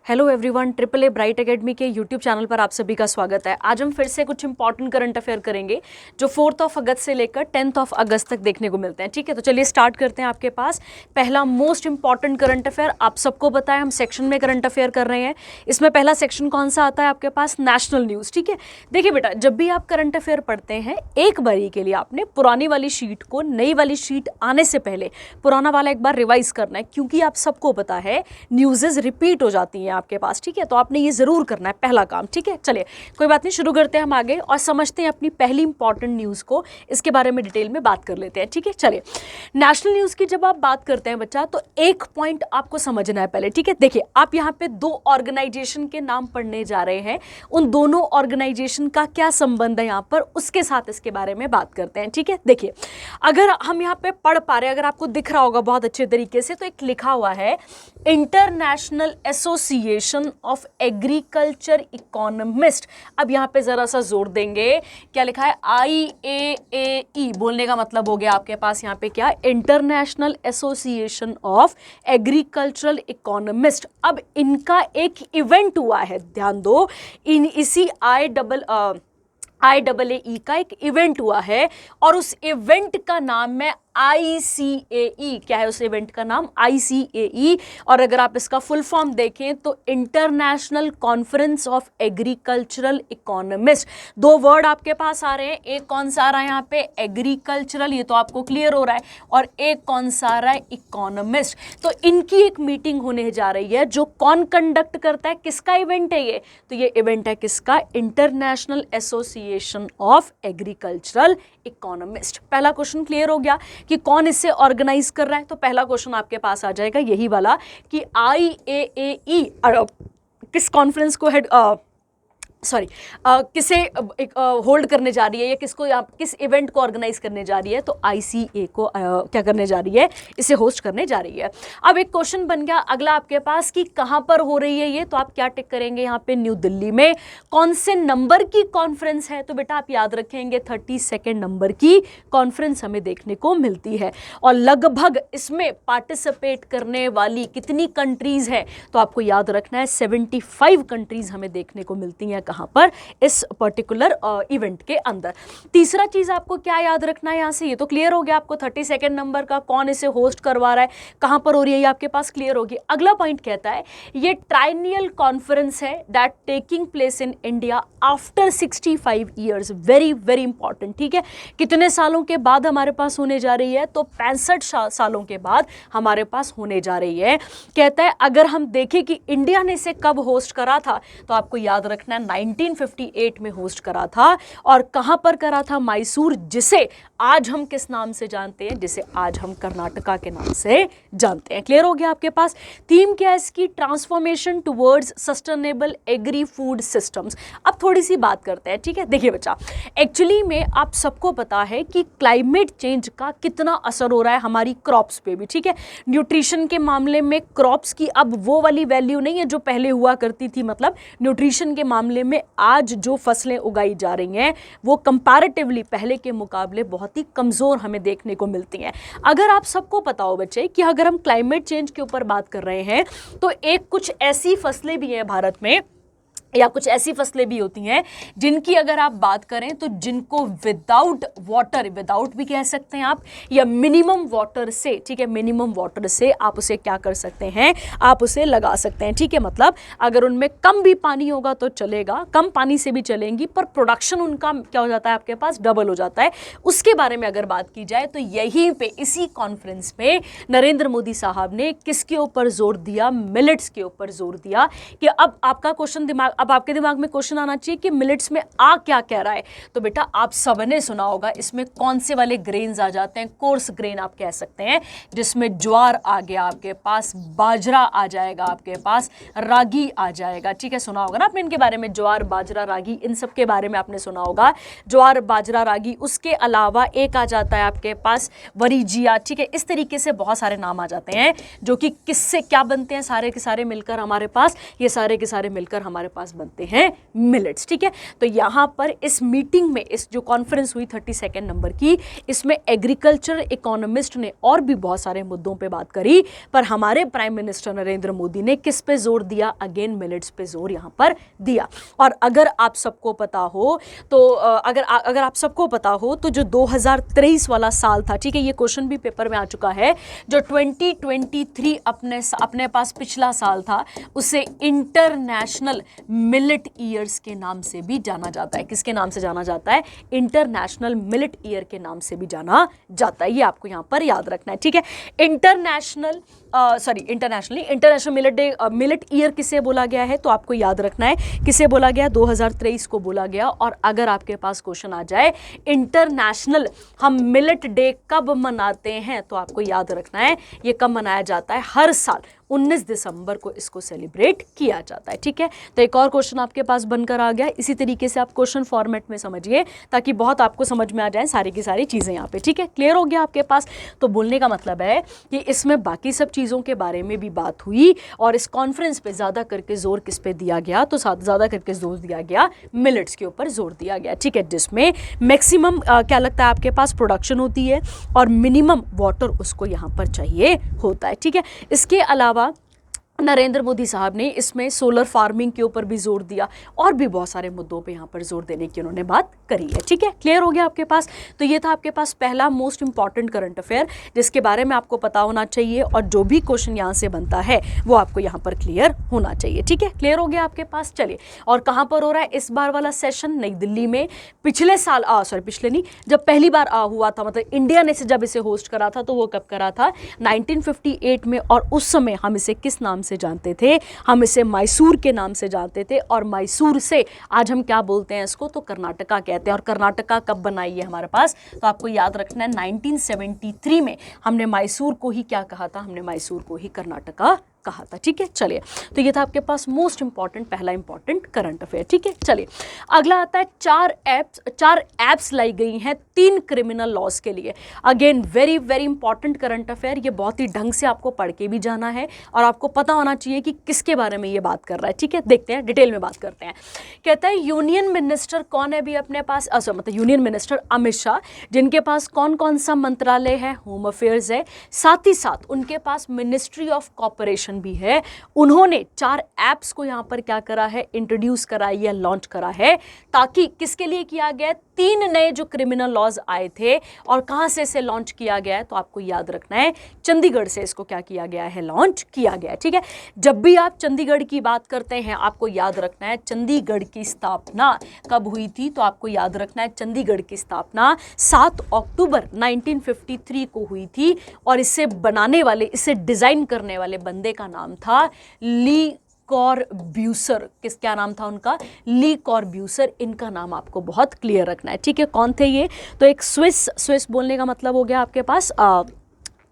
Hello everyone, triple a bright academy के YouTube channel पर आप सभी का स्वागत है। आज हम फिर से कुछ इंपॉर्टेंट करंट अफेयर करेंगे जो 4 अगस्त से लेकर 10 अगस्त तक देखने को मिलते हैं। ठीक है, तो चलिए स्टार्ट करते हैं। आपके पास पहला मोस्ट इंपॉर्टेंट करंट अफेयर आप सबको पता है, हम सेक्शन में करंट अफेयर कर रहे हैं। इसमें पहला सेक्शन कौन सा आता है आपके पास? National news. ठीक है, देखिए बेटा, जब भी आप करंट अफेयर पढ़ते हैं एक बारी के लिए आपने पुरानी वाली शीट को नई वाली शीट आने से पहले पुराना वाला एक बार रिवाइज करना है, क्योंकि आप सबको पता है न्यूज़ेज रिपीट हो जाती हैं आपके पास। ठीक है, तो आपने ये जरूर करना है, पहला काम। ठीक है, चलिए कोई बात नहीं, शुरू करते हैं हम आगे और समझते हैं अपनी पहली इंपॉर्टेंट न्यूज़ को। इसके बारे में डिटेल में बात कर लेते हैं। ठीक है, चलिए नेशनल न्यूज़ की जब आप बात करते हैं बच्चा, तो एक पॉइंट आपको समझना है पहले। ठीक है, देखिए आप यहाँ पे दो ऑर्गेनाइजेशन के नाम पढ़ने जा रहे हैं, उन दोनों ऑर्गेनाइजेशन का क्या संबंध है यहाँ पर, उसके साथ इसके बारे में बात करते हैं। ठीक है, देखिए अगर हम यहाँ पे पढ़ पा रहे हैं, अगर आपको दिख रहा होगा बहुत अच्छे तरीके से, तो एक लिखा हुआ है international association of agriculture economist. अब यहाँ पे जरा सा जोर देंगे, क्या लिखा है? IAAE। बोलने का मतलब हो गया आपके पास यहाँ पे क्या? International association of agricultural economist. अब इनका एक इवेंट हुआ है, ध्यान दो, इसी IAAE का एक इवेंट हुआ है और उस इवेंट का नाम है ICAE। क्या है उस इवेंट का नाम? ICAE। और अगर आप इसका फुल फॉर्म देखें तो international conference of agricultural economist. दो वर्ड आपके पास आ रहे हैं, एक कौन सा आ रहा है यहाँ पे? एग्रीकल्चरल, ये तो आपको क्लियर हो रहा है, और एक कौन सा आ रहा है? इकोनॉमिस्ट। तो इनकी एक मीटिंग होने जा रही है, जो कौन कंडक्ट करता है? किसका इवेंट है ये? तो ये इवेंट है किसका? International association of agricultural economist. पहला क्वेश्चन क्लियर हो गया कि कौन इसे ऑर्गेनाइज कर रहा है। तो पहला क्वेश्चन आपके पास आ जाएगा यही वाला कि IAAE किस कॉन्फ्रेंस को किसे होल्ड करने जा रही है, या किसको किस इवेंट को ऑर्गेनाइज करने जा रही है? तो ICA को क्या करने जा रही है? इसे होस्ट करने जा रही है। अब एक क्वेश्चन बन गया अगला आपके पास कि कहाँ पर हो रही है ये, तो आप क्या टिक करेंगे यहाँ पे? न्यू दिल्ली में। कौन से नंबर की कॉन्फ्रेंस है? तो बेटा आप याद रखेंगे 32 नंबर की कॉन्फ्रेंस हमें देखने को मिलती है। और लगभग इसमें पार्टिसिपेट करने वाली कितनी कंट्रीज है? तो आपको याद रखना है 75 कंट्रीज हमें देखने को मिलती हैं कहां पर? इस पर्टिकुलर इवेंट के अंदर। तीसरा चीज आपको क्या याद रखना है यहाँ से? ये तो क्लियर हो गया आपको 32 नंबर का, कौन इसे होस्ट करवा रहा है, कहां पर हो रही है, ये आपके पास क्लियर होगी। अगला पॉइंट कहता है ये ट्राइनियल कॉन्फ्रेंस है that taking place in India after 65 years. Very very important. ठीक है, कितने सालों के बाद हमारे पास होने जा रही है? तो 65 सालों के बाद हमारे पास होने जा रही है। कहता है अगर हम देखें कि इंडिया ने इसे कब होस्ट करा था, तो आपको याद रखना है 1958 में होस्ट करा था। और कहां पर करा था? मैसूर, जिसे आज हम किस नाम से जानते हैं? जिसे आज हम कर्नाटका के नाम से जानते हैं। क्लियर हो गया आपके पास? थीम क्या है इसकी? Transformation towards sustainable agri food systems. अब थोड़ी सी बात करते हैं। ठीक है, देखिए बच्चा, एक्चुअली में आप सबको पता है कि क्लाइमेट चेंज का कितना असर हो रहा है हमारी क्रॉप्स पे भी। ठीक है, न्यूट्रिशन के मामले में क्रॉप्स की अब वो वाली वैल्यू नहीं है जो पहले हुआ करती थी। मतलब न्यूट्रिशन के मामले में आज जो फसलें उगाई जा रही हैं वो कंपैरेटिवली पहले के मुकाबले बहुत ही कमजोर हमें देखने को मिलती हैं। अगर आप सबको पता हो बच्चे कि अगर हम क्लाइमेट चेंज के ऊपर बात कर रहे हैं, तो एक कुछ ऐसी फसलें भी हैं भारत में, या कुछ ऐसी फसलें भी होती हैं जिनकी अगर आप बात करें तो जिनको विदाउट वाटर, विदाउट भी कह सकते हैं आप, या मिनिमम वाटर से, ठीक है, मिनिमम वाटर से आप उसे क्या कर सकते हैं? आप उसे लगा सकते हैं। ठीक है, मतलब अगर उनमें कम भी पानी होगा तो चलेगा, कम पानी से भी चलेंगी, पर प्रोडक्शन उनका क्या हो जाता है? आपके पास डबल हो जाता है। उसके बारे में अगर बात की जाए तो यहीं पे इसी कॉन्फ्रेंस पे नरेंद्र मोदी साहब ने किसके ऊपर जोर दिया? मिलेट्स के ऊपर जोर दिया। कि अब आपका क्वेश्चन अब आपके दिमाग में क्वेश्चन आना चाहिए कि मिलेट्स में आ क्या कह रहा है? तो बेटा आप सबने सुना होगा इसमें कौन से वाले ग्रेन्स आ जाते हैं? कोर्स ग्रेन आप कह सकते हैं, जिसमें ज्वार आ गया आपके पास, बाजरा आ जाएगा आपके पास, रागी आ जाएगा। ठीक है, सुना होगा ना आपने इनके बारे में, ज्वार, बाजरा, रागी, इन सब के बारे में आपने सुना होगा, ज्वार, बाजरा, रागी। उसके अलावा एक आ जाता है आपके पास वरीजिया। ठीक है, इस तरीके से बहुत सारे नाम आ जाते हैं जो कि किससे क्या बनते हैं? सारे के सारे मिलकर हमारे पास, ये सारे के सारे मिलकर हमारे पास पास बनते हैं मिलेट्स। ठीक है, तो यहाँ पर इस मीटिंग में, इस जो कॉन्फ्रेंस हुई 32 नंबर की, इसमें एग्रीकल्चर इकोनॉमिस्ट ने और भी बहुत सारे मुद्दों पे बात करी, पर हमारे प्राइम मिनिस्टर नरेंद्र मोदी ने किस पे जोर दिया? अगेन मिलेट्स पे जोर यहाँ पर दिया। और अगर आप सबको पता हो तो अगर आप सबको पता हो तो जो 2023 वाला साल था, ठीक है, ये क्वेश्चन भी पेपर में आ चुका है, जो 2023 अपने पास पिछला साल था, उसे इंटरनेशनल मिलेट ईयर्स के नाम से भी जाना जाता है। किसके नाम से जाना जाता है? इंटरनेशनल मिलेट ईयर के नाम से भी जाना जाता है। ये आपको यहां पर याद रखना है। ठीक है, इंटरनेशनल मिलेट ईयर किसे बोला गया है? तो आपको याद रखना है किसे बोला गया? 2023 को बोला गया। और अगर आपके पास क्वेश्चन आ जाए इंटरनेशनल हम मिलेट डे कब मनाते हैं, तो आपको याद रखना है ये कब मनाया जाता है? हर साल 19 दिसंबर को इसको सेलिब्रेट किया जाता है। ठीक है, तो एक और क्वेश्चन आपके पास बनकर आ गया। इसी तरीके से आप क्वेश्चन फॉर्मेट में समझिए ताकि बहुत आपको समझ में आ जाए सारी की सारी चीज़ें यहाँ पे। ठीक है, क्लियर हो गया आपके पास? तो बोलने का मतलब है कि इसमें बाकी सब चीज़ों के बारे में भी बात हुई और इस कॉन्फ्रेंस पे ज़्यादा करके जोर किस पे दिया गया? तो ज़्यादा करके जोर दिया गया मिलेट्स के ऊपर जोर दिया गया। ठीक है, जिसमें मैक्सिमम क्या लगता है आपके पास प्रोडक्शन होती है और मिनिमम वाटर उसको यहाँ पर चाहिए होता है। ठीक है, इसके अलावा नरेंद्र मोदी साहब ने इसमें सोलर फार्मिंग के ऊपर भी जोर दिया और भी बहुत सारे मुद्दों पे यहाँ पर जोर देने की उन्होंने बात करी है। ठीक है, क्लियर हो गया आपके पास? तो ये था आपके पास पहला मोस्ट इंपॉर्टेंट करंट अफेयर जिसके बारे में आपको पता होना चाहिए और जो भी क्वेश्चन यहाँ से बनता है वो आपको यहाँ पर क्लियर होना चाहिए। ठीक है, क्लियर हो गया आपके पास? चलिए, और कहाँ पर हो रहा है इस बार वाला सेशन? नई दिल्ली में। पिछले साल पिछले नहीं, जब पहली बार हुआ था, मतलब इंडिया ने जब इसे होस्ट करा था, तो वो कब करा था? 1958 में। और उस समय हम इसे किस नाम से जानते थे? हम इसे मैसूर के नाम से जानते थे। और मैसूर से आज हम क्या बोलते हैं इसको? तो कर्नाटका कहते हैं। और कर्नाटका कब बनाई है हमारे पास? तो आपको याद रखना है 1973 में हमने मैसूर को ही क्या कहा था? हमने मैसूर को ही कर्नाटका कहा था। ठीक है, चलिए, तो ये था आपके पास मोस्ट इंपॉर्टेंट, पहला इंपॉर्टेंट करंट अफेयर। ठीक है, चलिए, अगला आता है चार एप्स लाई गई हैं 3 क्रिमिनल लॉज के लिए। Again very very important current affair. ये बहुत ही ढंग से आपको पढ़ के भी जाना है और आपको पता होना चाहिए कि किसके बारे में ये बात कर रहा है। ठीक है, देखते हैं, डिटेल में बात करते हैं। कहता है यूनियन मिनिस्टर कौन है अभी अपने पास? मतलब यूनियन मिनिस्टर अमित शाह, जिनके पास कौन कौन सा मंत्रालय है? होम अफेयर्स है, साथ ही साथ उनके पास मिनिस्ट्री ऑफ कॉर्पोरेशन भी है। उन्होंने 4 एप्स को यहां पर क्या करा है? इंट्रोड्यूस करा है या लॉन्च करा है, ताकि किसके लिए किया गया? 3 नए जो क्रिमिनल लॉज आए थे। और कहां से इसे लॉन्च किया गया है? तो आपको याद रखना है चंडीगढ़ से इसको क्या किया गया है? लॉन्च किया गया है। ठीक है, जब भी आप चंडीगढ़ की बात करते हैं आपको याद रखना है चंडीगढ़ की स्थापना कब हुई थी? तो आपको याद रखना है चंडीगढ़ की स्थापना 7 अक्टूबर 1953 को हुई थी। और इसे बनाने वाले, इसे डिजाइन करने वाले बंदे का नाम था ली कॉर्ब्यूसर। क्या नाम था उनका? ली कॉर्ब्यूसर। इनका नाम आपको बहुत क्लियर रखना है। ठीक है, कौन थे ये? तो एक स्विस बोलने का मतलब हो गया आपके पास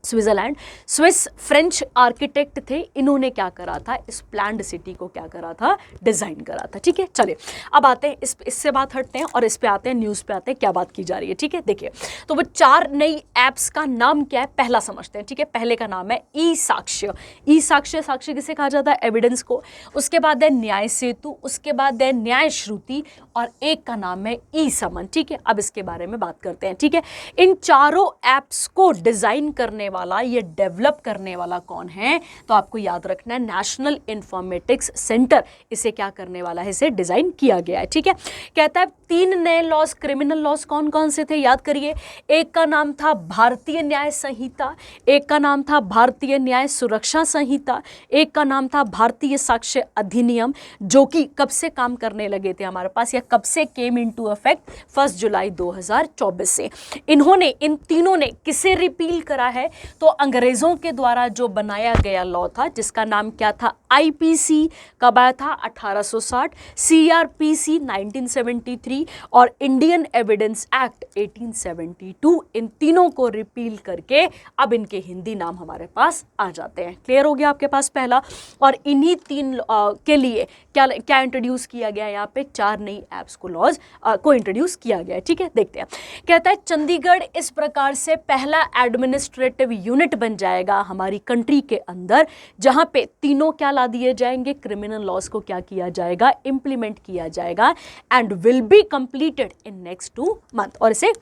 स्विट्जरलैंड, स्विस फ्रेंच आर्किटेक्ट थे। इन्होंने क्या करा था? इस प्लान्ड सिटी को क्या करा था? डिजाइन करा था। ठीक है, चलिए, अब आते हैं इससे बात हटते हैं और इस पे आते हैं, न्यूज़ पे आते हैं, क्या बात की जा रही है। ठीक है, देखिए, तो वो 4 नई एप्स का नाम क्या है पहला समझते हैं। ठीक है, पहले का नाम है ई साक्ष्य। ई साक्ष्य, साक्ष्य किसे कहा जाता है? एविडेंस को। उसके बाद है न्याय सेतु, उसके बाद है न्याय श्रुति और एक का नाम है ई समन। ठीक है, अब इसके बारे में बात करते हैं। ठीक है, इन चारों एप्स को डिजाइन करने वाला, ये डेवलप करने वाला कौन है? तो आपको याद रखना है नेशनल इंफॉर्मेटिक्स सेंटर इसे क्या करने वाला है? इसे डिजाइन किया गया है। ठीक है, कहता है 3 नए लॉज, क्रिमिनल लॉज कौन कौन से थे? याद करिए, एक का नाम था भारतीय न्याय संहिता, एक का नाम था भारतीय न्याय सुरक्षा संहिता, एक का नाम था भारतीय साक्ष्य अधिनियम, जो कि कब से काम करने लगे थे हमारे पास, या कब से केम इनटू इफेक्ट? 1 जुलाई 2024 से। इन्होंने, इन तीनों ने किसे रिपील करा है? तो अंग्रेजों के द्वारा जो बनाया गया लॉ था जिसका नाम क्या था? आईपीसी। कब आया था? 1860। सीआरपीसी 1973 और इंडियन एविडेंस एक्ट 1872। इन तीनों को रिपील करके अब इनके हिंदी नाम हमारे पास आ जाते हैं। क्लियर हो गया आपके पास पहला? और इन्हीं 3 के लिए क्या क्या इंट्रोड्यूस किया गया? यहाँ पे 4 नई एप्स को, लॉज को इंट्रोड्यूस किया गया है। ठीक है, देखते हैं। कहता है चंडीगढ़ इस प्रकार से पहला एडमिनिस्ट्रेटिव एडमिनिस्ट्रेटिव यूनिट बन जाएगा हमारी कंट्री के अंदर, जहां पे तीनों क्या ला दिए जाएंगे, क्रिमिनल लॉज को क्या किया जाएगा, इंप्लीमेंट किया जाएगा, and will be completed in next 2 month, और इसे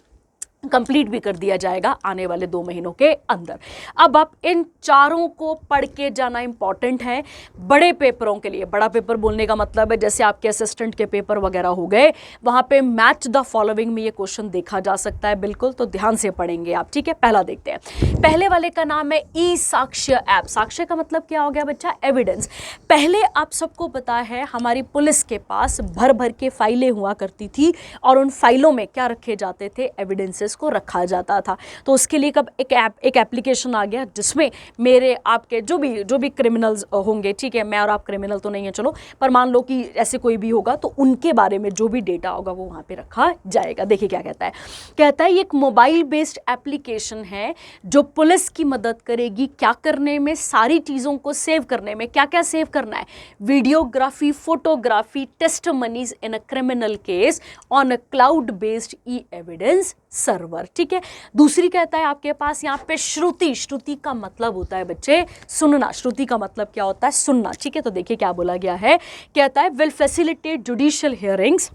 कंप्लीट भी कर दिया जाएगा आने वाले 2 महीनों के अंदर। अब आप इन चारों को पढ़ के जाना इंपॉर्टेंट है बड़े पेपरों के लिए। बड़ा पेपर बोलने का मतलब है जैसे आपके असिस्टेंट के पेपर वगैरह हो गए, वहां पे मैच द फॉलोइंग में ये क्वेश्चन देखा जा सकता है बिल्कुल, तो ध्यान से पढ़ेंगे आप, ठीक है। पहला देखते हैं, पहले वाले का नाम है ई साक्ष्य ऐप। साक्ष्य का मतलब क्या हो गया बच्चा, एविडेंस। पहले आप सबको पता है हमारी पुलिस के पास भर भर के फाइलें हुआ करती थी, और उन फाइलों में क्या रखे जाते थे, एविडेंसेस को रखा जाता था। तो उसके लिए कब एक एप्लीकेशन आ गया जिसमें मेरे आपके जो भी क्रिमिनल्स होंगे, ठीक है, मैं और आप क्रिमिनल तो नहीं है चलो, पर मान लो कि ऐसे कोई भी होगा तो उनके बारे में जो भी डेटा होगा वो वहां पे रखा जाएगा। देखिए क्या कहता है, कहता है ये एक मोबाइल बेस्ड एप्लीकेशन है जो पुलिस की मदद करेगी क्या करने में, सारी चीजों को सेव करने में। क्या क्या सेव करना है, videography, photography, testimonies in a criminal case on a cloud based E evidence server, ठीक है। दूसरी कहता है आपके पास यहाँ पे श्रुति। श्रुति का मतलब होता है बच्चे सुनना। श्रुति का मतलब क्या होता है, सुनना, ठीक है। तो देखिए क्या बोला गया है, कहता है will facilitate judicial hearings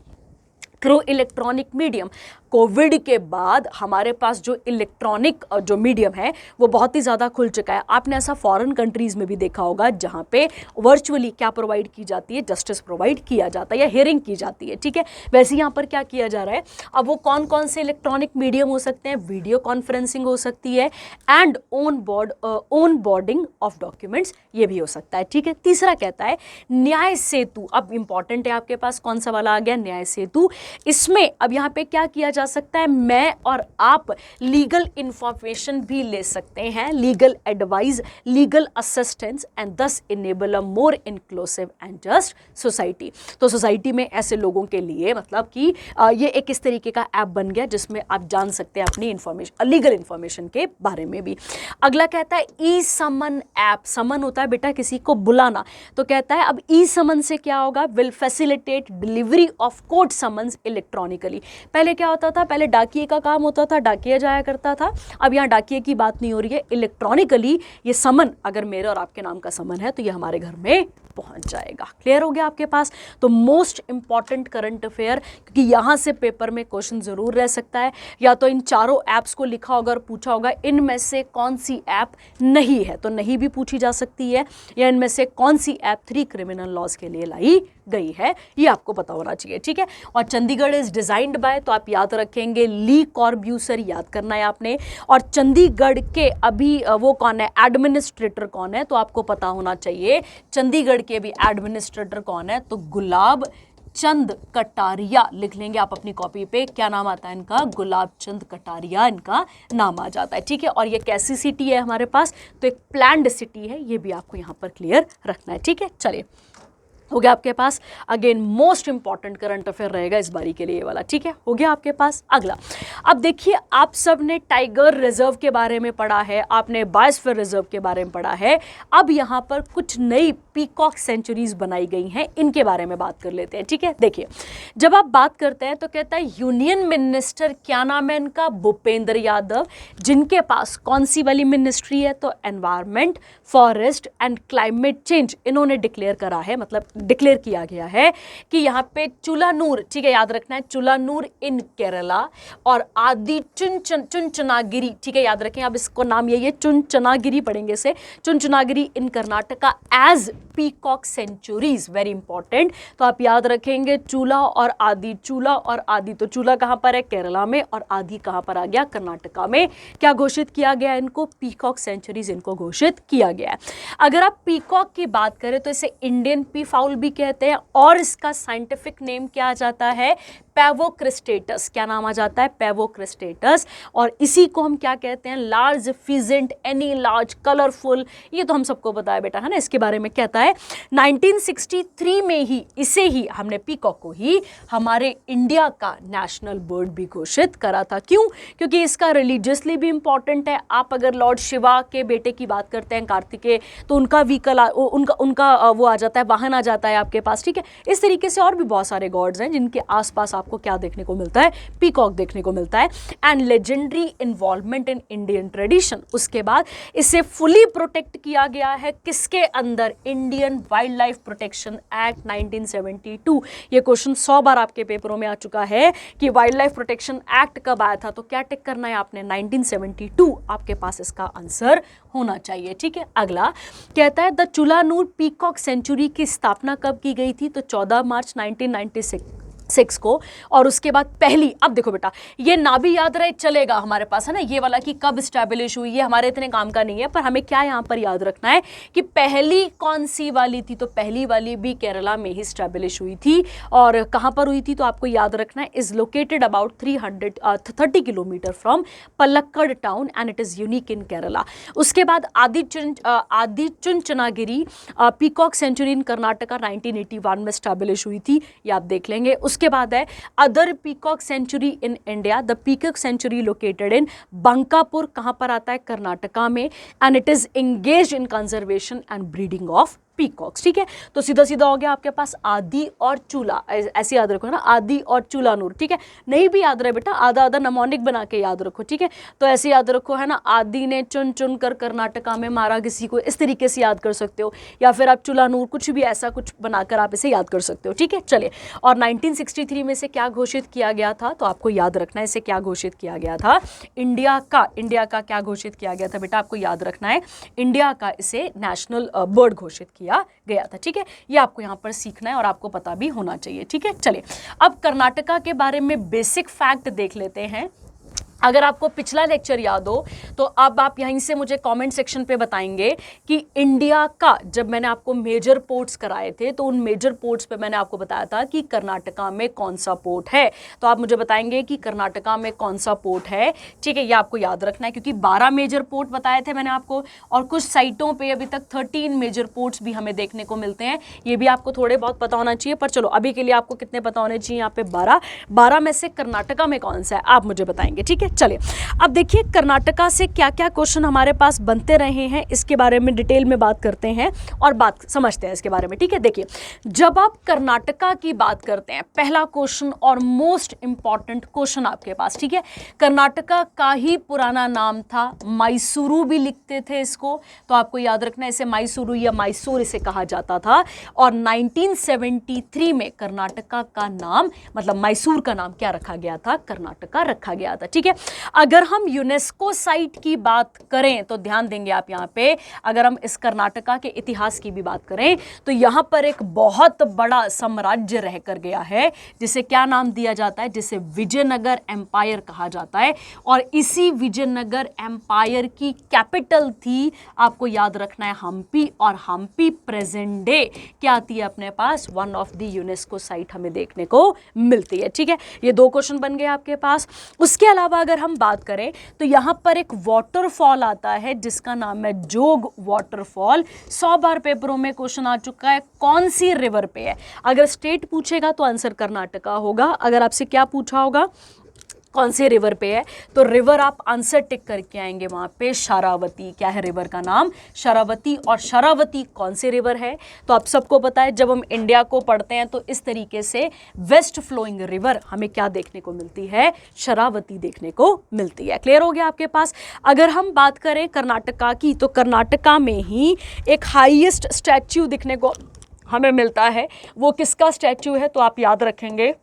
through electronic medium. Covid के बाद हमारे पास जो इलेक्ट्रॉनिक जो मीडियम है वो बहुत ही ज़्यादा खुल चुका है। आपने ऐसा फॉरेन कंट्रीज़ में भी देखा होगा जहाँ पे वर्चुअली क्या प्रोवाइड की जाती है, जस्टिस प्रोवाइड किया जाता है या हियरिंग की जाती है, ठीक है। वैसे यहाँ पर क्या किया जा रहा है, अब वो कौन कौन से इलेक्ट्रॉनिक मीडियम हो सकते हैं, वीडियो कॉन्फ्रेंसिंग हो सकती है, and on boarding of documents ये भी हो सकता है, ठीक है। तीसरा कहता है न्याय सेतु। अब इंपॉर्टेंट है आपके पास कौन सा वाला आ गया, न्याय सेतु। इसमें अब यहाँ पे क्या किया जा सकता है, मैं और आप लीगल इंफॉर्मेशन भी ले सकते हैं, legal advice, legal assistance, and thus enable a more inclusive and just society. तो सोसाइटी में ऐसे लोगों के लिए मतलब कि ये एक इस तरीके का ऐप बन गया जिसमें आप जान सकते हैं अपनी इंफॉर्मेशन, लीगल इंफॉर्मेशन के बारे में भी। अगला कहता है ई समन ऐप। समन होता है बेटा किसी को बुलाना, तो कहता है अब ई समन से क्या होगा, will facilitate delivery of court summons electronically. पहले क्या होता था, पहले डाकिए का काम होता था, डाकिया जाया करता था। अब यहाँ डाकिए की बात नहीं हो रही है, इलेक्ट्रॉनिकली ये समन अगर मेरे और आपके नाम का समन है तो ये हमारे घर में पहुंच जाएगा। क्लियर हो गया आपके पास। तो मोस्ट इंपॉर्टेंट करंट अफेयर, क्योंकि यहां से पेपर में क्वेश्चन जरूर रह सकता है, या तो इन चारों ऐप्स को लिखा होगा और पूछा होगा इनमें से कौन सी ऐप नहीं है, तो नहीं भी पूछी जा सकती है, या इनमें से कौन सी ऐप 3 क्रिमिनल लॉज के लिए लाई गई है, ये आपको पता होना चाहिए, ठीक है। और चंडीगढ़ इज डिजाइंड बाय, तो आप याद रखेंगे ली कॉर्ब्यूसर, याद करना है आपने। और चंडीगढ़ के अभी वो कौन है, एडमिनिस्ट्रेटर कौन है, तो आपको पता होना चाहिए चंडीगढ़ के भी एडमिनिस्ट्रेटर कौन है, तो गुलाब चंद कटारिया। लिख लेंगे आप अपनी कॉपी पे, क्या नाम आता है इनका, गुलाब चंद कटारिया इनका नाम आ जाता है, ठीक है। और ये कैसी सिटी है हमारे पास, तो एक प्लान्ड सिटी है, ये भी आपको यहाँ पर क्लियर रखना है, ठीक है। चलिए हो गया आपके पास। Again most important current affair रहेगा इस बारी के लिए ये वाला, ठीक है, हो गया आपके पास। अगला, अब देखिए आप सब ने टाइगर रिजर्व के बारे में पढ़ा है, आपने बायोस्फीयर रिजर्व के बारे में पढ़ा है। अब यहाँ पर कुछ नई पीकॉक सेंचुरीज बनाई गई हैं, इनके बारे में बात कर लेते हैं, ठीक है। देखिए जब आप बात करते हैं तो कहता है यूनियन मिनिस्टर, क्या नाम है इनका, भूपेंद्र यादव, जिनके पास कौन सी वाली मिनिस्ट्री है, तो environment, forest and climate change इन्होंने डिक्लेयर करा है, मतलब डिक्लेयर किया गया है कि यहाँ पे चुलानूर, ठीक है, याद रखना है, चुलानूर इन केरला और आदि चुनचुनागिरी, ठीक है, याद रखें आप इसको नाम यही है, चुनचुनागिरी पढ़ेंगे से, Chunchanagiri in Karnataka as peacock sanctuaries, very important. तो आप याद रखेंगे चूला और आदि, चूला और आदि, तो चूला कहाँ पर है, केरला में, और आदि कहाँ पर आ गया, कर्नाटका में। क्या घोषित किया गया इनको, पीकॉक सेंचुरीज इनको घोषित किया गया है। अगर आप पीकॉक की बात करें तो इसे इंडियन पी फाउल भी कहते हैं, और इसका साइंटिफिक नेम क्या आ जाता है, पैवोक्रिस्टेटस। क्या नाम आ जाता है, पैवोक्रिस्टेटस। और इसी को हम क्या कहते हैं, large pheasant, any large, colourful, ये तो हम सबको पता है बेटा, है ना, इसके बारे में कहता है। 1963 में ही इसे ही हमने पीकॉक को ही हमारे इंडिया का नेशनल बर्ड भी घोषित करा था। क्यों, क्योंकि इसका रिलीजियसली भी इंपॉर्टेंट है। आप अगर लॉर्ड शिवा के बेटे की बात करते हैं कार्तिकेय, तो उनका व्हीकल उनका वो आ जाता है, वाहन आ जाता है आपके पास, ठीक है। इस तरीके से और भी बहुत सारे गॉड्स हैं जिनके आसपास आपको क्या देखने को मिलता है, पीकॉक देखने को मिलता है। And legendary involvement in Indian tradition, उसके बाद इसे फुली प्रोटेक्ट किया गया है किसके अंदर, Indian wild life protection act 1972। ये क्वेश्चन 100 बार आपके पेपरों में आ चुका है कि वाइल्ड लाइफ प्रोटेक्शन एक्ट कब आया था, तो क्या टिक करना है आपने, 1972 आपके पास इसका आंसर होना चाहिए। ठीक है, अगला कहता है द चुलानूर पीकॉक सेंचुरी की स्थापना कब की गई थी, तो 14 मार्च 1996 को। और उसके बाद पहली, अब देखो बेटा ये ना भी याद रहे चलेगा हमारे पास, है ना, ये वाला कि कब स्टैब्लिश हुई, ये हमारे इतने काम का नहीं है, पर हमें क्या यहाँ पर याद रखना है कि पहली कौन सी वाली थी, तो पहली वाली भी केरला में ही स्टैब्लिश हुई थी। और कहाँ पर हुई थी, तो आपको याद रखना है, is located about 330 kilometre from Palakkad town and it is unique in Kerala. उसके बाद आदिचुंचनागिरी पीकॉक सेंचुरी इन कर्नाटका 1981 में स्टैब्लिश हुई थी, ये आप देख लेंगे। उसके बाद है other peacock sanctuary in India, the peacock sanctuary located in Bankapur, कहां पर आता है, कर्नाटका में, and it is engaged in conservation and breeding of peacocks. ठीक है, तो सीधा सीधा हो गया आपके पास आदि और चूला, ऐसे याद रखो है ना, आदि और चूलानूर। ठीक है, नहीं भी याद रहे बेटा, आधा आधा नमोनिक बना के याद रखो। ठीक है, तो ऐसे याद रखो है ना, आदि ने चुन चुन कर कर्नाटका में मारा किसी को, इस तरीके से याद कर सकते हो, या फिर आप चूलानूर कुछ भी ऐसा कुछ बनाकर आप इसे याद कर सकते हो। ठीक है, चलिए, और 1963 में से क्या घोषित किया गया था, तो आपको याद रखना है इसे क्या घोषित किया गया था, इंडिया का क्या घोषित किया गया था बेटा, आपको याद रखना है, इंडिया का इसे नेशनल बर्ड घोषित किया गया था। ठीक है, ये आपको यहां पर सीखना है और आपको पता भी होना चाहिए। ठीक है, चलिए अब कर्नाटका के बारे में बेसिक फैक्ट देख लेते हैं। अगर आपको पिछला लेक्चर याद हो तो अब आप यहीं से मुझे कमेंट सेक्शन पे बताएंगे कि इंडिया का, जब मैंने आपको मेजर पोर्ट्स कराए थे तो उन मेजर पोर्ट्स पे मैंने आपको बताया था कि कर्नाटका में कौन सा पोर्ट है, तो आप मुझे बताएंगे कि कर्नाटका में कौन सा पोर्ट है। ठीक है, ये आपको याद रखना है क्योंकि 12 मेजर पोर्ट बताए थे मैंने आपको, और कुछ साइटों पर अभी तक 13 मेजर पोर्ट्स भी हमें देखने को मिलते हैं, ये भी आपको थोड़े बहुत पता होना चाहिए। पर चलो अभी के लिए आपको कितने पता होने चाहिए, यहाँ पे 12 में से कर्नाटका में कौन सा है आप मुझे बताएंगे। ठीक है, चलिए अब देखिए कर्नाटका से क्या क्या क्वेश्चन हमारे पास बनते रहे हैं, इसके बारे में डिटेल में बात करते हैं और बात समझते हैं इसके बारे में। ठीक है, देखिए जब आप कर्नाटका की बात करते हैं, पहला क्वेश्चन और मोस्ट इंपॉर्टेंट क्वेश्चन आपके पास, ठीक है, कर्नाटका का ही पुराना नाम था मैसूरू भी लिखते थे इसको, तो आपको याद रखना है इसे मैसूरू या मैसूर इसे कहा जाता था। और 1973 में कर्नाटका का नाम, मतलब मैसूर का नाम क्या रखा गया था, कर्नाटका रखा गया था। ठीक है, अगर हम यूनेस्को साइट की बात करें तो ध्यान देंगे आप यहाँ पे, अगर हम इस कर्नाटका के इतिहास की भी बात करें तो यहाँ पर एक बहुत बड़ा साम्राज्य रह कर गया है जिसे क्या नाम दिया जाता है, जिसे विजयनगर एम्पायर कहा जाता है। और इसी विजयनगर एम्पायर की कैपिटल थी, आपको याद रखना है, हम्पी। और हम्पी प्रेजेंट डे क्या आती है अपने पास, one of the UNESCO site हमें देखने को मिलती है। ठीक है, ये दो क्वेश्चन बन गए आपके पास। उसके अलावा अगर हम बात करें तो यहां पर एक वाटरफॉल आता है जिसका नाम है जोग वाटरफॉल। 100 बार पेपरों में क्वेश्चन आ चुका है, कौन सी रिवर पे है। अगर स्टेट पूछेगा तो आंसर कर्नाटका होगा, अगर आपसे क्या पूछा होगा कौन से रिवर पे है, तो रिवर आप आंसर टिक करके आएंगे वहां पे, शरावती। क्या है रिवर का नाम, शरावती। और शरावती कौन से रिवर है, तो आप सबको पता है जब हम इंडिया को पढ़ते हैं तो इस तरीके से वेस्ट फ्लोइंग रिवर हमें क्या देखने को मिलती है, शरावती देखने को मिलती है। क्लियर हो गया आपके पास। अगर हम बात करें कर्नाटका की तो कर्नाटका में ही एक हाईएस्ट स्टैच्यू दिखने को हमें मिलता है, वो किसका स्टैच्यू है, तो आप याद रखेंगे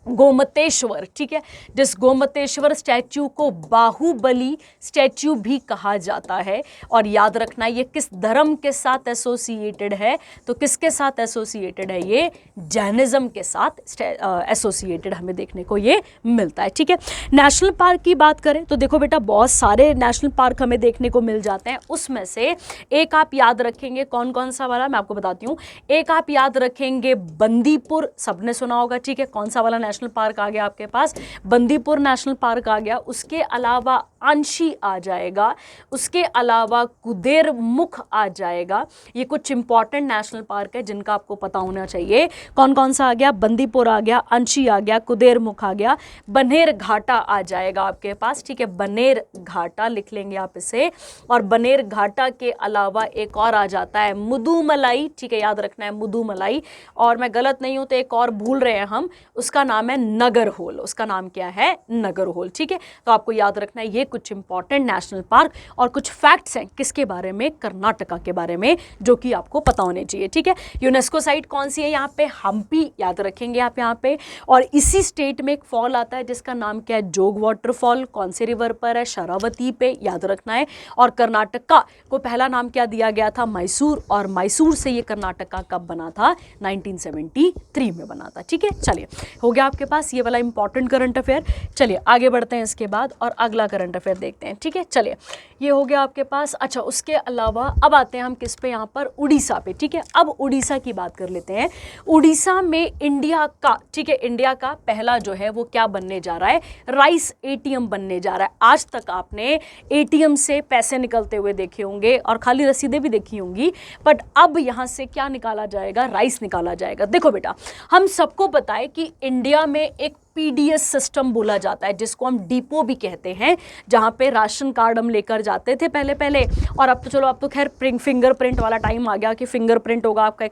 गोमतेश्वर। ठीक है, जिस गोमतेश्वर स्टैच्यू को बाहुबली स्टैच्यू भी कहा जाता है। और याद रखना ये किस धर्म के साथ एसोसिएटेड है, तो किसके साथ एसोसिएटेड है, ये जैनिज्म के साथ एसोसिएटेड हमें देखने को ये मिलता है। ठीक है, नेशनल पार्क की बात करें तो देखो बेटा बहुत सारे नेशनल पार्क हमें देखने को मिल जाते हैं, उसमें से एक आप याद रखेंगे, कौन कौन सा वाला मैं आपको बताती हूँ। एक आप याद रखेंगे बंदीपुर, सबने सुना होगा। ठीक है, कौन सा वाला नेशनल पार्क आ गया आपके पास, बंदीपुर नेशनल पार्क आ गया। उसके अलावा अंशी आ जाएगा, उसके अलावा कुदेरमुख आ जाएगा। ये कुछ इंपॉर्टेंट नेशनल पार्क है जिनका आपको पता होना चाहिए। कौन कौन सा आ गया? बंदीपुर आ गया, अंशी आ गया, कुदेरमुख आ गया, बनेर घाटा आ जाएगा आपके पास, ठीक है, बनेर घाटा लिख लेंगे आप इसे। और बनेर घाटा के अलावा एक और आ जाता है मुदुमलाई, ठीक है, याद रखना है मुदुमलाई। और मैं गलत नहीं हूं तो एक और भूल रहे हैं हम, उसका नाम है नगरहोल। उसका नाम क्या है? नगरहोल, ठीक है। तो आपको याद रखना है ये कुछ इंपॉर्टेंट नेशनल पार्क और कुछ फैक्ट्स हैं किसके बारे में? कर्नाटका के बारे में, जो कि आपको पता होने चाहिए, ठीक है। यूनेस्को साइट कौन सी है यहाँ पे? हम्पी, याद रखेंगे आप यहाँ पे। और इसी स्टेट में एक फॉल आता है जिसका नाम क्या है? जोग वाटरफॉल। कौन से रिवर पर है? शरावती पे, याद रखना है। और कर्नाटका को पहला नाम क्या दिया गया था? मैसूर। और मैसूर से ये कर्नाटका कब बना था? 1973 में बना था, ठीक है। चलिए, हो गया आपके पास ये वाला इंपॉर्टेंट करंट अफेयर। चलिए आगे बढ़ते हैं इसके बाद और अगला करंट अफेयर देखते हैं, ठीक है। चलिए, ये हो गया आपके पास। अच्छा, उसके अलावा अब आते हैं हम किस पे? यहाँ पर उड़ीसा पे, ठीक है। अब उड़ीसा की बात कर लेते हैं। उड़ीसा में इंडिया का, ठीक है, इंडिया का पहला जो है वो क्या बनने जा रहा है? राइस एटीएम बनने जा रहा है। आज तक आपने एटीएम से पैसे निकलते हुए देखे होंगे और खाली रसीदें भी देखी होंगी, बट अब यहाँ से क्या निकाला जाएगा? राइस निकाला जाएगा। देखो बेटा, हम सबको पता है कि इंडिया में एक पीडीएस सिस्टम बोला जाता है जिसको हम डिपो भी कहते हैं, जहाँ पे राशन कार्ड हम लेकर जाते थे पहले पहले। और अब तो चलो, अब तो खैर फिंगरप्रिंट वाला टाइम आ गया कि फिंगरप्रिंट होगा आपका,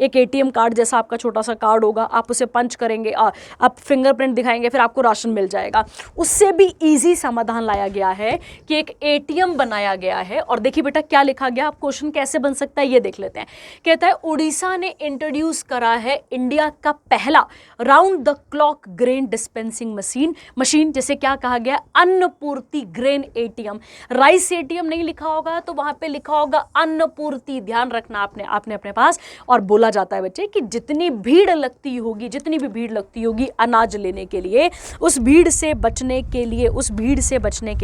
एक एटीएम कार्ड जैसा आपका छोटा सा कार्ड होगा, आप उसे पंच करेंगे, आप फिंगरप्रिंट दिखाएंगे, फिर आपको राशन मिल जाएगा। उससे भी ईजी समाधान लाया गया है कि एक एटीएम बनाया गया है। और देखिए बेटा क्या लिखा गया, आप क्वेश्चन कैसे बन सकता है ये देख लेते हैं। कहता है उड़ीसा ने इंट्रोड्यूस करा है इंडिया का पहला round the clock grain dispensing machine, जैसे क्या कहा गया? Annapurti grain ATM. Rice ATM नहीं लिखा होगा तो वहां पे लिखा होगा अन्नपूर्ति, ध्यान रखना आपने अपने पास। और बोला जाता है बच्चे कि जितनी भी भीड़ लगती होगी अनाज लेने के लिए, उस भीड़ से बचने के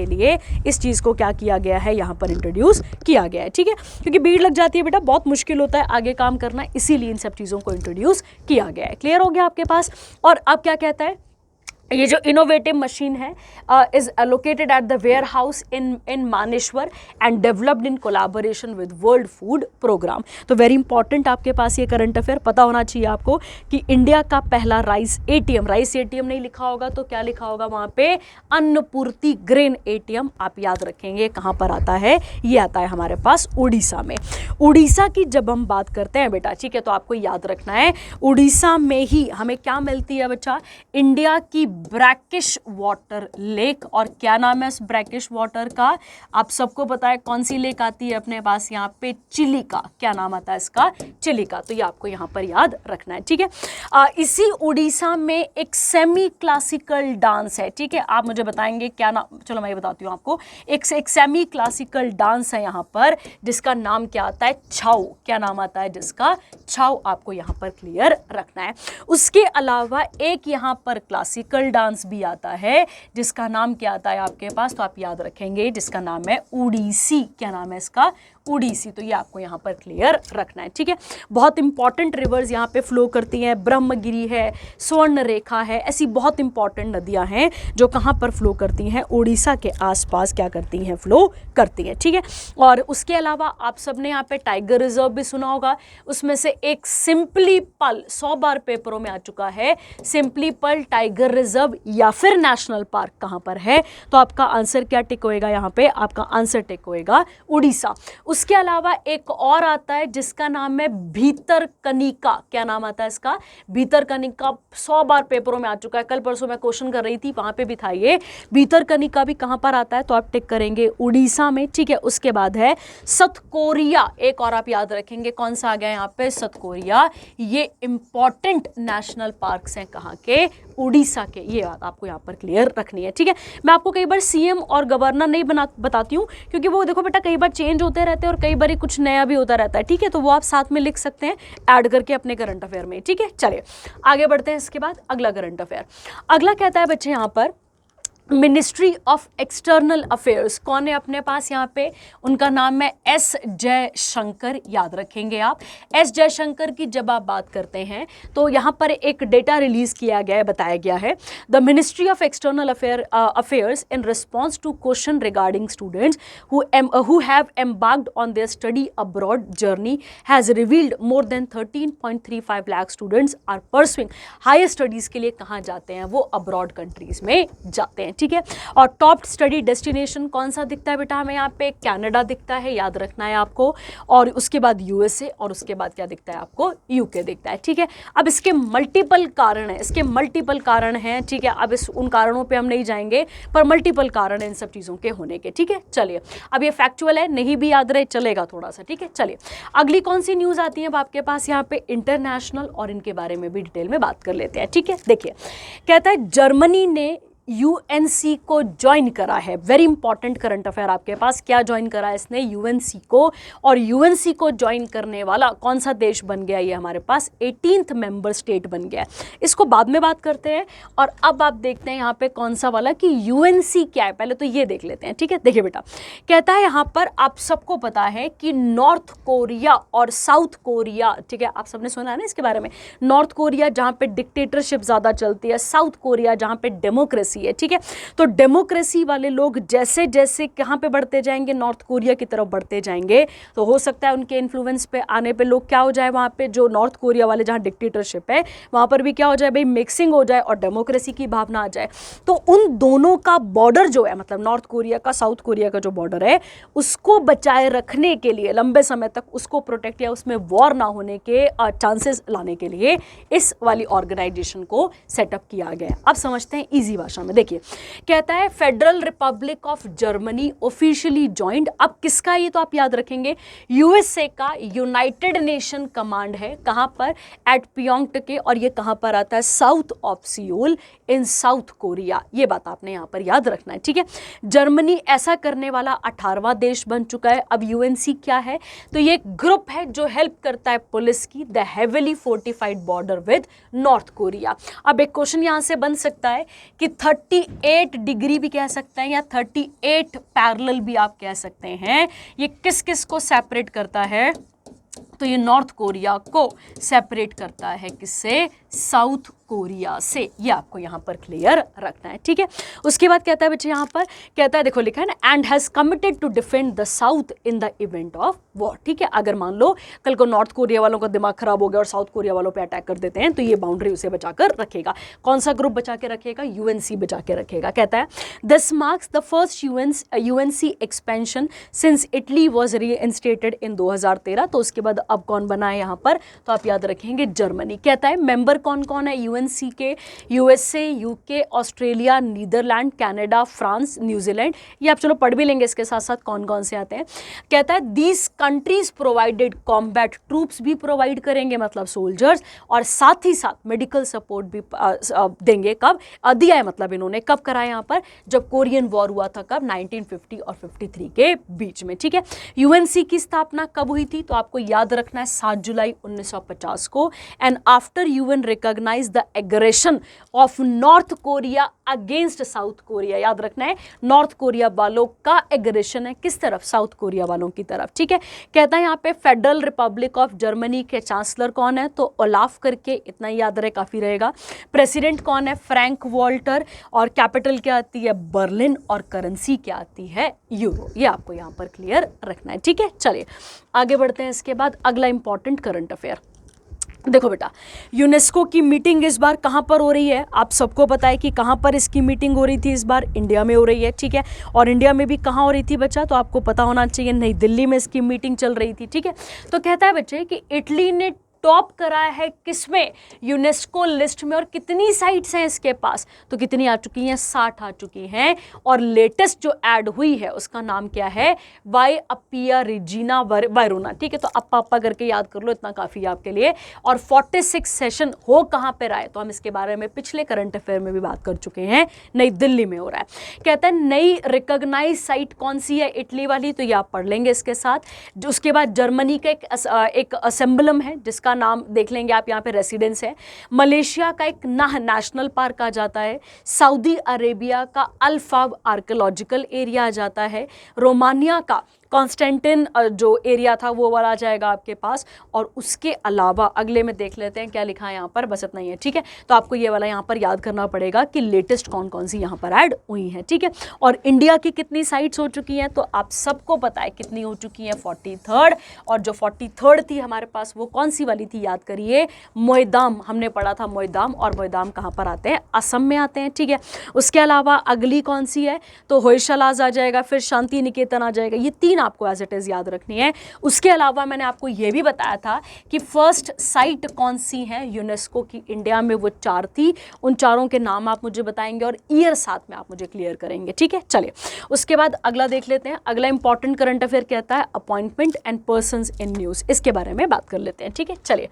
लिए इस चीज को क्या किया गया है? यहाँ पर इंट्रोड्यूस किया गया है, ठीक है। क्योंकि भीड़ लग जाती है बेटा, बहुत मुश्किल होता है आगे काम करना, इसीलिए इन सब चीजों को इंट्रोड्यूस किया गया है। क्लियर हो गया आपके पास? और अब क्या कहता है, ये जो इनोवेटिव मशीन है is located at the warehouse in Maneshwar and developed in collaboration with world food programme. तो वेरी इंपॉर्टेंट आपके पास ये करंट अफेयर पता होना चाहिए आपको कि इंडिया का पहला राइस एटीएम नहीं लिखा होगा तो क्या लिखा होगा वहाँ पे? Annapurti grain ATM. आप याद रखेंगे कहाँ पर आता है? ये आता है हमारे पास उड़ीसा में। उड़ीसा की जब हम बात करते हैं बेटा, ठीक है, तो आपको याद रखना है उड़ीसा में ही हमें क्या मिलती है बच्चा? इंडिया की ब्रैकिश वाटर लेक। और क्या नाम है इस ब्रैकिश वाटर का? आप सबको पता है कौन सी लेक आती है अपने पास यहाँ पे? चिलिका। क्या नाम आता है इसका? चिलिका। तो ये आपको यहाँ पर याद रखना है, ठीक है। इसी उड़ीसा में एक सेमी क्लासिकल डांस है, ठीक है। आप मुझे बताएंगे क्या नाम? चलो मैं ये बताती हूँ आपको। एक सेमी क्लासिकल डांस है यहाँ पर जिसका नाम क्या आता है? छाऊ। क्या नाम आता है जिसका? छाऊ। आपको यहाँ पर क्लियर रखना है। उसके अलावा एक यहाँ पर क्लासिकल डांस भी आता है जिसका नाम क्या आता है आपके पास? तो आप याद रखेंगे जिसका नाम है उड़ीसी। क्या नाम है इसका? उड़ीसी। तो ये आपको यहाँ पर क्लियर रखना है, ठीक है। बहुत इंपॉर्टेंट रिवर्स यहाँ पे फ्लो करती हैं, ब्रह्मगिरी है, स्वर्ण रेखा है, ऐसी बहुत इंपॉर्टेंट नदियाँ हैं जो कहाँ पर फ्लो करती हैं? उड़ीसा के आसपास क्या करती हैं? फ्लो करती हैं, ठीक है। और उसके अलावा आप सबने यहाँ पे टाइगर रिजर्व भी सुना होगा, उसमें से एक सिंपलीपल 100 बार पेपरों में आ चुका है। सिंपलीपल टाइगर रिजर्व या फिर नेशनल पार्क कहाँ पर है? तो आपका आंसर क्या टिक होएगा यहाँ पे? आपका आंसर टिक होएगा उड़ीसा। उसके अलावा एक और आता है जिसका नाम है भीतरकनिका। क्या नाम आता है इसका? भीतरकनिका 100 बार पेपरों में आ चुका है। कल परसों मैं क्वेश्चन कर रही थी, वहां पे भी था ये। भीतरकनिका भी कहां पर आता है? तो आप टिक करेंगे उड़ीसा में, ठीक है। उसके बाद है सतकोरिया, एक और आप याद रखेंगे कौन सा आ गया यहाँ पे? सतकोरिया। ये इंपॉर्टेंट नेशनल पार्क्स हैं कहाँ के? उड़ीसा के। ये बात आपको यहाँ पर क्लियर रखनी है, ठीक है। मैं आपको कई बार सीएम और गवर्नर नहीं बताती हूँ क्योंकि वो देखो बेटा कई बार चेंज होते रहते हैं और कई बार कुछ नया भी होता रहता है, ठीक है। तो वो आप साथ में लिख सकते हैं ऐड करके अपने करंट अफेयर में, ठीक है। चलिए आगे बढ़ते हैं। इसके बाद अगला करंट अफेयर, अगला कहता है बच्चे यहाँ पर मिनिस्ट्री ऑफ एक्सटर्नल अफेयर्स कौन है अपने पास यहाँ पे, उनका नाम है एस जयशंकर, याद रखेंगे आप। एस जयशंकर की जब आप बात करते हैं तो यहाँ पर एक डेटा रिलीज किया गया है, बताया गया है, the ministry of external affairs in response to question regarding students who have embarked on their study abroad journey has revealed more than 13.35 lakh students are pursuing higher studies के लिए कहाँ जाते हैं, वो अब्रॉड कंट्रीज में जाते हैं, ठीक है। और टॉप स्टडी डेस्टिनेशन कौन सा दिखता है बेटा हमें यहाँ पे, कनाडा दिखता है, याद रखना है आपको, और उसके बाद यूएसए, और उसके बाद क्या दिखता है आपको, यूके दिखता है, ठीक है। अब इसके मल्टीपल कारण हैं, इसके मल्टीपल कारण हैं, ठीक है। अब इस उन कारणों पे हम नहीं जाएंगे, पर मल्टीपल कारण हैं इन सब चीज़ों के होने के, ठीक है। चलिए, अब ये फैक्चुअल है, नहीं भी याद रहे चलेगा थोड़ा सा, ठीक है। चलिए, अगली कौन सी न्यूज़ आती है अब आपके पास यहाँ पे, इंटरनेशनल, और इनके बारे में भी डिटेल में बात कर लेते हैं, ठीक है। देखिए, कहता है जर्मनी ने यूएनसी को ज्वाइन करा है, वेरी इंपॉर्टेंट करंट अफेयर आपके पास, क्या ज्वाइन करा है इसने, यूएनसी को। और यूएनसी को ज्वाइन करने वाला कौन सा देश बन गया, ये हमारे पास 18th मेंबर स्टेट बन गया। इसको बाद में बात करते हैं, और अब आप देखते हैं यहाँ पे कौन सा वाला कि यूएनसी क्या है, पहले तो ये देख लेते हैं, ठीक है। देखिए बेटा, कहता है यहाँ पर आप सबको पता है कि नॉर्थ कोरिया और साउथ कोरिया, ठीक है, आप सबने सुना है ना इसके बारे में, नॉर्थ कोरिया जहाँ पे डिक्टेटरशिप ज़्यादा चलती है, साउथ कोरिया जहाँ पे डेमोक्रेसी है, ठीक है। तो डेमोक्रेसी वाले लोग जैसे जैसे कहां पे बढ़ते जाएंगे, नॉर्थ कोरिया की तरफ बढ़ते जाएंगे, तो हो सकता है उनके इन्फ्लुएंस पे आने पे लोग क्या हो जाए, वहां पे जो नॉर्थ कोरिया वाले जहां डिक्टेटरशिप है वहां पर भी क्या हो जाए भाई, मिक्सिंग हो जाए और डेमोक्रेसी की भावना आ जाए। तो उन दोनों का बॉर्डर जो है, मतलब नॉर्थ कोरिया का साउथ कोरिया का जो बॉर्डर है, उसको बचाए रखने के लिए लंबे समय तक उसको प्रोटेक्ट या उसमें वॉर ना होने के चांसेस लाने के लिए इस वाली ऑर्गेनाइजेशन को सेटअप किया गया। अब समझते हैं इजी भाषा में। देखिए, कहता है federal Republic of Germany officially joined. अब किसका, ये तो आप याद रखेंगे, यूएसए का यूनाइटेड नेशन कमांड है, कहां पर, एट प्योंगटके, और ये कहां पर आता है, south of Seoul in south Korea. ये बात आपने यहां पर याद रखना है, ठीक है। जर्मनी ऐसा करने वाला 18वां देश बन चुका है। अब यूएनसी क्या है, तो ये एक ग्रुप है जो हेल्प करता है पुलिस की the heavily fortified border with north Korea. अब एक क्वेश्चन यहां से बन सकता है कि 38 डिग्री भी कह सकते हैं या 38 पैरेलल भी आप कह सकते हैं, ये किस किस को सेपरेट करता है, तो ये नॉर्थ कोरिया को सेपरेट करता है किससे, साउथ कोरिया से। ये आपको यहाँ पर क्लियर रखना है, ठीक है। उसके बाद कहता है बच्चे, यहाँ पर कहता है, देखो लिखा है ना, and has committed to defend the south in the event of war, ठीक है। अगर मान लो कल को नॉर्थ कोरिया वालों का दिमाग खराब हो गया और साउथ कोरिया वालों पे अटैक कर देते हैं, तो ये बाउंड्री उसे बचा कर रखेगा। कौन सा ग्रुप बचा के रखेगा, यूएनसी बचा के रखेगा। कहता है this marks the first UNC expansion since Italy was reinstated in 2013। तो उसके बाद अब कौन बना है यहाँ पर, तो आप याद रखेंगे जर्मनी। कहता है मेंबर कौन कौन है यूएनसी के, USA, UK, Australia, Netherland, Canada, France, New Zealand. ये आप चलो पढ़ भी लेंगे इसके साथ साथ कौन कौन से आते हैं। कहता है these countries provided combat troops भी प्रोवाइड करेंगे, मतलब सोल्जर्स, और साथ ही साथ मेडिकल सपोर्ट भी देंगे। कब दिया है, मतलब इन्होंने कब कराया यहाँ पर, जब कोरियन वॉर हुआ था, कब 1950 और 53 के बीच में, ठीक है। यूएनसी की स्थापना कब हुई थी, तो आपको याद रखना है 7 जुलाई 1950 को। And after UN recognise the aggression of North Korea against South Korea. याद रखना है नॉर्थ कोरिया वालों का एग्रेशन है किस तरफ, साउथ कोरिया वालों की तरफ, ठीक है। कहता है यहाँ पे फेडरल रिपब्लिक ऑफ जर्मनी के चांसलर कौन है, तो ओलाफ करके, इतना याद रहे काफी रहेगा। प्रेसिडेंट कौन है, फ्रैंक वॉल्टर, और कैपिटल क्या आती है, बर्लिन, और करेंसी क्या आती है, यूरो। ये आपको यहाँ पर क्लियर रखना है, ठीक है। चलिए आगे बढ़ते हैं। इसके बाद अगला इंपॉर्टेंट करंट अफेयर, देखो बेटा, यूनेस्को की मीटिंग इस बार कहाँ पर हो रही है, आप सबको पता है कि कहाँ पर इसकी मीटिंग हो रही थी, इस बार इंडिया में हो रही है, ठीक है। और इंडिया में भी कहाँ हो रही थी बच्चा, तो आपको पता होना चाहिए, नई दिल्ली में इसकी मीटिंग चल रही थी, ठीक है। तो कहता है बच्चे कि इटली ने टॉप कराया है किसमें, यूनेस्को लिस्ट में, और कितनी साइट्स हैं इसके पास, तो कितनी आ चुकी हैं, 60 आ चुकी हैं। और लेटेस्ट जो ऐड हुई है उसका नाम क्या है, वाई अपिया रिजीना वायरोना, ठीक है। तो अप्पा अप्पा करके याद कर लो, इतना काफ़ी है आपके लिए। और 46 सेशन हो कहाँ पर रहा है, तो हम इसके बारे में पिछले करंट अफेयर में भी बात कर चुके हैं, नई दिल्ली में हो रहा है। कहता है नई रिकॉग्नाइज साइट कौन सी है, इटली वाली, तो ये आप पढ़ लेंगे इसके साथ। उसके बाद जर्मनी का एक असेंबलम है जिसका का नाम देख लेंगे आप, यहाँ पे रेसिडेंस है। मलेशिया का एक नाह नेशनल पार्क आ जाता है। सऊदी अरेबिया का अल्फाव आर्कियोलॉजिकल एरिया आ जाता है। रोमानिया का कॉन्स्टेंटिन जो एरिया था वो वाला आ जाएगा आपके पास। और उसके अलावा अगले में देख लेते हैं क्या लिखा है यहाँ पर, बस इतना ही है, ठीक है। तो आपको ये वाला यहाँ पर याद करना पड़ेगा कि लेटेस्ट कौन कौन सी यहाँ पर ऐड हुई हैं, ठीक है। और इंडिया की कितनी साइट्स हो चुकी हैं तो आप सबको पता है कितनी हो चुकी हैं, 43rd। और जो 43rd थी हमारे पास वो कौन सी वाली थी, याद करिए, मोइदाम। हमने पढ़ा था मोइदाम, और मोइदाम कहाँ पर आते हैं, असम में आते हैं, ठीक है। उसके अलावा अगली कौन सी है तो होयशालाज आ जाएगा, फिर शांति निकेतन आ जाएगा। ये 3 आपको एज इट इज याद रखनी है। उसके अलावा मैंने आपको ये भी बताया था कि फर्स्ट साइट कौन सी है यूनेस्को की इंडिया में, वो 4 थी। उन चारों के नाम आप मुझे बताएंगे और ईयर साथ में आप मुझे क्लियर करेंगे, ठीक है। चलिए उसके बाद अगला देख लेते हैं। अगला इंपॉर्टेंट करंट अफेयर कहता है appointment and persons in news, इसके बारे में बात कर लेते हैं, ठीक है। चलिए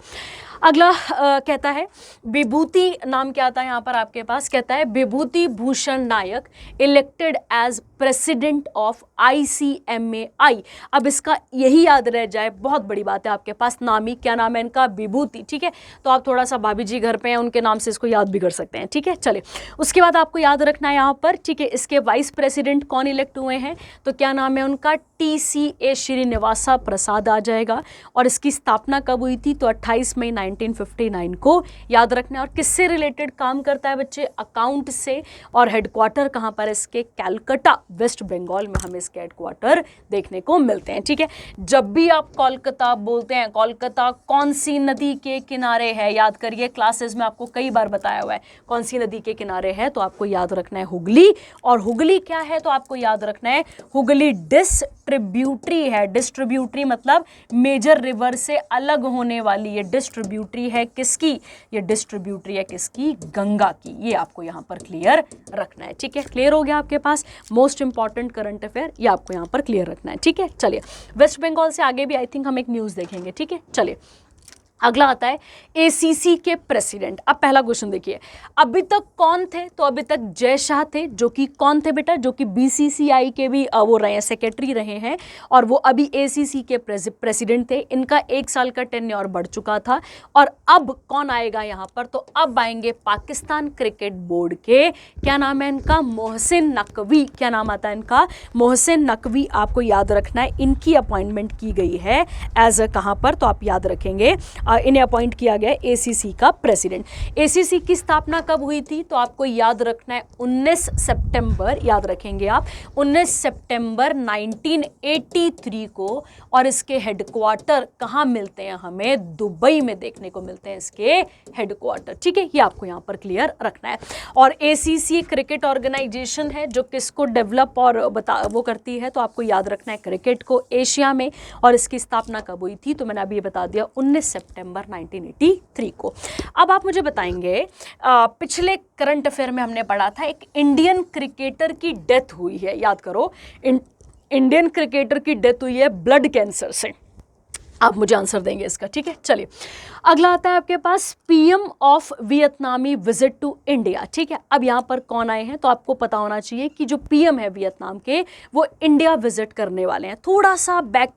अगला कहता है विभूति, नाम क्या आता है यहाँ पर आपके पास, कहता है Vibhuti Bhushan Nayak elected as president of ICMAI। अब इसका यही याद रह जाए, बहुत बड़ी बात है आपके पास, नाम ही क्या नाम है इनका, विभूति, ठीक है। तो आप थोड़ा सा भाभी जी घर पे हैं उनके नाम से इसको याद भी कर सकते हैं, ठीक है। चलिए उसके बाद आपको याद रखना है यहाँ पर, ठीक है, इसके वाइस प्रेसिडेंट कौन इलेक्ट हुए हैं तो क्या नाम है उनका, TCA श्रीनिवासा प्रसाद आ जाएगा। और इसकी स्थापना कब हुई थी तो 28 मई 1959 को, याद रखना है। और किससे रिलेटेड काम करता है बच्चे, अकाउंट से। और हेडक्वार्टर कहाँ पर इसके, कैलकाटा, वेस्ट बंगाल में हमें इसके हेडक्वार्टर देखने को मिलते हैं, ठीक है। जब भी आप कोलकाता बोलते हैं, कोलकाता कौन सी नदी के किनारे है, याद करिए, क्लासेस में आपको कई बार बताया हुआ है कौन सी नदी के किनारे है, तो आपको याद रखना है हुगली। और हुगली क्या है तो आपको याद रखना है हुगली डिस्ट्रीब्यूटरी है। डिस्ट्रीब्यूटरी मतलब मेजर रिवर से अलग होने वाली, ये डिस्ट्रीब्यूटरी है किसकी, ये डिस्ट्रीब्यूटरी है किसकी, गंगा की। ये आपको यहाँ पर क्लियर रखना है, ठीक है। क्लियर हो गया आपके पास मोस्ट इंपॉर्टेंट करंट अफेयर, ये आपको यहाँ पर क्लियर रखना है, ठीक है। चलिए वेस्ट बंगाल से आगे भी आई थिंक हम एक न्यूज़ देखेंगे, ठीक है। चलिए अगला आता है ACC के प्रेसिडेंट। अब पहला क्वेश्चन देखिए, अभी तक कौन थे तो अभी तक जय शाह थे, जो कि कौन थे बेटा, जो कि BCCI के भी वो रहे हैं, सेक्रेटरी रहे हैं। और वो अभी ACC के प्रेसिडेंट थे। इनका 1 साल का टेन्योर बढ़ चुका था। और अब कौन आएगा यहाँ पर तो अब आएंगे पाकिस्तान क्रिकेट बोर्ड के, क्या नाम है इनका, मोहसिन नकवी। क्या नाम आता है इनका, मोहसिन नकवी। आपको याद रखना है इनकी अपॉइंटमेंट की गई है एज अ कहाँ पर तो आप याद रखेंगे इन्हें अपॉइंट किया गया ACC का प्रेसिडेंट। ACC की स्थापना कब हुई थी तो आपको याद रखना है 19 सितंबर, याद रखेंगे आप 19 सितंबर 1983 को। और इसके हेडक्वार्टर कहाँ मिलते हैं हमें, दुबई में देखने को मिलते हैं इसके हेडक्वार्टर, ठीक है। ये आपको यहाँ पर क्लियर रखना है। और ACC क्रिकेट ऑर्गेनाइजेशन है जो किसको डेवलप और वो करती है तो आपको याद रखना है क्रिकेट को एशिया में। और इसकी स्थापना कब हुई थी तो मैंने अभी बता दिया 19 सितंबर 1983 को। अब आप मुझे बताएंगे पिछले करंट अफेयर में हमने पढ़ा था एक इंडियन क्रिकेटर की डेथ हुई है, याद करो, इंडियन क्रिकेटर की डेथ हुई है ब्लड कैंसर से। आप मुझे आंसर देंगे इसका, ठीक है। चलिए अगला आता है आपके पास PM of Vietnamese visit to India, ठीक है। अब यहाँ पर कौन आए हैं तो आपको पता होना चाहिए कि जो PM है वियतनाम के वो इंडिया विजिट करने वाले हैं। थोड़ा सा बैक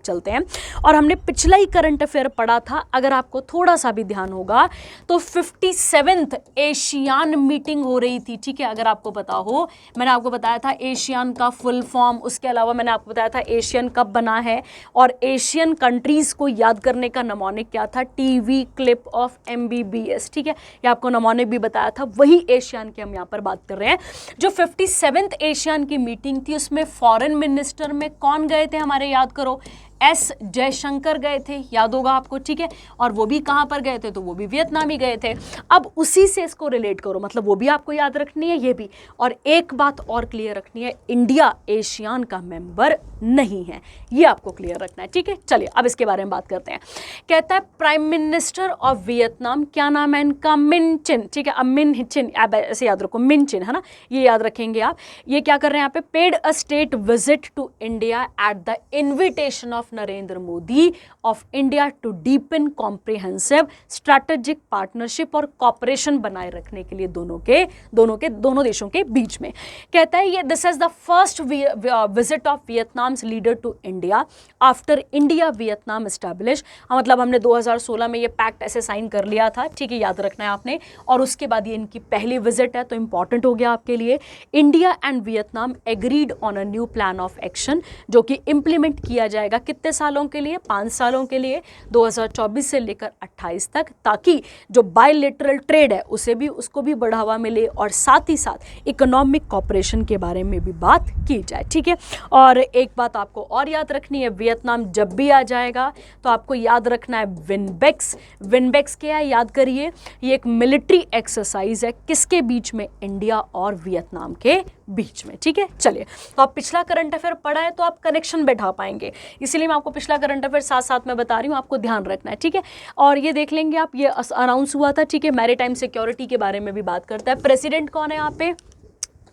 चलते हैं और हमने पिछला ही करंट अफेयर पढ़ा था, अगर आपको थोड़ा सा भी ध्यान होगा तो 57th एशियान मीटिंग हो रही थी, ठीक है। अगर आपको पता हो, मैंने आपको बताया था एशियान का फुल फॉर्म, उसके अलावा मैंने आपको बताया था एशियन कब बना है और एशियन कंट्रीज को याद करने का नमोनिक क्या था, TV क्लिप ऑफ MBBS, ठीक है। ये आपको नमोनिक भी बताया था, वही एशियन की हम यहाँ पर बात कर रहे हैं। जो 57th एशियन की मीटिंग थी उसमें फॉरेन मिनिस्टर में कौन गए थे हमारे, याद करो, S जयशंकर गए थे, याद होगा आपको, ठीक है। और वो भी कहाँ पर गए थे तो वो भी वियतनाम ही गए थे। अब उसी से इसको रिलेट करो, मतलब वो भी आपको याद रखनी है, ये भी। और एक बात और क्लियर रखनी है, इंडिया एशियान का मेंबर नहीं है, ये आपको क्लियर रखना है, ठीक है। चलिए अब इसके बारे में बात करते हैं। कहता है प्राइम मिनिस्टर ऑफ वियतनाम, क्या नाम है इनका, मिन चिन, ठीक है। अब मिन चिन ऐसे याद रखो, मिन चिन है ना, ये याद रखेंगे आप। ये क्या कर रहे हैं यहाँ पे, paid a state visit to India at the invitation of of Narendra Modi of India to deepen comprehensive strategic partnership और कॉपरेशन बनाए रखने के लिए दोनों देशों के बीच में। कहता है ये this is the first visit of Vietnam's leader to India after India Vietnam establish. मतलब हमने 2016 में ये पैक्ट ऐसे साइन कर लिया था, ठीक है, याद रखना है आपने, और उसके बाद ये इनकी पहली विजिट है, तो इंपॉर्टेंट हो गया आपके लिए। India and Vietnam agreed on a new plan of action जो कि इंप्लीमेंट किया जाएगा कितने सालों के लिए, 5 सालों के लिए, 2024 से लेकर 28 तक, ताकि जो बायलैटरल ट्रेड है उसको भी बढ़ावा मिले और साथ ही साथ इकोनॉमिक कॉपरेशन के बारे में भी बात की जाए, ठीक है। और एक बात आपको और याद रखनी है, वियतनाम जब भी आ जाएगा तो आपको याद रखना है विनबेक्स। विनबेक्स क्या है, याद करिए, ये एक मिलिट्री एक्सरसाइज है, किसके बीच में, इंडिया और वियतनाम के बीच में, ठीक है। चलिए, तो आप पिछला करंट अफेयर पढ़ा है तो आप कनेक्शन बैठा पाएंगे, इसलिए मैं आपको पिछला करंट अफेयर साथ साथ में बता रही हूँ, आपको ध्यान रखना है, ठीक है। और ये देख लेंगे आप, ये अनाउंस हुआ था, ठीक है, मैरीटाइम सिक्योरिटी के बारे में भी बात करता है। प्रेसिडेंट कौन है यहाँ पे,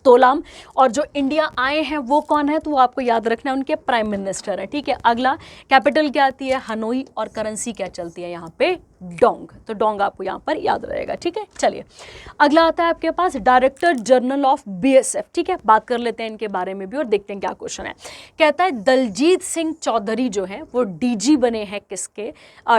तोलाम, और जो इंडिया आए हैं वो कौन है, तो वो आपको याद रखना है, उनके प्राइम मिनिस्टर है, ठीक है। अगला, कैपिटल क्या आती है, हनोई, और करेंसी क्या चलती है यहाँ पे, डोंग, तो डोंग आपको यहाँ पर याद रहेगा, ठीक है। चलिए, अगला आता है आपके पास डायरेक्टर जनरल ऑफ बीएसएफ, ठीक है, बात कर लेते हैं इनके बारे में भी और देखते हैं क्या क्वेश्चन है। कहता है दलजीत सिंह चौधरी जो है वो डीजी बने हैं, किसके,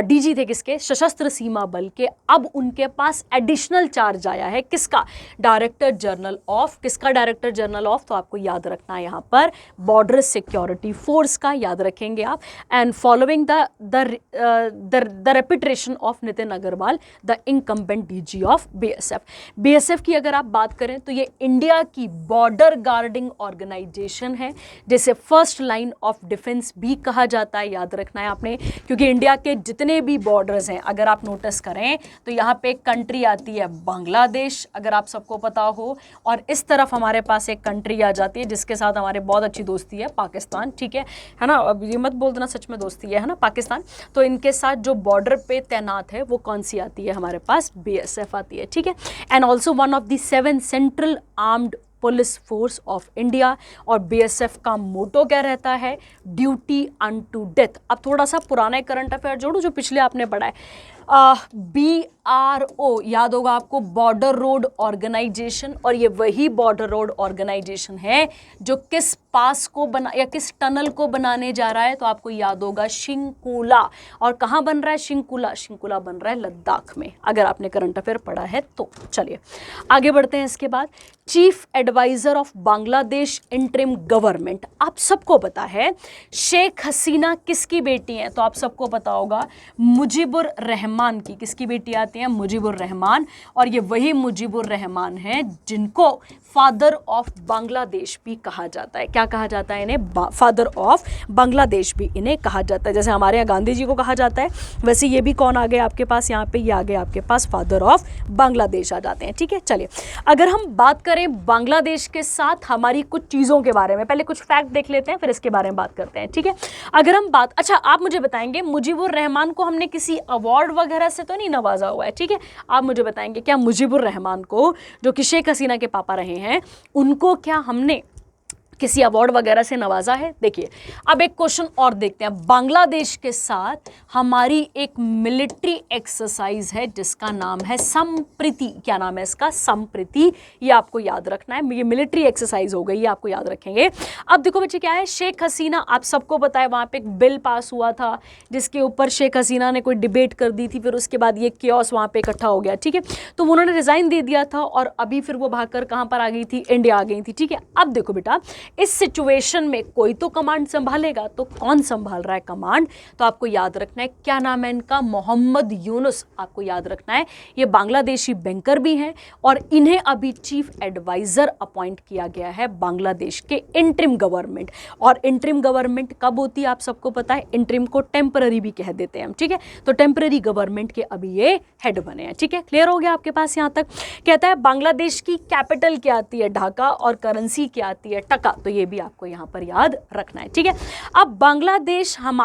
डीजी थे किसके, सशस्त्र सीमा बल के, अब उनके पास एडिशनल चार्ज आया है, किसका, डायरेक्टर जनरल ऑफ, किसका डायरेक्टर जनरल ऑफ, तो आपको याद रखना है यहाँ पर बॉर्डर सिक्योरिटी फोर्स का, याद रखेंगे आप। And following the reputation of Nitin Agarwal the incumbent DG of BSF. BSF की अगर आप बात करें तो ये इंडिया की बॉर्डर गार्डिंग ऑर्गेनाइजेशन है, जिसे फर्स्ट लाइन ऑफ डिफेंस भी कहा जाता है, याद रखना है आपने, क्योंकि इंडिया के जितने भी बॉर्डर्स हैं अगर आप नोटिस करें तो यहाँ पे एक कंट्री आती है बांग्लादेश, अगर आप सबको पता हो, और इस तरफ हमारे पास एक कंट्री आ जाती है जिसके साथ हमारे बहुत अच्छी दोस्ती है, पाकिस्तान, ठीक है ना। अब ये मत बोल देना सच में दोस्ती है ना, पाकिस्तान, तो इनके साथ जो बॉर्डर पे तैनात है वो कौन सी आती है, हमारे पास बीएसएफ आती है, ठीक है। And also one of the 7 central armed police force of India, और बीएसएफ का मोटो क्या रहता है, ड्यूटी अनटू डेथ। अब थोड़ा सा पुराने करंट अफेयर जोड़ो जो पिछले आपने पढ़ा है, BRO याद होगा आपको, बॉर्डर रोड ऑर्गेनाइजेशन, और ये वही बॉर्डर रोड ऑर्गेनाइजेशन है जो किस पास को बना या किस टनल को बनाने जा रहा है, तो आपको याद होगा शिंकुला। और कहाँ बन रहा है शिंकुला, शिंकुला बन रहा है लद्दाख में, अगर आपने करंट अफेयर पढ़ा है तो। चलिए आगे बढ़ते हैं। इसके बाद chief adviser of Bangladesh interim government, आप सबको पता है शेख हसीना किसकी बेटी हैं, तो आप सबको पता होगा मुजीबुर रहमान की, किसकी बेटी आती है, मुजीबुर रहमान, और ये वही मुजीबुर रहमान है जिनको फादर ऑफ बांग्लादेश भी कहा जाता है। क्या कहा जाता है इन्हें, फादर ऑफ बांग्लादेश भी इन्हें कहा जाता है। जैसे हमारे यहाँ गांधी जी को कहा जाता है, वैसे ये भी कौन आ गए आपके पास, यहाँ पे ये आ गए आपके पास फादर ऑफ बांग्लादेश आ जाते हैं, ठीक है। चलिए, अगर हम बात करें बांग्लादेश के साथ हमारी कुछ चीज़ों के बारे में, पहले कुछ फैक्ट देख लेते हैं फिर इसके बारे में बात करते हैं, ठीक है। अगर हम बात, अच्छा आप मुझे बताएंगे मुजीबुर रहमान को हमने किसी अवार्ड वगैरह से तो नहीं नवाजा हुआ है, ठीक है। आप मुझे बताएंगे क्या मुजीबुर रहमान को, जो कि शेख हसीना के पापा रहे हैं, उनको क्या हमने किसी अवार्ड वगैरह से नवाजा है। देखिए अब एक क्वेश्चन और देखते हैं, बांग्लादेश के साथ हमारी एक मिलिट्री एक्सरसाइज है जिसका नाम है संप्रीति। क्या नाम है इसका, संप्रीति, ये आपको याद रखना है, ये मिलिट्री एक्सरसाइज हो गई, ये आपको याद रखेंगे। अब देखो बच्चे क्या है, शेख हसीना, आप सबको पता है वहाँ पे एक बिल पास हुआ था जिसके ऊपर शेख हसीना ने कोई डिबेट कर दी थी, फिर उसके बाद ये क्योस वहाँ पे इकट्ठा हो गया, ठीक है। तो उन्होंने रिजाइन दे दिया था और अभी फिर वो भागकर कहाँ पर आ गई थी, इंडिया आ गई थी, ठीक है। अब देखो बेटा, इस सिचुएशन में कोई तो कमांड संभालेगा, तो कौन संभाल रहा है कमांड, तो आपको याद रखना है क्या नाम है इनका, मोहम्मद यूनुस, आपको याद रखना है। ये बांग्लादेशी बैंकर भी हैं और इन्हें अभी चीफ एडवाइजर अपॉइंट किया गया है बांग्लादेश के इंटरिम गवर्नमेंट। और इंटरिम गवर्नमेंट कब होती है आप सबको पता है, इंटरिम को टेम्पररी भी कह देते हैं हम, ठीक है। तो टेम्पररी गवर्नमेंट के अभी ये हेड बने हैं, ठीक है। क्लियर हो गया आपके पास यहाँ तक। कहता है बांग्लादेश की कैपिटल क्या आती है, ढाका, और करेंसी क्या आती है, टका। तो ये भी आपको यहाँ पर याद रखना है, ठीक है। अब बांग्लादेश हम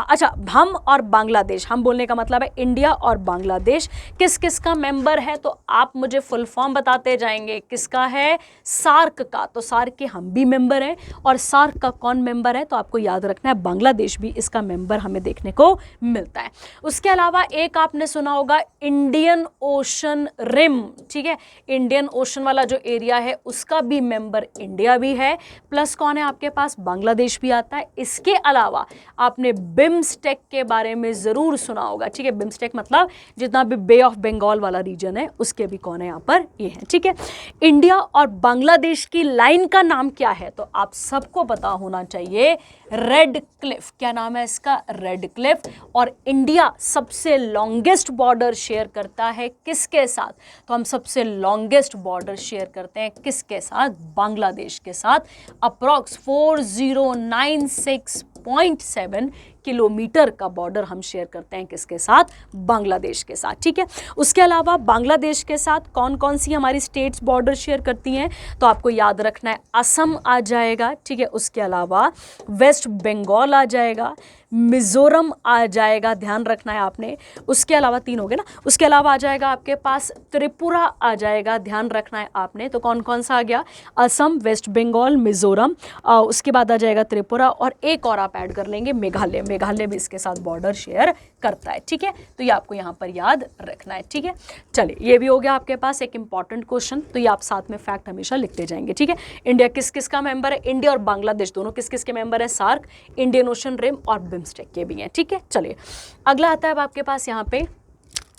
और बांग्लादेश, हम बोलने का मतलब है इंडिया और बांग्लादेश किस किस का मेंबर है, तो आप मुझे फुल फॉर्म बताते जाएंगे। किसका है? सार्क का, तो सार्क के हम भी मेंबर हैं। और सार्क का कौन मेंबर है, तो आपको याद रखना है बांग्लादेश भी इसका मेंबर हमें देखने को मिलता है। उसके अलावा एक आपने सुना होगा इंडियन ओशन रिम, ठीक है, इंडियन ओशन वाला जो एरिया है उसका भी मेंबर इंडिया भी है, प्लस कौन है आपके पास? बांग्लादेश भी आता है। इसके अलावा आपने बिम्स्टेक के बारे में जरूर सुना होगा, ठीक है, बिम्स्टेक मतलब जितना भी बे ऑफ बंगाल वाला रीजन है उसके भी कौन है यहाँ पर? ये है, ठीक है। इंडिया और बांग्लादेश की लाइन का नाम क्या है, तो आप सबको पता होना चाहिए, रेड क्लिफ। क्या नाम है इसका? Red Cliff. और इंडिया सबसे लॉन्गेस्ट बॉर्डर शेयर करता है किसके साथ, तो हम सबसे लॉन्गेस्ट बॉर्डर शेयर करते हैं किसके साथ? बांग्लादेश के साथ। अप्रॉक्स 4096.7 किलोमीटर का बॉर्डर हम शेयर करते हैं किसके साथ? बांग्लादेश के साथ, ठीक है। उसके अलावा बांग्लादेश के साथ कौन कौन सी हमारी स्टेट्स बॉर्डर शेयर करती हैं, तो आपको याद रखना है असम आ जाएगा, ठीक है। उसके अलावा वेस्ट बंगाल आ जाएगा, मिजोरम आ जाएगा, ध्यान रखना है आपने। उसके अलावा 3 हो गए ना। उसके अलावा आ जाएगा आपके पास त्रिपुरा आ जाएगा, ध्यान रखना है आपने। तो कौन कौन सा आ गया? असम, वेस्ट बंगाल, मिजोरम, उसके बाद आ जाएगा त्रिपुरा, और एक और आप ऐड कर लेंगे मेघालय। मेघालय भी इसके साथ बॉर्डर शेयर करता है, ठीक है। तो ये आपको यहाँ पर याद रखना है, ठीक है। चलिए, ये भी हो गया आपके पास एक इंपॉर्टेंट क्वेश्चन। तो ये आप साथ में फैक्ट हमेशा लिखते जाएंगे, ठीक है। इंडिया किस किस का मेंबर है? इंडिया और बांग्लादेश दोनों किस किस के मेंबर है? सार्क, इंडियन ओशन रिम और बिम्स्टेक के भी हैं, ठीक है। चलिए, अगला आता है अब आपके पास यहाँ पे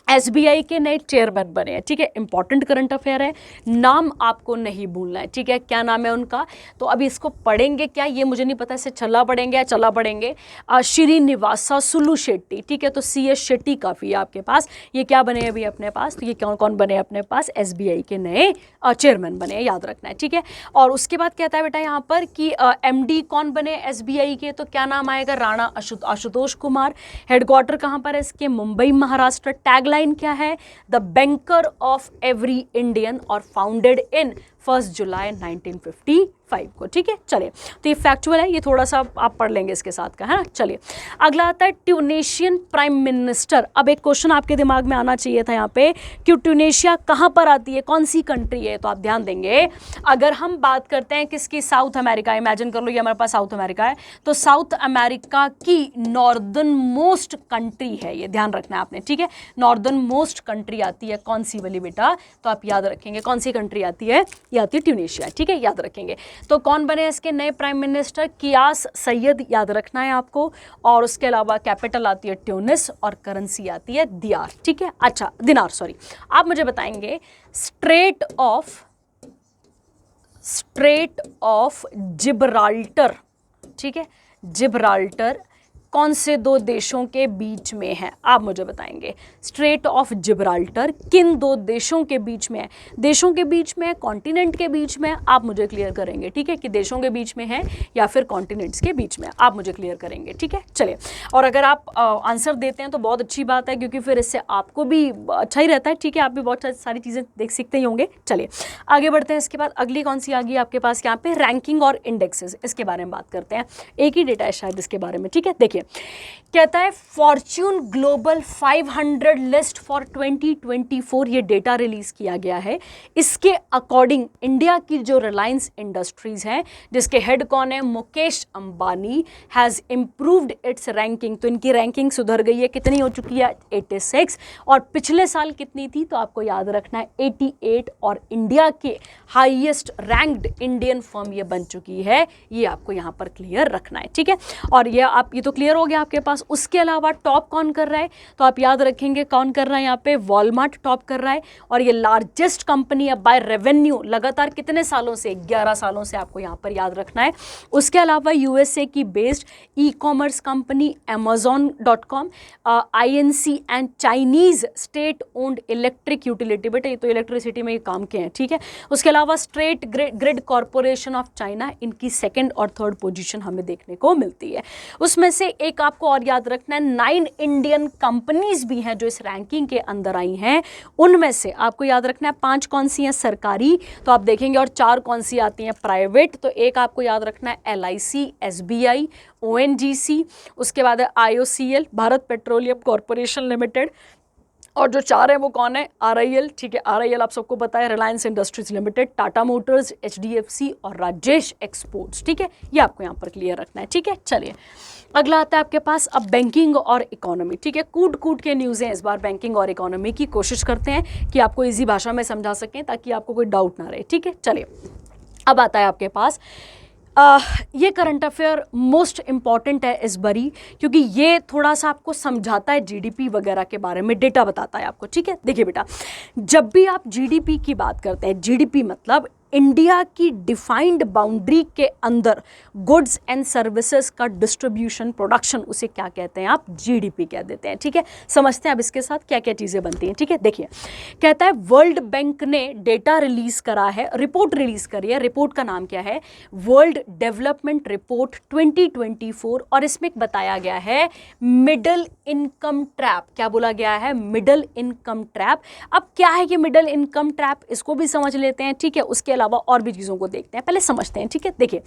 एसबीआई के नए चेयरमैन बने हैं, ठीक है। इंपॉर्टेंट करंट अफेयर है, नाम आपको नहीं भूलना है, ठीक है। क्या नाम है उनका, तो अभी इसको पढ़ेंगे क्या ये मुझे नहीं पता, इसे छल्ला पढ़ेंगे या चला पढ़ेंगे। श्रीनिवासा सुलु शेट्टी, ठीक है। तो CS शेट्टी काफ़ी है आपके पास। ये क्या बने अभी अपने पास, तो ये कौन कौन बने अपने पास? एसबीआई के नए चेयरमैन बने हैं, याद रखना है, ठीक है। और उसके बाद कहता है बेटा यहाँ पर कि MD कौन बने एसबीआई के, तो क्या नाम आएगा? राणा आशुतोष कुमार। हेडक्वार्टर कहाँ पर है इसके? मुंबई, महाराष्ट्र। टैगलाइन क्या है? The banker of every Indian, और फाउंडेड इन 1 जुलाई 1955 को, ठीक है। चलिए, तो ये फैक्चुअल है, ये थोड़ा सा आप पढ़ लेंगे इसके साथ का, है ना। चलिए, अगला आता है ट्यूनेशियन प्राइम मिनिस्टर। अब एक क्वेश्चन आपके दिमाग में आना चाहिए था यहाँ पे कि ट्यूनेशिया कहाँ पर आती है, कौन सी कंट्री है, तो आप ध्यान देंगे। अगर हम बात करते हैं किसकी? South America. इमेजिन कर लो ये हमारे पास साउथ अमेरिका है, तो साउथ अमेरिका की नॉर्दर्न मोस्ट कंट्री है ये, ध्यान रखना है आपने, ठीक है। नॉर्दर्न मोस्ट कंट्री आती है कौन सी वाली बेटा, तो आप याद रखेंगे कौन सी कंट्री आती है? ये आती है ट्यूनेशिया, ठीक है, याद रखेंगे। तो कौन बने इसके नए प्राइम मिनिस्टर? कियास सैयद, याद रखना है आपको। और उसके अलावा कैपिटल आती है ट्यूनिस और करेंसी आती है दियार, ठीक है। अच्छा, दिनार, सॉरी। आप मुझे बताएंगे स्ट्रेट ऑफ जिब्राल्टर, ठीक है, जिब्राल्टर कौन से 2 देशों के बीच में है, आप मुझे बताएंगे। स्ट्रेट ऑफ जिब्राल्टर किन 2 देशों के बीच में है? देशों के बीच में, कॉन्टिनेंट के बीच में, आप मुझे क्लियर करेंगे, ठीक है, कि देशों के बीच में है या फिर कॉन्टिनेंट्स के बीच में, आप मुझे क्लियर करेंगे, ठीक है। चलिए, और अगर आप आंसर देते हैं तो बहुत अच्छी बात है, क्योंकि फिर इससे आपको भी अच्छा ही रहता है, ठीक है, आप भी बहुत सारी चीज़ें देख सीखते ही होंगे। चलिए, आगे बढ़ते हैं। इसके बाद अगली कौन सी आ गई आपके पास यहाँ पे? रैंकिंग और इंडेक्सेस, इसके बारे में बात करते हैं। एक ही डेटा है शायद इसके बारे में, ठीक है। देखिए, कहता है फॉर्च्यून ग्लोबल 500 लिस्ट फॉर 2024, ये डेटा रिलीज किया गया है। इसके अकॉर्डिंग इंडिया की जो रिलायंस इंडस्ट्रीज है, जिसके हेड कौन है? Mukesh Ambani, has improved it's ranking. तो इनकी रैंकिंग सुधर गई है, कितनी हो चुकी है? 86। और पिछले साल कितनी थी, तो आपको याद रखना है 88। और इंडिया के हाईएस्ट रैंक्ड इंडियन फर्म ये बन चुकी है, ये आपको यहाँ पर क्लियर रखना है, ठीक है। और ये तो क्लियर हो गया आपके पास। उसके अलावा टॉप कौन कर रहा है, तो आप याद रखेंगे कौन कर रहा है यहाँ पे? वॉलमार्ट टॉप कर रहा है, और ये लार्जेस्ट कंपनी है बाय रेवेन्यू, लगातार कितने सालों से? 11 सालों से, आपको यहाँ पर याद रखना है। उसके अलावा यूएसए की based e commerce company Amazon.com, INC and Chinese state owned electric utility, बेटा ये तो इलेक्ट्रिसिटी में ये काम के हैं, ठीक है। उसके अलावा state grid corporation of China, इनकी 2nd और 3rd पोजीशन हमें देखने को मिलती है। उसमें से एक आपको और याद रखना है, 9 इंडियन कंपनीज भी हैं जो इस रैंकिंग के अंदर आई हैं। उनमें से आपको याद रखना है 5 कौन सी हैं सरकारी, तो आप देखेंगे, और 4 कौन सी आती हैं प्राइवेट। तो एक आपको याद रखना है LIC, SBI, ONGC, उसके बाद है IOCL, Bharat petroleum corporation limited, और जो 4 है वो कौन है, RIL, ठीक है, RIL आप सबको पता है, Reliance industries limited, Tata Motors, HDFC और राजेश एक्सपोर्ट्स, ठीक है, ये आपको यहाँ पर क्लियर रखना है, ठीक है। चलिए अगला आता है आपके पास अब बैंकिंग और इकोनॉमी, ठीक है। कूट कूट के न्यूज़ हैं इस बार बैंकिंग और इकोनॉमी की, कोशिश करते हैं कि आपको इजी भाषा में समझा सकें ताकि आपको कोई डाउट ना रहे, ठीक है। चलिए अब आता है आपके पास ये करंट अफेयर मोस्ट इम्पॉर्टेंट है इस बारी, क्योंकि ये थोड़ा सा आपको समझाता है GDP वगैरह के बारे में, डेटा बताता है आपको, ठीक है। देखिए बेटा, जब भी आप GDP की बात करते हैं, GDP मतलब इंडिया की डिफाइंड बाउंड्री के अंदर गुड्स एंड सर्विसेज का डिस्ट्रीब्यूशन, प्रोडक्शन, उसे क्या कहते हैं आप, GDP कह देते हैं, ठीक है। समझते हैं अब इसके साथ क्या क्या चीज़ें बनती हैं, ठीक है। देखिए कहता है वर्ल्ड बैंक ने डेटा रिलीज करा है, रिपोर्ट रिलीज करी है, रिपोर्ट का नाम क्या है, वर्ल्ड डेवलपमेंट रिपोर्ट 2024, और इसमें बताया गया है मिडिल इनकम ट्रैप। क्या बोला गया है, मिडिल इनकम ट्रैप। अब क्या है ये मिडिल इनकम ट्रैप, इसको भी समझ लेते हैं, ठीक है, उसके अलावा और भी चीज़ों को देखते हैं, पहले समझते हैं, ठीक है। देखिए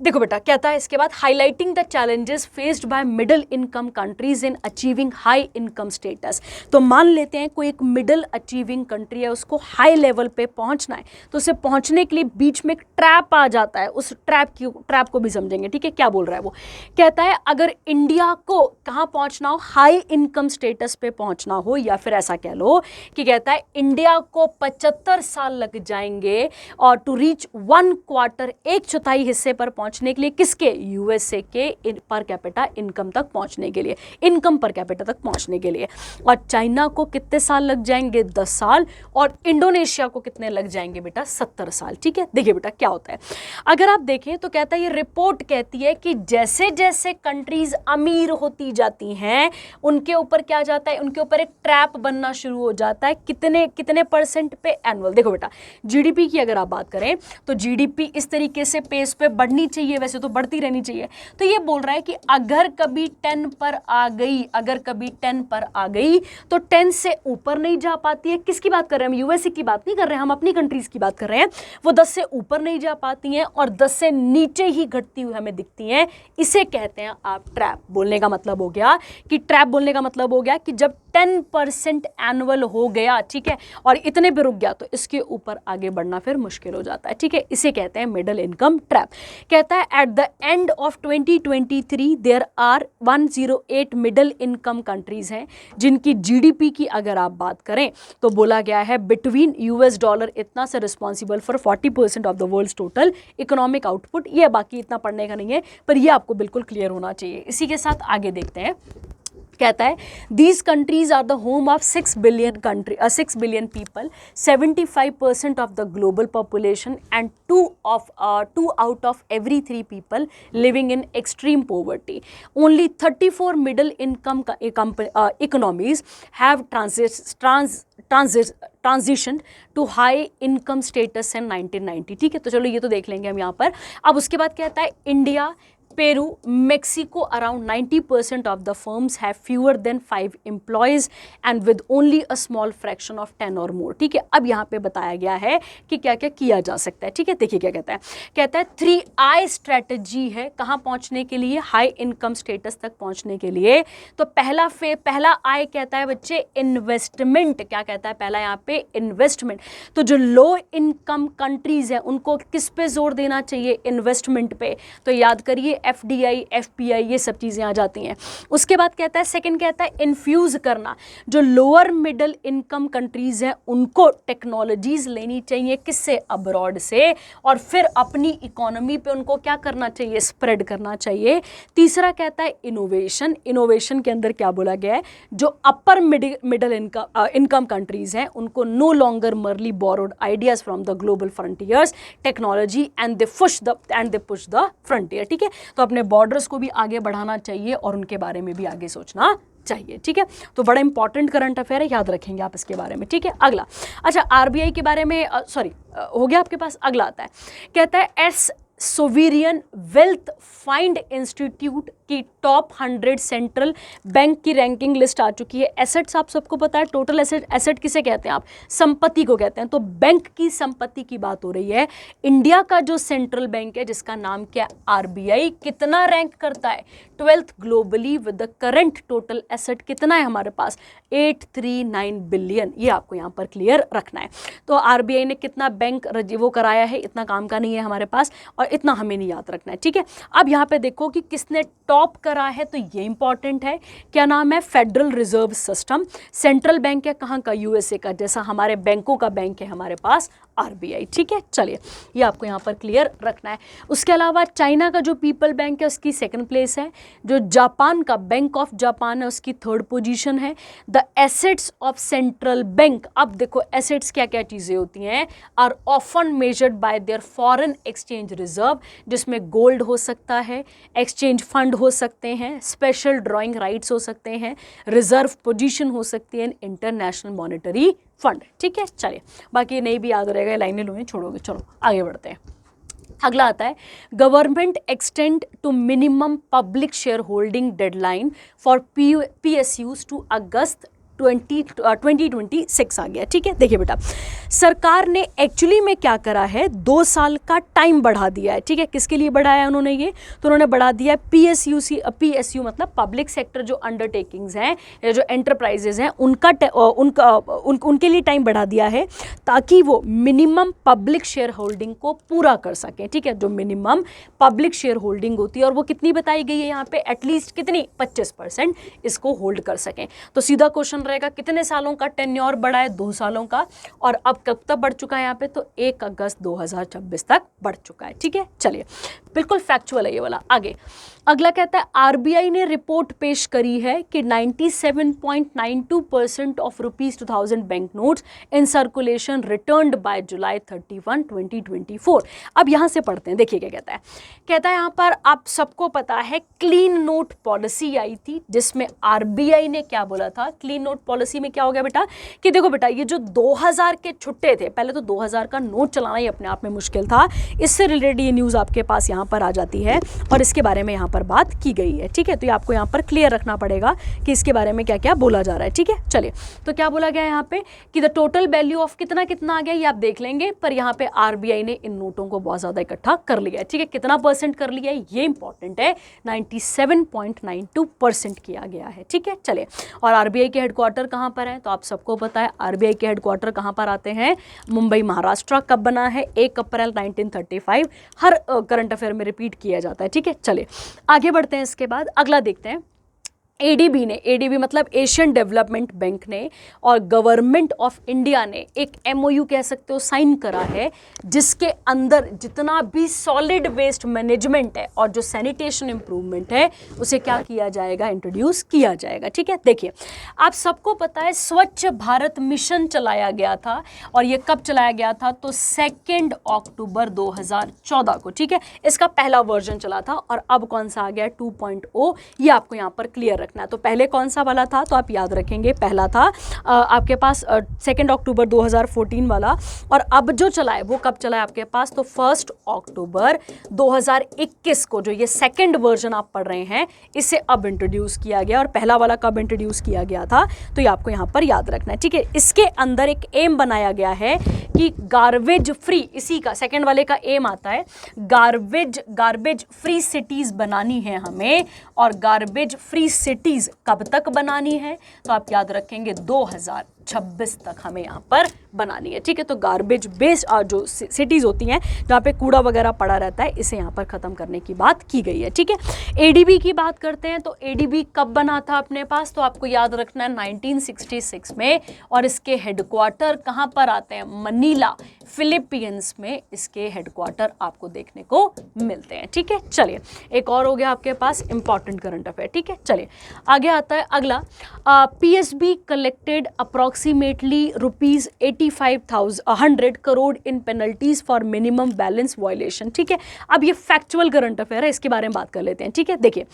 देखो बेटा, कहता है इसके बाद highlighting the challenges faced by middle income countries in achieving high income status. तो मान लेते हैं कोई एक मिडिल अचीविंग कंट्री है, उसको हाई लेवल पे पहुंचना है, तो उसे पहुंचने के लिए बीच में एक ट्रैप आ जाता है, उस ट्रैप को भी समझेंगे, ठीक है। क्या बोल रहा है वो, कहता है अगर इंडिया को कहाँ पहुंचना हो, हाई इनकम स्टेटस पे पहुंचना हो, या फिर ऐसा कह लो कि कहता है इंडिया को 75 साल लग जाएंगे और टू रीच 1/4, 1/4 हिस्से पर पहुंचने के लिए, किसके, USA के पर कैपिटा इनकम तक पहुंचने के लिए, इनकम पर कैपिटा तक पहुंचने के लिए। और चाइना को कितने साल लग जाएंगे, 10 साल, और इंडोनेशिया को कितने लग जाएंगे बेटा, 70 साल, ठीक है। देखिए बेटा क्या होता है, अगर आप देखें तो कहता है ये रिपोर्ट कहती है कि जैसे जैसे कंट्रीज अमीर होती जाती हैं उनके ऊपर क्या जाता है, उनके ऊपर एक ट्रैप बनना शुरू हो जाता है, कितने कितने % पे एनुअल। देखो बेटा GDP की अगर आप बात करें तो GDP इस तरीके से पेस पे बढ़नी चाहिए, वैसे तो बढ़ती रहनी चाहिए। तो ये बोल रहा है कि अगर कभी 10 पर आ गई, अगर कभी 10 पर आ गई तो 10 से ऊपर नहीं जा पाती है। किसकी बात कर रहे हैं हम, USA की बात नहीं कर रहे हैं, हम अपनी कंट्रीज की बात कर रहे हैं। वो 10 से ऊपर नहीं जा पाती हैं और 10 से नीचे ही घटती हुई हमें दिखती हैं, इसे कहते हैं आप ट्रैप। बोलने का मतलब हो गया कि ट्रैप, बोलने का मतलब हो गया कि जब 10% एनुअल हो गया, ठीक है, और इतने पे रुक गया तो इसके ऊपर आगे बढ़ना फिर मुश्किल हो जाता है, ठीक है। इसे कहते हैं मिडिल इनकम ट्रैप। कहता है at the end of 2023 there are 108 middle income countries हैं जिनकी GDP की अगर आप बात करें तो बोला गया है बिटवीन $, इतना से responsible for 40% of the world's total economic output. ये बाकी इतना पढ़ने का नहीं है, पर ये आपको बिल्कुल क्लियर होना चाहिए। इसी के साथ आगे देखते हैं, कहता है these countries are the home of 6 billion people, 75% of the global population and 2 out of every 3 people living in extreme poverty. Only 34 middle income economies have transitioned to high income status in 1990, ठीक है। तो चलो ये तो देख लेंगे हम यहाँ पर। अब उसके बाद कहता है India, Peru, Mexico around 90% of the firms have fewer than 5 employees and with only a small fraction of 10 और मोर, ठीक है। अब यहाँ पे बताया गया है कि क्या क्या किया जा सकता है, ठीक है। देखिए क्या कहता है, कहता है 3I स्ट्रैटेजी है कहाँ पहुँचने के लिए, हाई इनकम स्टेटस तक पहुँचने के लिए। तो पहला I कहता है बच्चे इन्वेस्टमेंट, क्या कहता है पहला यहाँ पे, इन्वेस्टमेंट। तो जो लो इनकम कंट्रीज हैं उनको किस पे जोर देना चाहिए, इन्वेस्टमेंट पे। तो याद करिए FDI, FPI, ये सब चीज़ें आ जाती हैं। उसके बाद कहता है सेकंड कहता है इन्फ्यूज़ करना, जो लोअर मिडिल इनकम कंट्रीज़ हैं उनको टेक्नोलॉजीज़ लेनी चाहिए, किससे, अब्रॉड से, और फिर अपनी इकोनॉमी पे उनको क्या करना चाहिए, स्प्रेड करना चाहिए। तीसरा कहता है इनोवेशन। इनोवेशन के अंदर क्या बोला गया है, जो अपर मिडिल इनकम कंट्रीज़ हैं उनको no longer merely borrowed ideas from the global frontiers technology and they push the frontier, ठीक है। तो अपने बॉर्डर्स को भी आगे बढ़ाना चाहिए और उनके बारे में भी आगे सोचना चाहिए, ठीक है। तो बड़ा इंपॉर्टेंट करंट अफेयर है, याद रखेंगे आप इसके बारे में, ठीक है। अगला, अच्छा RBI के बारे में, हो गया आपके पास। अगला आता है, कहता है सोवेरियन वेल्थ फाइंड इंस्टीट्यूट की टॉप 100 सेंट्रल बैंक की रैंकिंग लिस्ट आ चुकी है। एसेट्स आप सबको पता है, टोटल एसेट, एसेट किसे कहते हैं आप, संपत्ति को कहते हैं। तो बैंक की संपत्ति की बात हो रही है। इंडिया का जो सेंट्रल बैंक है जिसका नाम क्या है, आरबीआई, कितना रैंक करता है, 12th globally with the current total asset कितना है हमारे पास, 839 बिलियन। ये आपको यहाँ पर क्लियर रखना है। तो आरबीआई ने कितना बैंक वो कराया है, इतना काम का नहीं है हमारे पास, और इतना हमें नहीं याद रखना है, ठीक है। अब यहाँ पे देखो कि किसने टॉप करा है, तो ये इंपॉर्टेंट है। क्या नाम है, federal reserve system. Central bank है कहाँ का, यूएसए का, जैसा हमारे बैंकों का बैंक है हमारे पास आरबीआई, ठीक है। चलिए ये आपको यहाँ पर क्लियर रखना है। उसके अलावा चाइना का जो पीपल बैंक है उसकी सेकंड प्लेस है। जो जापान का बैंक ऑफ जापान है उसकी थर्ड पोजीशन है। The assets of central bank, अब देखो एसेट्स क्या क्या चीज़ें होती हैं, are often measured by their foreign exchange reserve, जिसमें गोल्ड हो सकता है, एक्सचेंज फंड हो सकते हैं, स्पेशल ड्राइंग राइट्स हो सकते हैं, रिजर्व पोजीशन हो सकती है, इंटरनेशनल मॉनेटरी फंड, ठीक है। चलिए बाकी नहीं भी याद रहेगा, लाइनें लो छोड़ोगे। चलो आगे बढ़ते हैं। अगला आता है government extend to minimum public share holding deadline for PSUs to August 2026 आ गया, ठीक है। देखिए बेटा, सरकार ने एक्चुअली में क्या करा है, 2 साल का टाइम बढ़ा दिया है, ठीक है। किसके लिए बढ़ाया है उन्होंने ये, तो उन्होंने बढ़ा दिया है PSU मतलब पब्लिक सेक्टर जो अंडरटेकिंग्स हैं या जो एंटरप्राइजेज हैं उनके लिए टाइम बढ़ा दिया है, ताकि वो मिनिमम पब्लिक शेयर होल्डिंग को पूरा कर सकें, ठीक है। जो मिनिमम पब्लिक शेयर होल्डिंग होती है, और वो कितनी बताई गई है यहाँ पे, एटलीस्ट कितनी, 25% इसको होल्ड कर सकें। तो सीधा क्वेश्चन रहेगा, कितने सालों का टेन्योर बढ़ा है, 2 सालों का, और अब कब तक बढ़ चुका है यहाँ पे, तो 1 अगस्त 2026 तक बढ़ चुका है, ठीक है। चलिए बिल्कुल फैक्चुअल है ये वाला। आगे अगला कहता है आरबीआई ने रिपोर्ट पेश करी है कि 97.92% of ₹2000 bank notes in circulation returned by July 31, 2024। अब यहाँ से पढ़ते हैं, देखिए क्या कहता है। कहता है यहाँ पर आप सबको पता है क्लीन नोट पॉलिसी आई थी, जिसमें आरबीआई ने क्या बोला था, क्लीन नोट पॉलिसी में क्या हो गया बेटा, कि देखो बेटा ये जो 2000 के छुट्टे थे, पहले तो 2000 का नोट चलाना ही अपने आप में मुश्किल था, इससे रिलेटेड ये न्यूज़ आपके पास यहाँ पर आ जाती है और इसके बारे में यहाँ पर बात की गई है, ठीक है। तो ये आपको यहाँ पर क्लियर रखना पड़ेगा कि इसके बारे में क्या क्या बोला जा रहा है, ठीक है। चलिए तो क्या बोला गया यहाँ पे कि द टोटल वैल्यू ऑफ कितना कितना आ गया ये आप देख लेंगे, पर यहाँ पे आरबीआई ने इन नोटों को बहुत ज़्यादा इकट्ठा कर लिया है, ठीक है। कितना परसेंट कर लिया है ये इंपॉर्टेंट है, 97.92% किया गया है, ठीक है। चलिए, और आरबीआई के हेडक्वार्टर कहाँ पर है, तो आप सबको पता है आरबीआई के हेडक्वार्टर कहाँ पर आते हैं, मुंबई महाराष्ट्र। कब बना है, 1 अप्रैल 1935। हर करंट अफेयर में रिपीट किया जाता है, ठीक है। चलिए आगे बढ़ते हैं, इसके बाद अगला देखते हैं। एडीबी ने, एडीबी मतलब एशियन डेवलपमेंट बैंक ने और गवर्नमेंट ऑफ इंडिया ने एक एमओयू कह सकते हो साइन करा है, जिसके अंदर जितना भी सॉलिड वेस्ट मैनेजमेंट है और जो सैनिटेशन इंप्रूवमेंट है उसे क्या किया जाएगा, इंट्रोड्यूस किया जाएगा, ठीक है। देखिए आप सबको पता है स्वच्छ भारत मिशन चलाया गया था, और ये कब चलाया गया था, तो 2 अक्टूबर 2014 को, ठीक है। इसका पहला वर्जन चला था, और अब कौन सा आ गया, 2.0। ये आपको यहाँ पर क्लियर रखना है। तो पहले कौन सा वाला था, तो आप याद रखेंगे पहला था आपके पास 2 अक्टूबर 2014 वाला, और अब जो चला है वो कब चला है आपके पास, तो 1 अक्टूबर 2021 को जो ये सेकंड वर्जन आप पढ़ रहे हैं इसे अब इंट्रोड्यूस किया गया, और पहला वाला कब इंट्रोड्यूस किया गया था, तो ये आपको यहाँ पर याद रखना है, ठीक है। इसके अंदर एक एम बनाया गया है कि गार्बेज फ्री, इसी का सेकंड वाले का एम आता है, गार्बेज फ्री सिटीज बनानी है हमें, और गार्बेज फ्री सिटीज कब तक बनानी है, तो आप याद रखेंगे 2026 तक हमें यहाँ पर बनानी है, ठीक है। तो गार्बेज बेस्ड जो सिटीज़ होती हैं जहाँ पे कूड़ा वगैरह पड़ा रहता है, इसे यहाँ पर ख़त्म करने की बात की गई है, ठीक है। एडीबी की बात करते हैं, तो एडीबी कब बना था अपने पास, तो आपको याद रखना है 1966 में, और इसके हेडक्वार्टर कहाँ पर आते हैं, मनीला, फिलीपींस में इसके हेडक्वार्टर आपको देखने को मिलते हैं, ठीक है। चलिए एक और हो गया आपके पास इंपॉर्टेंट करंट अफेयर, ठीक है। चलिए आगे आता है अगला, PSB collected approximately ₹85,100 crore in penalties for minimum balance violation, ठीक है। अब ये फैक्चुअल करंट अफेयर है, इसके बारे में बात कर लेते हैं, ठीक है। देखिए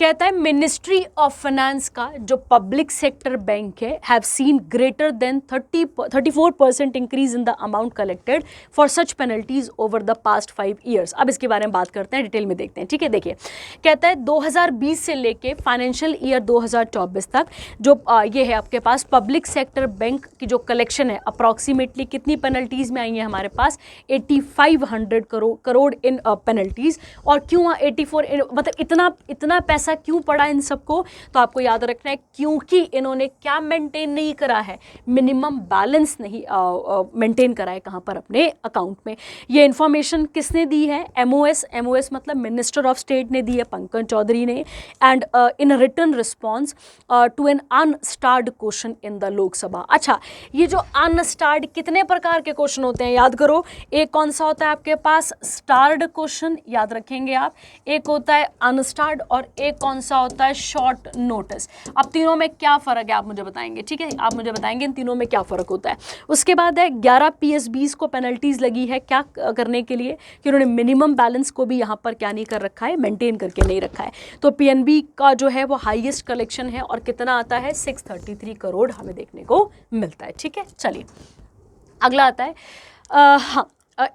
कहता है मिनिस्ट्री ऑफ फाइनेंस का जो पब्लिक सेक्टर बैंक है have seen greater than 34% increase in the amount collected collected for such penalties over the past 5 years. अब इसके बारे में बात करते हैं, डिटेल में देखते हैं, ठीक है। देखिए कहता है 2020 से लेके फाइनेंशियल ईयर 2024 तक जो ये है आपके पास पब्लिक सेक्टर बैंक की जो कलेक्शन है अप्रॉक्सीमेटली कितनी पेनल्टीज में आई है हमारे पास 8500 करोड़ इन पेनल्टीज। और क्यों 84 मतलब इतना पैसा क्यों पड़ा इन सबको, तो आपको याद रखना है क्योंकि इन्होंने क्या मेंटेन नहीं करा है, मिनिमम बैलेंस नहीं मेंटेन करा है कहाँ पर अपने अकाउंट में। ये इंफॉर्मेशन किसने दी है, एमओएस मतलब मिनिस्टर ऑफ स्टेट ने दी है, पंकज चौधरी ने, and in written response to an unstarred question in the Lok Sabha. अच्छा, ये जो अनस्टार्ड कितने प्रकार के क्वेश्चन होते हैं याद करो, एक कौन सा होता है आपके पास स्टार्ड क्वेश्चन, याद रखेंगे आप, एक होता है अनस्टार्ड और एक कौन सा होता है शॉर्ट नोटिस। अब तीनों में क्या फ़र्क है आप मुझे बताएंगे, ठीक है, आप मुझे बताएंगे इन तीनों में क्या फ़र्क होता है। उसके बाद है 11 PSBs को पेनल्टीज़ लगी है क्या करने के लिए कि उन्होंने मिनिमम बैलेंस को भी यहाँ पर क्या नहीं कर रखा है, मेंटेन करके नहीं रखा है। तो PNB का जो है वो हाईएस्ट कलेक्शन है और कितना आता है 633 करोड़ हमें देखने को मिलता है, ठीक है। चलिए अगला आता है हाँ,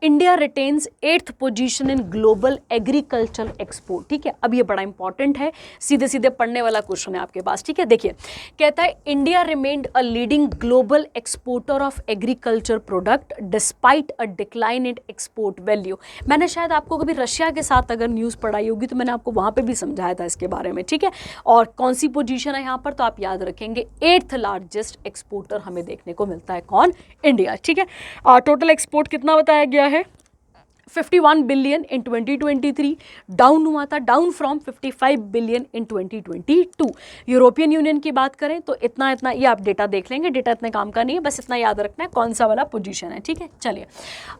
India retains 8th position in global agriculture export, ठीक है। अब ये बड़ा इंपॉर्टेंट है, सीधे सीधे पढ़ने वाला क्वेश्चन है आपके पास, ठीक है। देखिए कहता है India remained a leading global exporter of agriculture product despite a decline in export value. मैंने शायद आपको कभी रशिया के साथ अगर न्यूज़ पढ़ाई होगी तो मैंने आपको वहाँ पर भी समझाया था इसके बारे में, ठीक है। और कौन सी पोजीशन है यहाँ पर, तो आप याद रखेंगे 8th लार्जेस्ट एक्सपोर्टर हमें देखने को मिलता है कौन, इंडिया, ठीक है। टोटल एक्सपोर्ट कितना बताया गया है 51 बिलियन इन 2023, डाउन हुआ था, down from 55 billion in 2022। European union की बात करें तो इतना ये आप डेटा देख लेंगे, डेटा इतने काम का नहीं है, बस इतना याद रखना है कौन सा वाला पोजीशन है, ठीक है। चलिए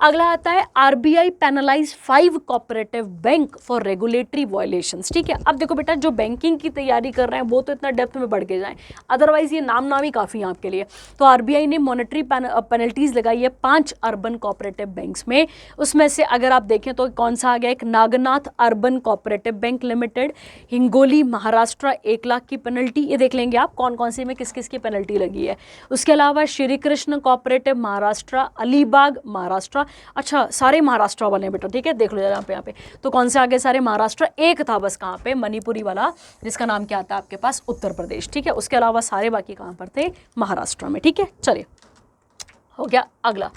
अगला आता है RBI penalise 5 cooperative bank for regulatory violations, ठीक है। अब देखो बेटा जो बैंकिंग की तैयारी कर रहे हैं वो तो इतना डेप्थ में बढ़ के जाएं, अदरवाइज ये नाम ही काफ़ी है आपके लिए। तो RBI ने मॉनेटरी पेनल्टीज लगाई है 5 अर्बन कोऑपरेटिव बैंक्स में, उसमें से अगर आप देखें तो कौन सा आ गया, एक Nagnath urban cooperative bank limited, Hingoli Maharashtra 1 lakh की पेनल्टी, ये देख लेंगे आप कौन कौन से में किस किस की पेनल्टी लगी है। उसके अलावा श्री कृष्ण कोऑपरेटिव महाराष्ट्र, अलीबाग महाराष्ट्र, अच्छा सारे महाराष्ट्र वाले हैं बेटा, ठीक है, देख लो यहाँ पे तो कौन से आगे सारे महाराष्ट्र, एक था बस कहाँ पे मणिपुरी वाला जिसका नाम क्या आता है आपके पास उत्तर प्रदेश, ठीक है। उसके अलावा सारे बाकी कहाँ पर थे, महाराष्ट्र में, ठीक है। चलिए हो गया अगला।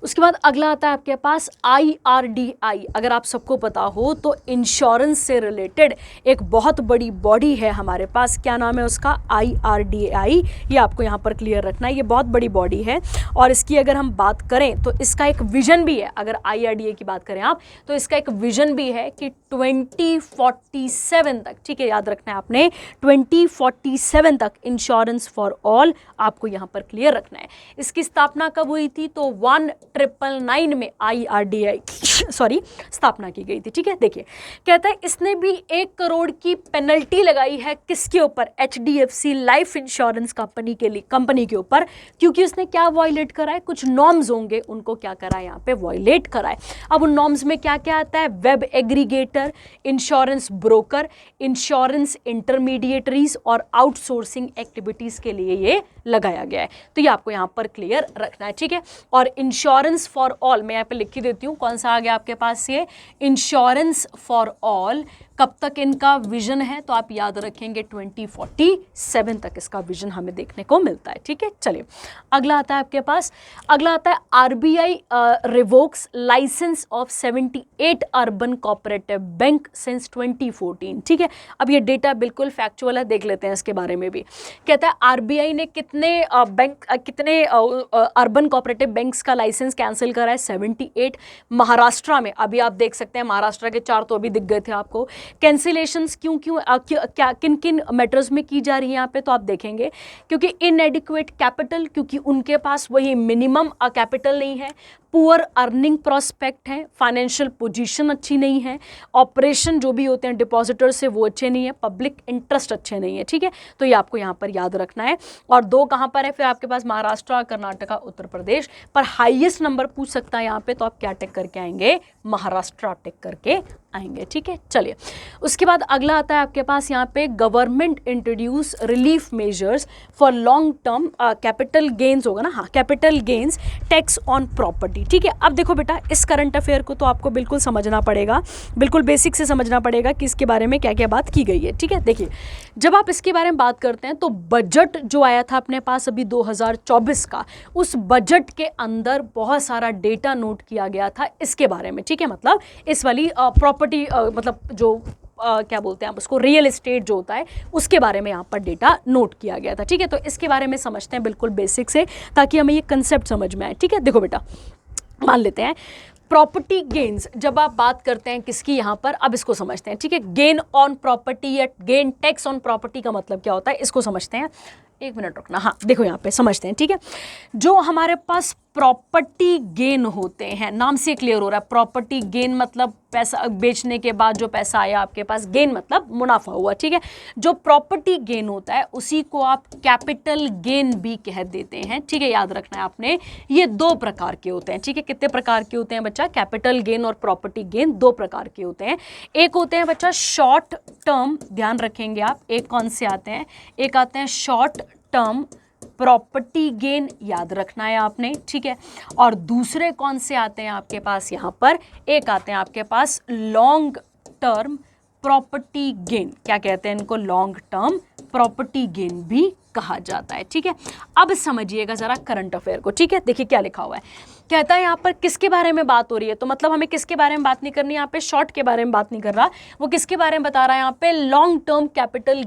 उसके बाद अगला आता है आपके पास IRDAI। अगर आप सबको पता हो तो इंश्योरेंस से रिलेटेड एक बहुत बड़ी बॉडी है हमारे पास, क्या नाम है उसका, IRDAI। ये आपको यहाँ पर क्लियर रखना है, ये बहुत बड़ी बॉडी है और इसकी अगर हम बात करें तो इसका एक विजन भी है, अगर IRDAI की बात करें आप तो इसका एक विजन भी है कि 2047 तक, ठीक है, याद रखना है आपने 2047 तक इंश्योरेंस फॉर ऑल आपको यहाँ पर क्लियर रखना है। इसकी स्थापना कब हुई थी, तो 1999 में IRDAI स्थापना की गई थी, ठीक है। देखिए कहता है इसने भी 1 करोड़ की पेनल्टी लगाई है किसके ऊपर, HDFC लाइफ इंश्योरेंस कंपनी के ऊपर, क्योंकि उसने क्या वायलेट करा है, कुछ नॉर्म्स होंगे उनको क्या करा है यहाँ पे वायलेट करा है। अब उन नॉर्म्स में क्या क्या आता है, web aggregator, insurance broker, insurance intermediaries और आउटसोर्सिंग एक्टिविटीज के लिए ये लगाया गया है। तो ये आपको यहाँ पर क्लियर रखना है, ठीक है। और इंश्योरेंस फॉर ऑल मैं यहाँ पे लिख ही देती हूँ, कौन सा आ गया आपके पास, ये इंश्योरेंस फॉर ऑल कब तक इनका विजन है, तो आप याद रखेंगे 2047 तक इसका विजन हमें देखने को मिलता है, ठीक है। चलिए अगला आता है आपके पास, अगला आता है RBI revokes licence of 78 urban cooperative bank since 2014, ठीक है। अब ये डेटा बिल्कुल फैक्चुअल है, देख लेते हैं इसके बारे में भी। कहता है RBI ने कितने अर्बन कोऑपरेटिव बैंक्स का लाइसेंस कैंसिल करा है, 78 महाराष्ट्र में। अभी आप देख सकते हैं महाराष्ट्र के 4 तो अभी दिख गए थे आपको। कैंसिलेशंस क्या किन किन मैटर्स में की जा रही है यहाँ पे, तो आप देखेंगे क्योंकि इनएडिक्वेट कैपिटल, क्योंकि उनके पास वही मिनिमम कैपिटल नहीं है, पुअर अर्निंग प्रोस्पेक्ट है, फाइनेंशियल पोजीशन अच्छी नहीं है, ऑपरेशन जो भी होते हैं डिपॉजिटर से वो अच्छे नहीं है, पब्लिक इंटरेस्ट अच्छे नहीं है, ठीक है। तो ये आपको यहाँ पर याद रखना है। और 2 कहाँ पर है फिर आपके पास, महाराष्ट्र, कर्नाटका, उत्तर प्रदेश, पर हाईएस्ट नंबर पूछ सकता है यहाँ पे, तो आप क्या टिक करके आएंगे, महाराष्ट्र टिक करके आएंगे। ठीक है, चलिए उसके बाद अगला आता है आपके पास यहाँ पे government introduce relief measures for long term capital gains होगा ना, हाँ, capital gains tax on property. ठीक है, अब देखो बेटा इस करंट अफेयर को तो आपको बिल्कुल समझना पड़ेगा, बिल्कुल बेसिक से समझना पड़ेगा कि इसके बारे में क्या क्या बात की गई है। ठीक है, देखिए जब आप इसके बारे में बात करते हैं तो बजट जो आया था अपने पास अभी 2024 का, उस बजट के अंदर बहुत सारा डेटा नोट किया गया था इसके बारे में। ठीक है, मतलब इस वाली प्रॉपर्टी मतलब जो क्या बोलते हैं आप उसको, रियल एस्टेट जो होता है उसके बारे में यहाँ पर डेटा नोट किया गया था। ठीक है, तो इसके बारे में समझते हैं बिल्कुल बेसिक से ताकि हमें ये कंसेप्ट समझ में आए। ठीक है, देखो बेटा मान लेते हैं प्रॉपर्टी गेन्स, जब आप बात करते हैं किसकी यहाँ पर, अब इसको समझते हैं। ठीक है, गेन ऑन प्रॉपर्टी या गेन टैक्स ऑन प्रॉपर्टी का मतलब क्या होता है इसको समझते हैं। एक मिनट रुकना, हाँ देखो यहाँ पे समझते हैं। ठीक है, जो हमारे पास प्रॉपर्टी गेन होते हैं, नाम से क्लियर हो रहा है, प्रॉपर्टी गेन मतलब पैसा बेचने के बाद जो पैसा आया आपके पास, गेन मतलब मुनाफा हुआ। ठीक है, जो प्रॉपर्टी गेन होता है उसी को आप कैपिटल गेन भी कह देते हैं। ठीक है, याद रखना है आपने, ये दो प्रकार के होते हैं। ठीक है, कितने प्रकार के होते हैं बच्चा, कैपिटल गेन और प्रॉपर्टी गेन दो प्रकार के होते हैं। एक होते हैं बच्चा शॉर्ट टर्म, ध्यान रखेंगे आप, एक कौन से आते हैं, एक आते हैं शॉर्ट टर्म प्रॉपर्टी गेन, याद रखना है आपने। ठीक है, और दूसरे कौन से आते हैं आपके पास यहाँ पर, एक आते हैं आपके पास लॉन्ग टर्म प्रॉपर्टी गेन, क्या कहते हैं इनको, लॉन्ग टर्म प्रॉपर्टी गेन भी कहा जाता है। ठीक है, अब समझिएगा जरा करंट अफेयर को। ठीक है, देखिए क्या लिखा हुआ है, कहता है यहाँ पर किसके बारे में बात हो रही है, तो मतलब हमें किसके बारे में बात नहीं करनी, यहाँ पे शॉर्ट के बारे में बात नहीं कर रहा, वो किसके बारे में बता रहा है, यहाँ पे long term capital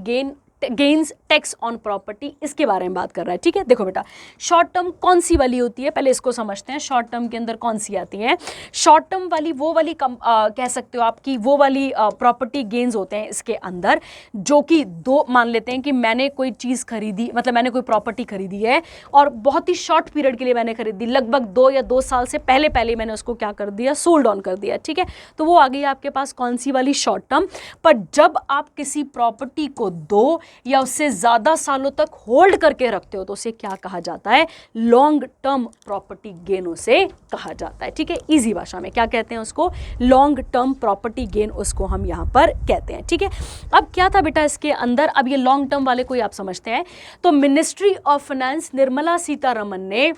gains tax on property, इसके बारे में बात कर रहा है। ठीक है, देखो बेटा शॉर्ट टर्म कौन सी वाली होती है, पहले इसको समझते हैं। शॉर्ट टर्म के अंदर कौन सी आती है, शॉर्ट टर्म वाली वो वाली कह सकते हो आपकी वो वाली प्रॉपर्टी गेन्स होते हैं इसके अंदर, जो कि दो, मान लेते हैं कि मैंने कोई चीज़ खरीदी, मतलब मैंने कोई प्रॉपर्टी खरीदी है और बहुत ही शॉर्ट पीरियड के लिए मैंने खरीदी, लगभग 2 या 2 साल से पहले मैंने उसको क्या कर दिया, सोल्ड ऑन कर दिया। ठीक है, तो वो आ गई आपके पास कौन सी वाली, शॉर्ट टर्म। पर जब आप किसी प्रॉपर्टी को 2 या उससे ज्यादा सालों तक होल्ड करके रखते हो तो उसे क्या कहा जाता है, लॉन्ग टर्म प्रॉपर्टी गेन उसे कहा जाता है। ठीक है, इजी भाषा में क्या कहते हैं उसको, लॉन्ग टर्म प्रॉपर्टी गेन उसको हम यहाँ पर कहते हैं। ठीक है, अब क्या था बेटा इसके अंदर, अब ये लॉन्ग टर्म वाले को आप समझते हैं। तो ministry of finance Nirmala Sitharaman ने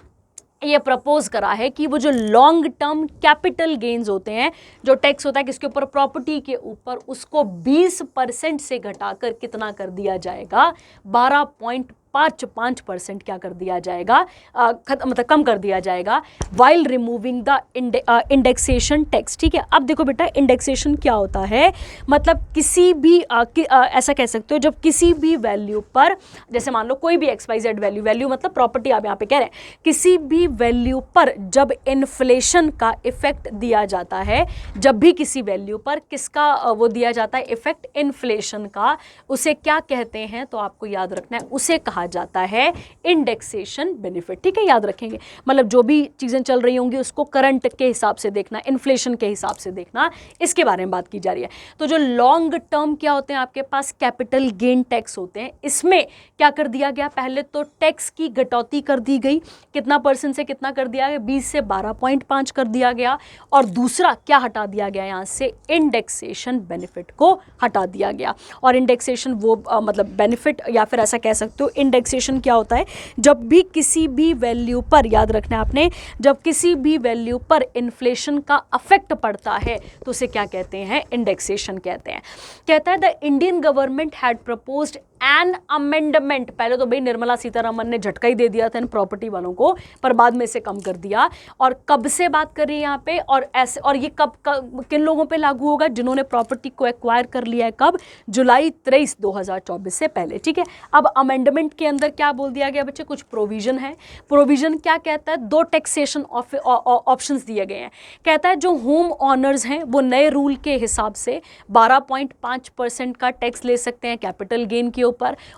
ये प्रपोज करा है कि वो जो लॉन्ग टर्म कैपिटल गेन्स होते हैं, जो टैक्स होता है किसके ऊपर, प्रॉपर्टी के ऊपर, उसको 20% से घटाकर कितना कर दिया जाएगा, 12.55% क्या कर दिया जाएगा, मतलब कम कर दिया जाएगा, while removing the indexation tax. ठीक है, अब देखो बेटा इंडेक्सेशन क्या होता है, मतलब किसी भी ऐसा कह सकते हो जब किसी भी वैल्यू पर, जैसे मान लो कोई भी XYZ वैल्यू मतलब प्रॉपर्टी आप यहाँ पे कह रहे हैं, किसी भी वैल्यू पर जब इन्फ्लेशन का इफेक्ट दिया जाता है, जब भी किसी वैल्यू पर किसका वो दिया जाता है इफेक्ट, इन्फ्लेशन का, उसे क्या कहते हैं, तो आपको याद रखना है उसे कहा जाता है इंडेक्सेशन बेनिफिट। ठीक है, याद रखेंगे, मतलब जो भी चीजें चल रही होंगी उसको करंट के हिसाब से देखना, इन्फ्लेशन के हिसाब से देखना, इसके बारे में बात की जा रही है। तो जो लॉन्ग टर्म क्या होते हैं आपके पास, कैपिटल गेन टैक्स होते हैं, इसमें क्या कर दिया गया, पहले तो टैक्स की कटौती कर दी गई, कितना % से कितना कर दिया गया, 20 से 12.5 कर दिया गया, और दूसरा क्या हटा दिया गया यहाँ से, इंडेक्सेशन बेनिफिट को हटा दिया गया। और इंडेक्सेशन वो मतलब बेनिफिट, या फिर ऐसा कह सकते हो इंडेक्सेशन क्या होता है, जब भी किसी भी वैल्यू पर, याद रखना है आपने, जब किसी भी वैल्यू पर इन्फ्लेशन का अफेक्ट पड़ता है तो उसे क्या कहते हैं, इंडेक्सेशन कहते हैं। कहता है the Indian government had proposed an amendment, पहले तो भाई निर्मला सीतारमन ने झटका ही दे दिया था इन प्रॉपर्टी वालों को, पर बाद में इसे कम कर दिया। और कब से बात कर रही है यहाँ पे, और ऐसे, और ये कब किन लोगों पे लागू होगा, जिन्होंने प्रॉपर्टी को एक्वायर कर लिया है, कब, जुलाई 23, 2024 से पहले। ठीक है, अब अमेंडमेंट के अंदर क्या बोल दिया गया बच्चे, कुछ प्रोविजन है। प्रोविजन क्या कहता है, 2 टैक्सेशन ऑप्शंस दिए गए हैं। कहता है जो होम ऑनर्स हैं वो नए रूल के हिसाब से 12.5% का टैक्स ले सकते हैं कैपिटल गेन के ऊपर,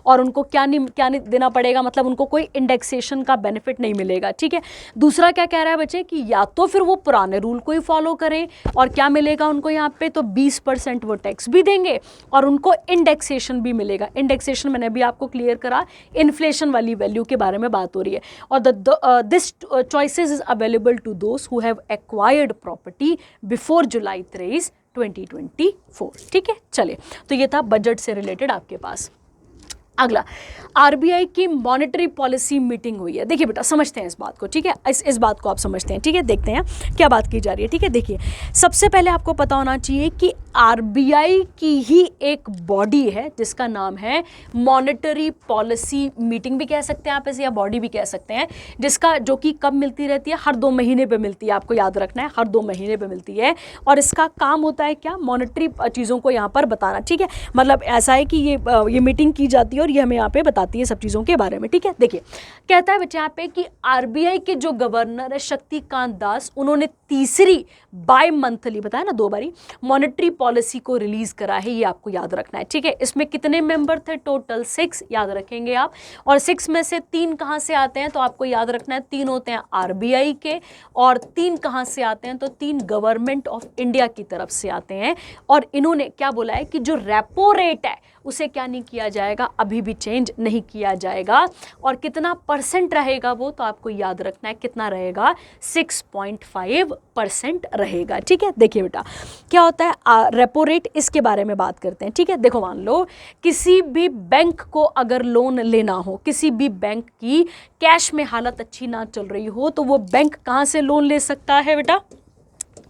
और उनको क्या नहीं देना पड़ेगा, मतलब उनको कोई इंडेक्सेशन का बेनिफिट नहीं मिलेगा। ठीक है, दूसरा क्या कह रहा है बच्चे कि या तो फिर वो पुराने रूल को ही फॉलो करें, और क्या मिलेगा उनको यहाँ पे, तो 20% वो टैक्स भी देंगे और उनको इंडेक्सेशन भी मिलेगा। इंडेक्सेशन मैंने भी आपको क्लियर करा, इन्फ्लेशन वाली वैल्यू के बारे में बात हो रही है। और this choices is available to those who have acquired property before July 23, 2024। ठीक है, चलिए, तो ये था बजट से रिलेटेड आपके पास। अगला, आरबीआई की मॉनेटरी पॉलिसी मीटिंग हुई है। देखिए बेटा, समझते हैं इस बात को, ठीक है, इस बात को आप समझते हैं, ठीक है, देखते हैं क्या बात की जा रही है। ठीक है, देखिए, सबसे पहले आपको पता होना चाहिए कि आरबीआई की ही एक बॉडी है जिसका नाम है मॉनेटरी पॉलिसी मीटिंग भी कह सकते हैं आप इसे, या बॉडी भी कह सकते हैं, जिसका जो कि कब मिलती रहती है, हर 2 महीने पे मिलती है। आपको याद रखना है, हर 2 महीने पे मिलती है, और इसका काम होता है क्या, मॉनेटरी चीज़ों को यहाँ पर बताना। ठीक है, मतलब ऐसा है कि ये मीटिंग की जाती है और ये हमें यहाँ पे बताती है सब चीज़ों के बारे में। ठीक है, देखिए, कहता है बच्चे यहाँ पे कि आरबीआई के जो गवर्नर है शक्तिकांत दास, उन्होंने तीसरी बाय मंथली, बताया ना 2 बारी, मॉनेटरी पॉलिसी को रिलीज करा है। ये आपको याद रखना है। ठीक है, इसमें कितने मेंबर थे, टोटल 6 याद रखेंगे आप, और 6 में से 3 कहाँ से आते हैं, तो आपको याद रखना है 3 होते हैं आरबीआई के, और 3 कहाँ से आते हैं, तो 3 गवर्नमेंट ऑफ इंडिया की तरफ से आते हैं। और इन्होंने क्या बोला है कि जो रेपो रेट है उसे क्या नहीं किया जाएगा, अभी भी चेंज नहीं किया जाएगा। और कितना % रहेगा वो, तो आपको याद रखना है कितना रहेगा, 6.5% रहेगा। ठीक है, देखिए बेटा, क्या होता है रेपो रेट, इसके बारे में बात करते हैं। ठीक है, देखो, मान लो किसी भी बैंक को अगर लोन लेना हो, किसी भी बैंक की कैश में हालत अच्छी ना चल रही हो, तो वो बैंक कहाँ से लोन ले सकता है बेटा,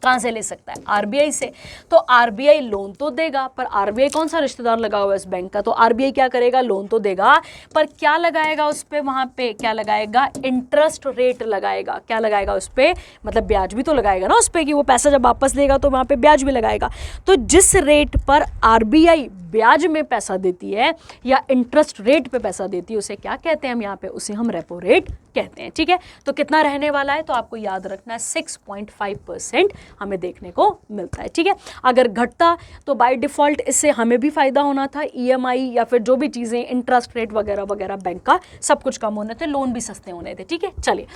कहाँ से ले सकता है, आरबीआई से। तो आरबीआई लोन तो देगा, पर आरबीआई कौन सा रिश्तेदार लगा हुआ है इस बैंक का, तो आरबीआई क्या करेगा, लोन तो देगा, पर क्या लगाएगा उस पे, वहां पे क्या लगाएगा, इंटरेस्ट रेट लगाएगा। क्या लगाएगा उस पे, मतलब ब्याज भी तो लगाएगा ना उस पे, कि वो पैसा जब वापस देगा तो वहां पे ब्याज भी लगाएगा। तो जिस रेट पर आरबीआई ब्याज में पैसा देती है या इंटरेस्ट रेट पे पैसा देती है, उसे क्या कहते हैं हम यहाँ पे, उसे हम रेपो रेट कहते हैं। ठीक है, तो कितना रहने वाला है, तो आपको याद रखना है 6.5% हमें देखने को मिलता है। ठीक है, अगर घटता तो बाय डिफॉल्ट इससे हमें भी फायदा होना था, ईएमआई या फिर जो भी चीज़ें, इंटरेस्ट रेट वगैरह वगैरह बैंक का सब कुछ कम होने थे, लोन भी सस्ते होने थे। ठीक है, चलिए,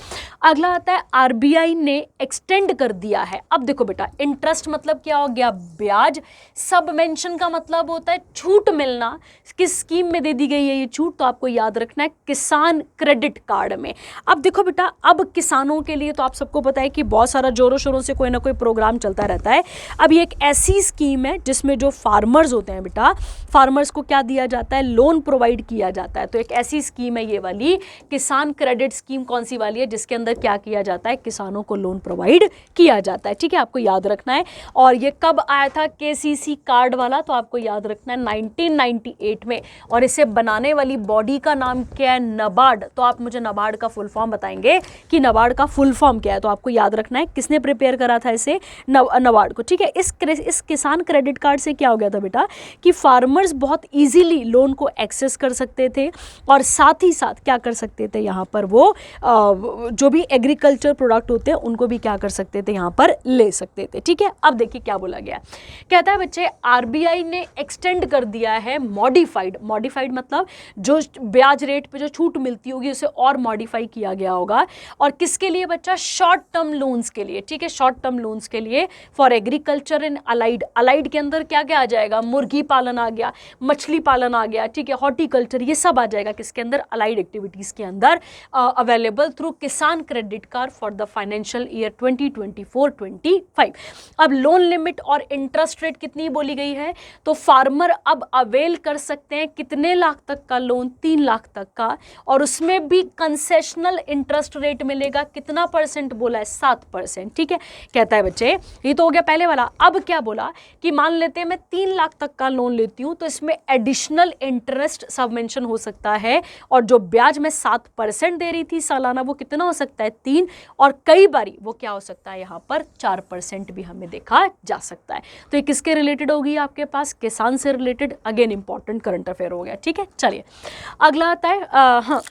अगला आता है आरबीआई ने एक्सटेंड कर दिया है। अब देखो बेटा, इंटरेस्ट मतलब क्या हो गया, ब्याज, सब मेंशन का मतलब होता है छूट मिलना। किस स्कीम में दे दी गई है ये छूट, तो आपको याद रखना है किसान क्रेडिट कार्ड में। अब देखो बेटा, अब किसानों के लिए तो आप सबको पता है कि बहुत सारा जोरों शोरों से कोई ना कोई प्रोग्राम चलता रहता है। अब ये एक ऐसी स्कीम है जिसमें जो फार्मर्स होते हैं बेटा, फार्मर्स को क्या दिया जाता है, लोन प्रोवाइड किया जाता है। तो एक ऐसी स्कीम है ये वाली, किसान क्रेडिट स्कीम, कौन सी वाली है, जिसके अंदर क्या किया जाता है, किसानों को लोन प्रोवाइड किया जाता है। ठीक है, आपको याद रखना है। और ये कब आया था केसीसी कार्ड वाला, तो आपको याद रखना है 1998 में, और इसे बनाने वाली बॉडी का नाम क्या है, नबार्ड। तो आप मुझे नबार्ड का फुल फॉर्म बताएंगे कि नबार्ड का फुल फॉर्म क्या है, तो आपको याद रखना है किसने प्रिपेयर करा था इसे, नबार्ड को। ठीक है, इस किसान क्रेडिट कार्ड से क्या हो गया था बेटा, कि फार्मर्स बहुत इजीली लोन को एक्सेस कर सकते थे, और साथ ही साथ क्या कर सकते थे, यहाँ पर वो जो भी एग्रीकल्चर प्रोडक्ट होते हैं उनको भी क्या कर सकते थे, यहाँ पर ले सकते थे। ठीक है, अब देखिए क्या बोला गया, कहता है बच्चे, आरबीआई ने एक्सटेंड कर दिया है मॉडिफाइड मतलब जो ब्याज रेट पे जो छूट मिलती होगी उसे और मॉडिफाई किया गया होगा। और किसके लिए बच्चा, शॉर्ट टर्म लोन्स के लिए। ठीक है, शॉर्ट टर्म लोन्स के लिए फॉर एग्रीकल्चर एंड अलाइड के अंदर क्या क्या आ जाएगा, मुर्गी पालन आ गया, मछली पालन आ गया, ठीक है, हॉर्टिकल्चर, ये सब आ जाएगा किसके अंदर, अलाइड एक्टिविटीज के अंदर, अवेलेबल थ्रू किसान credit card for the financial year 2024-25। अब लोन लिमिट और इंटरेस्ट रेट कितनी बोली गई है, तो फार्मर अब अवेल कर सकते हैं कितने लाख तक का लोन, 3 लाख तक का, और उसमें भी कंसेशनल इंटरेस्ट रेट मिलेगा, कितना % बोला है, 7%। ठीक है, कहता है बच्चे, ये तो हो गया पहले वाला। अब क्या बोला कि मान लेते हैं मैं 3 लाख तक का लोन लेती हूं, तो इसमें एडिशनल इंटरेस्ट सब मेंशन हो सकता है, और जो ब्याज में 7% दे रही थी सालाना, वो कितना हो सकता है, 3, और कई बारी वो क्या हो सकता है, यहाँ पर 4% भी हमें देखा जा सकता है। तो ये किसके रिलेटेड होगी आपके पास, किसान से related, again important current affair हो गया। ठीक है, चलिए, अगला आता है, हाँ,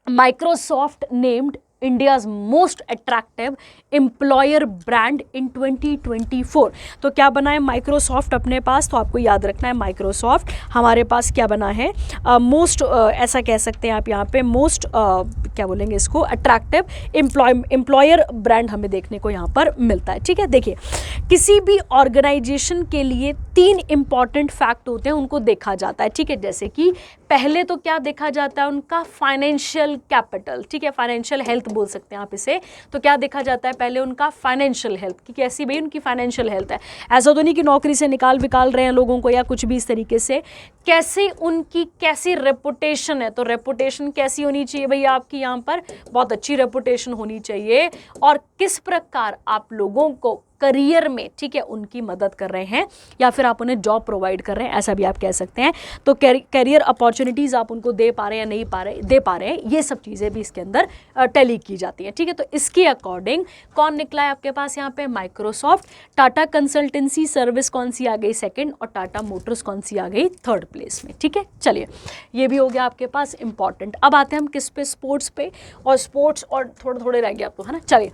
Microsoft named India's most attractive employer brand इन 2024। तो क्या बना है माइक्रोसॉफ्ट अपने पास, तो आपको याद रखना है माइक्रोसॉफ्ट हमारे पास क्या बना है, मोस्ट, ऐसा कह सकते हैं आप यहाँ पे, मोस्ट क्या बोलेंगे इसको, अट्रैक्टिव एम्प्लॉयर ब्रांड हमें देखने को यहाँ पर मिलता है। ठीक है, देखिए किसी भी ऑर्गेनाइजेशन के लिए 3 इंपॉर्टेंट फैक्ट होते हैं, उनको देखा जाता है। ठीक है, जैसे कि पहले तो क्या देखा जाता है, उनका फाइनेंशियल कैपिटल। ठीक है, फाइनेंशियल हेल्थ बोल सकते हैं आप इसे। तो क्या देखा जाता है, पहले उनका फाइनेंशियल हेल्थ कि कैसी भाई उनकी फाइनेंशियल हेल्थ है। ऐसा तो नहीं कि नौकरी से निकाल रहे हैं लोगों को या कुछ भी इस तरीके से। कैसे उनकी कैसी रेपुटेशन है, तो रेपुटेशन कैसी होनी चाहिए भैया आपकी, यहाँ पर बहुत अच्छी रेपुटेशन होनी चाहिए। और किस प्रकार आप लोगों को करियर में, ठीक है, उनकी मदद कर रहे हैं या फिर आप उन्हें जॉब प्रोवाइड कर रहे हैं, ऐसा भी आप कह सकते हैं। तो करियर अपॉर्चुनिटीज़ आप उनको दे पा रहे हैं या नहीं दे पा रहे हैं, ये सब चीज़ें भी इसके अंदर टैली की जाती हैं। ठीक है, तो इसके अकॉर्डिंग कौन निकला है आपके पास यहाँ पे, माइक्रोसॉफ्ट। टाटा कंसल्टेंसी सर्विस कौन सी आ गई, सेकेंड, और टाटा मोटर्स कौन सी आ गई, थर्ड प्लेस में। ठीक है, चलिए ये भी हो गया आपके पास इंपॉर्टेंट। अब आते हैं हम किस पे, स्पोर्ट्स पे। और स्पोर्ट्स और थोड़े रह गए आपको, है ना। चलिए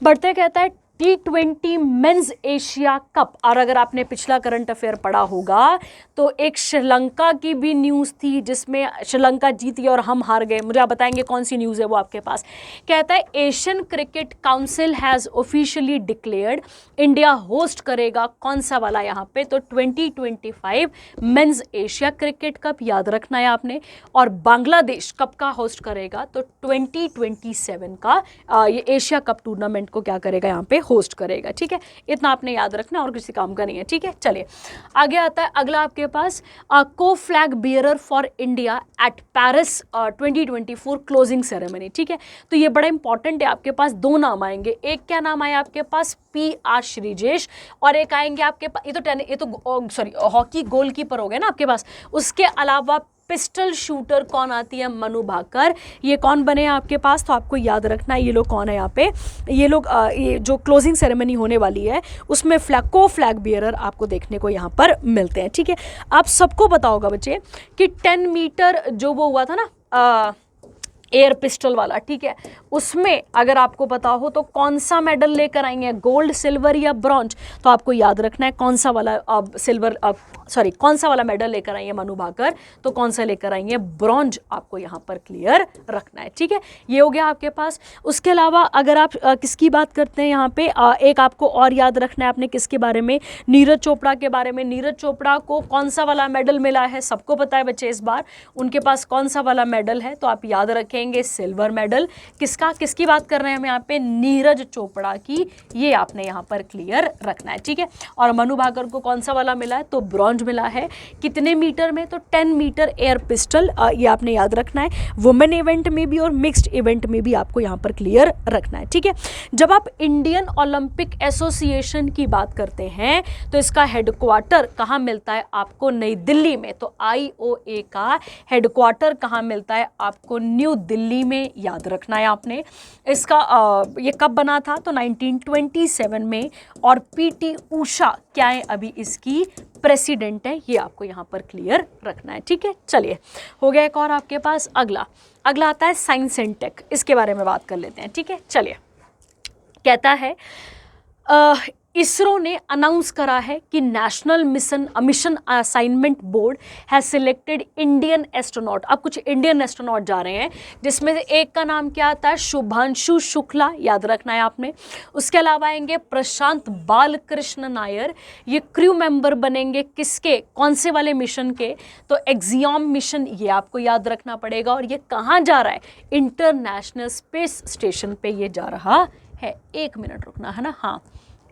बढ़ते, कहता है T20 मेंस एशिया कप। और अगर आपने पिछला करंट अफेयर पढ़ा होगा तो एक श्रीलंका की भी न्यूज़ थी जिसमें श्रीलंका जीती और हम हार गए। मुझे आप बताएंगे कौन सी न्यूज़ है वो आपके पास। कहता है Asian cricket council has officially declared, India host करेगा कौन सा वाला यहाँ पे, तो 2025 मेंस एशिया क्रिकेट कप, याद रखना है आपने। और बांग्लादेश कब का होस्ट करेगा, तो 2027 का ये एशिया कप टूर्नामेंट को क्या करेगा, यहाँ पे होस्ट करेगा। ठीक है, इतना आपने याद रखना और किसी काम का नहीं है। ठीक है, चलिए आगे आता है अगला आपके पास, को flag bearer for India at Paris 2024 closing ceremony. ठीक है, तो ये बड़ा इंपॉर्टेंट है, आपके पास 2 नाम आएंगे। एक क्या नाम आया आपके पास, PR श्रीजेश, और एक आएंगे आपके पास, ये तो सॉरी हॉकी गोलकीपर हो गए ना आपके पास। उसके अलावा पिस्टल शूटर कौन आती है, मनु भाकर। ये कौन बने हैं आपके पास, तो आपको याद रखना है ये लोग कौन है यहाँ पे। ये लोग ये जो क्लोजिंग सेरेमनी होने वाली है उसमें फ्लैग बियरर आपको देखने को यहाँ पर मिलते हैं। ठीक है, आप सबको पता होगा बच्चे कि 10 मीटर जो वो हुआ था ना एयर पिस्टल वाला, ठीक है, उसमें अगर आपको पता हो तो कौन सा मेडल लेकर आएंगे, गोल्ड, सिल्वर या ब्रॉन्ज, तो आपको याद रखना है कौन सा वाला कौन सा वाला मेडल लेकर आएंगे मनु भाकर, तो कौन सा लेकर आएंगे, ब्रॉन्ज, आपको यहाँ पर क्लियर रखना है। ठीक है, ये हो गया आपके पास। उसके अलावा अगर आप किसकी बात करते हैं यहाँ पे, एक आपको और याद रखना है आपने किसके बारे में, नीरज चोपड़ा के बारे में। नीरज चोपड़ा को कौन सा वाला मेडल मिला है, सबको पता है बच्चे इस बार उनके पास कौन सा वाला मेडल है, तो आप याद रखें सिल्वर मेडल। किसकी बात कर रहे हैं हम यहाँ पे, नीरज चोपड़ा की, ये आपने यहाँ पर क्लियर रखना है। ठीक है, और मनु भाकर को कौन सा वाला मिला है, तो ब्रॉन्ज मिला है। कितने मीटर में, तो 10 मीटर एयर पिस्टल, ये आपने याद रखना है। वुमेन इवेंट में भी और मिक्स्ड इवेंट में भी आपको यहाँ पर क्लियर रखना है। ठीक है, जब आप इंडियन ओलंपिक एसोसिएशन की बात करते हैं तो इसका हेडक्वार्टर कहाँ मिलता है आपको, नई दिल्ली में। तो IOA का हेडक्वार्टर कहाँ मिलता है आपको, न्यू दिल्ली में, याद रखना है आपने। इसका ये कब बना था, तो 1927 में। और PT उषा क्या है अभी इसकी प्रेसिडेंट है, ये आपको यहाँ पर क्लियर रखना है। ठीक है, चलिए हो गया एक और आपके पास। अगला आता है साइंस एंड टेक, इसके बारे में बात कर लेते हैं। ठीक है, चलिए कहता है इसरो ने अनाउंस करा है कि national mission assignment board has selected Indian astronaut. अब कुछ इंडियन एस्ट्रोनॉट जा रहे हैं जिसमें से एक का नाम क्या आता है, शुभांशु शुक्ला, याद रखना है आपने। उसके अलावा आएंगे प्रशांत बालकृष्ण नायर, ये क्रू मेंबर बनेंगे किसके, कौन से वाले मिशन के, तो एक्सियम मिशन, ये आपको याद रखना पड़ेगा। और ये कहाँ जा रहा है, इंटरनेशनल स्पेस स्टेशन पे ये जा रहा है। 1 मिनट रुकना है ना, हाँ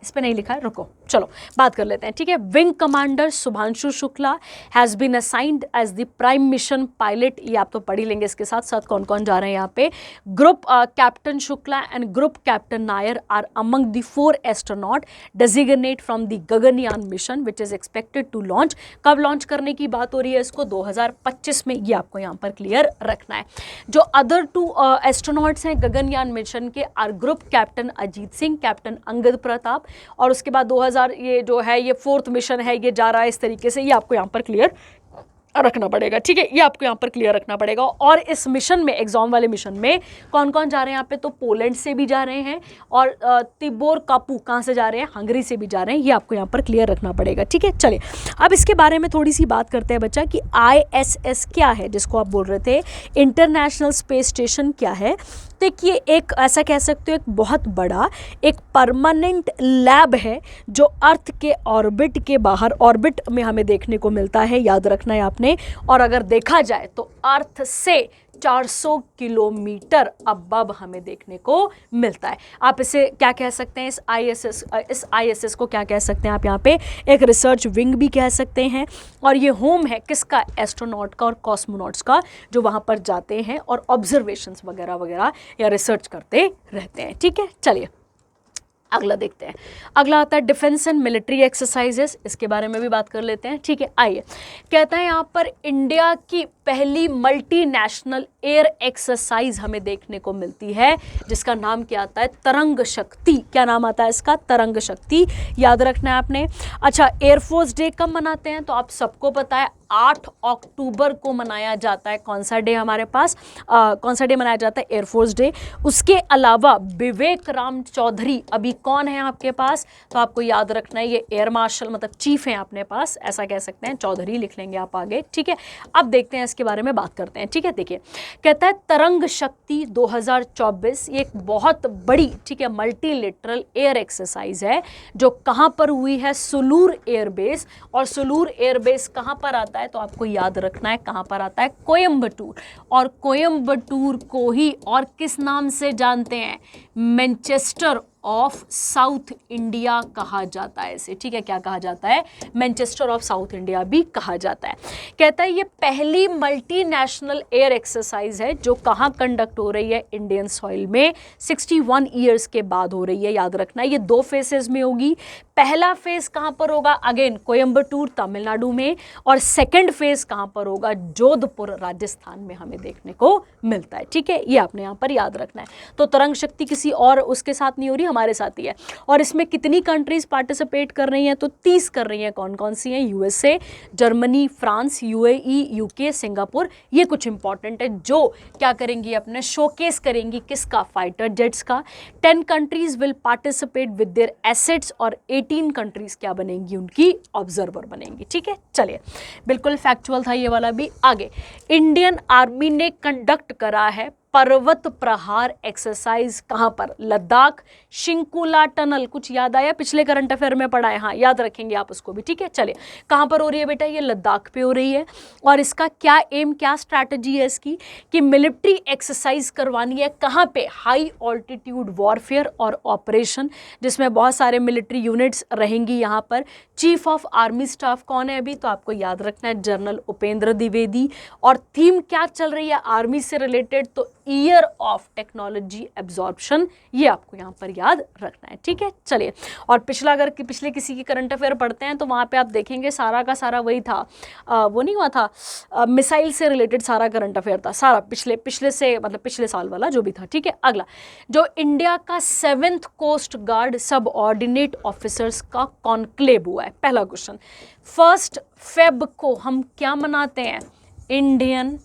इस पे नहीं लिखा है, रुको चलो बात कर लेते हैं। ठीक है, wing commander Shubhanshu Shukla has been assigned as the prime mission pilot, ये आप तो पढ़ ही लेंगे इसके साथ साथ कौन कौन जा रहे हैं यहाँ पे। Group captain Shukla and group captain Nair are among the 4 astronaut designate from the Gaganyaan mission which is expected to launch. कब लॉन्च करने की बात हो रही है इसको, 2025 में, ये आपको यहाँ पर क्लियर रखना है। जो अदर 2 एस्ट्रोनॉट्स हैं गगनयान मिशन के are group captain Ajit Singh, captain Angad Pratap, और उसके बाद 2000 ये जो है ये 4th मिशन है, ये जा रहा है इस तरीके से, ये आपको यहाँ पर क्लियर रखना पड़ेगा, ठीक है, ये आपको यहाँ पर क्लियर रखना पड़ेगा। और इस मिशन में, एग्जाम वाले मिशन में कौन कौन जा रहे हैं यहाँ पे, तो पोलैंड से भी जा रहे हैं और तिबोर कापू कहाँ से जा रहे हैं, हंगरी से भी जा रहे हैं, ये आपको यहाँ पर क्लियर रखना पड़ेगा, ठीक है। चलिए अब इसके बारे में थोड़ी सी बात करते हैं बच्चा कि ISS क्या है, जिसको आप बोल रहे थे इंटरनेशनल स्पेस स्टेशन क्या है। देखिए एक ऐसा कह सकते हो एक बहुत बड़ा एक परमानेंट लैब है जो अर्थ के ऑर्बिट के बाहर, ऑर्बिट में हमें देखने को मिलता है, याद रखना है आपने। और अगर देखा जाए तो अर्थ से 400 किलोमीटर अबव हमें देखने को मिलता है। आप इसे क्या कह सकते हैं, इस ISS को क्या कह सकते हैं आप यहाँ पे, एक रिसर्च विंग भी कह सकते हैं। और ये होम है किसका, एस्ट्रोनॉट का और कॉस्मोनॉट्स का, जो वहाँ पर जाते हैं और ऑब्जर्वेशंस वगैरह वगैरह या रिसर्च करते रहते हैं, ठीक है। चलिए अगला देखते हैं। अगला आता है डिफेंस एंड मिलिट्री एक्सरसाइजेस, इसके बारे में भी बात कर लेते हैं, ठीक है। आइए, कहता है यहाँ पर इंडिया की पहली मल्टीनेशनल एयर एक्सरसाइज हमें देखने को मिलती है, जिसका नाम क्या आता है, तरंग शक्ति। क्या नाम आता है इसका, तरंग शक्ति, याद रखना है आपने। अच्छा, एयरफोर्स डे कब मनाते हैं, तो आप सबको पता है 8 अक्टूबर को मनाया जाता है। कौन सा डे हमारे पास, कौन सा डे मनाया जाता है, एयरफोर्स डे। उसके अलावा विवेक राम चौधरी अभी कौन है आपके पास, तो आपको याद रखना है ये एयर मार्शल मतलब चीफ हैं अपने पास, ऐसा कह सकते हैं, चौधरी लिख लेंगे आप आगे, ठीक है। अब देखते हैं इसके बारे में बात करते हैं, ठीक है। देखिए कहता है तरंग शक्ति 2024 ये एक बहुत बड़ी, ठीक है, मल्टीलेटरल एयर एक्सरसाइज है जो कहाँ पर हुई है, सुलूर एयरबेस। और सुलूर एयरबेस कहाँ पर आता है, तो आपको याद रखना है कहाँ पर आता है, कोयम्बटूर। और कोयम्बटूर को ही और किस नाम से जानते हैं, मैनचेस्टर ऑफ साउथ इंडिया कहा जाता है इसे, ठीक है। क्या कहा जाता है, मैनचेस्टर ऑफ साउथ इंडिया भी कहा जाता है। कहता है ये पहली मल्टीनेशनल एयर एक्सरसाइज है जो कहाँ कंडक्ट हो रही है, इंडियन सॉइल में 61 ईयर्स के बाद हो रही है, याद रखना है। ये 2 फेजेस में होगी। पहला फेज कहाँ पर होगा, अगेन कोयम्बटूर तमिलनाडु में, और सेकेंड फेज कहाँ पर होगा, जोधपुर राजस्थान में हमें देखने को मिलता है, ठीक है। ये आपने यहाँ पर याद रखना है। तो तरंग शक्ति किसी और उसके साथ नहीं हो रही, हमारे साथ ही है। और इसमें कितनी कंट्रीज पार्टिसिपेट कर रही हैं, तो 30 कर रही हैं। कौन कौन सी हैं, USA, Germany, France, UAE, UK, Singapore. ये कुछ इंपॉर्टेंट है जो क्या करेंगी, अपने शोकेस करेंगी किसका, फाइटर जेट्स का। 10 countries will participate with their assets और 18 कंट्रीज क्या बनेंगी, उनकी ऑब्जर्वर बनेंगी, ठीक है। चलिए बिल्कुल फैक्चुअल था ये वाला भी। आगे, इंडियन आर्मी ने कंडक्ट करा है पर्वत प्रहार एक्सरसाइज कहाँ पर, लद्दाख, शिंकुला टनल। कुछ याद आया, पिछले करंट अफेयर में पढ़ा है, हाँ याद रखेंगे आप उसको भी, ठीक है। चलिए कहाँ पर हो रही है बेटा, ये लद्दाख पे हो रही है। और इसका क्या एम, क्या स्ट्रैटेजी है इसकी, कि मिलिट्री एक्सरसाइज करवानी है कहाँ पे, हाई ऑल्टीट्यूड वॉरफेयर और ऑपरेशन, जिसमें बहुत सारे मिलिट्री यूनिट्स रहेंगी यहाँ पर। चीफ ऑफ आर्मी स्टाफ कौन है अभी, तो आपको याद रखना है जनरल उपेंद्र द्विवेदी। और थीम क्या चल रही है आर्मी से रिलेटेड, तो ईयर ऑफ टेक्नोलॉजी एब्जॉर्प्शन, ये आपको यहाँ पर याद रखना है, ठीक है। चलिए, और पिछला अगर पिछले किसी की करंट अफेयर पढ़ते हैं तो वहाँ पे आप देखेंगे सारा का सारा वही था, वो नहीं हुआ था, मिसाइल से रिलेटेड सारा करंट अफेयर था, सारा पिछले से मतलब पिछले साल वाला जो भी था, ठीक है। अगला, जो इंडिया का 7th कोस्ट गार्ड सब ऑर्डिनेट ऑफिसर्स का कॉन्क्लेव हुआ है। पहला क्वेश्चन, 1 फेब को हम क्या मनाते हैं, इंडियन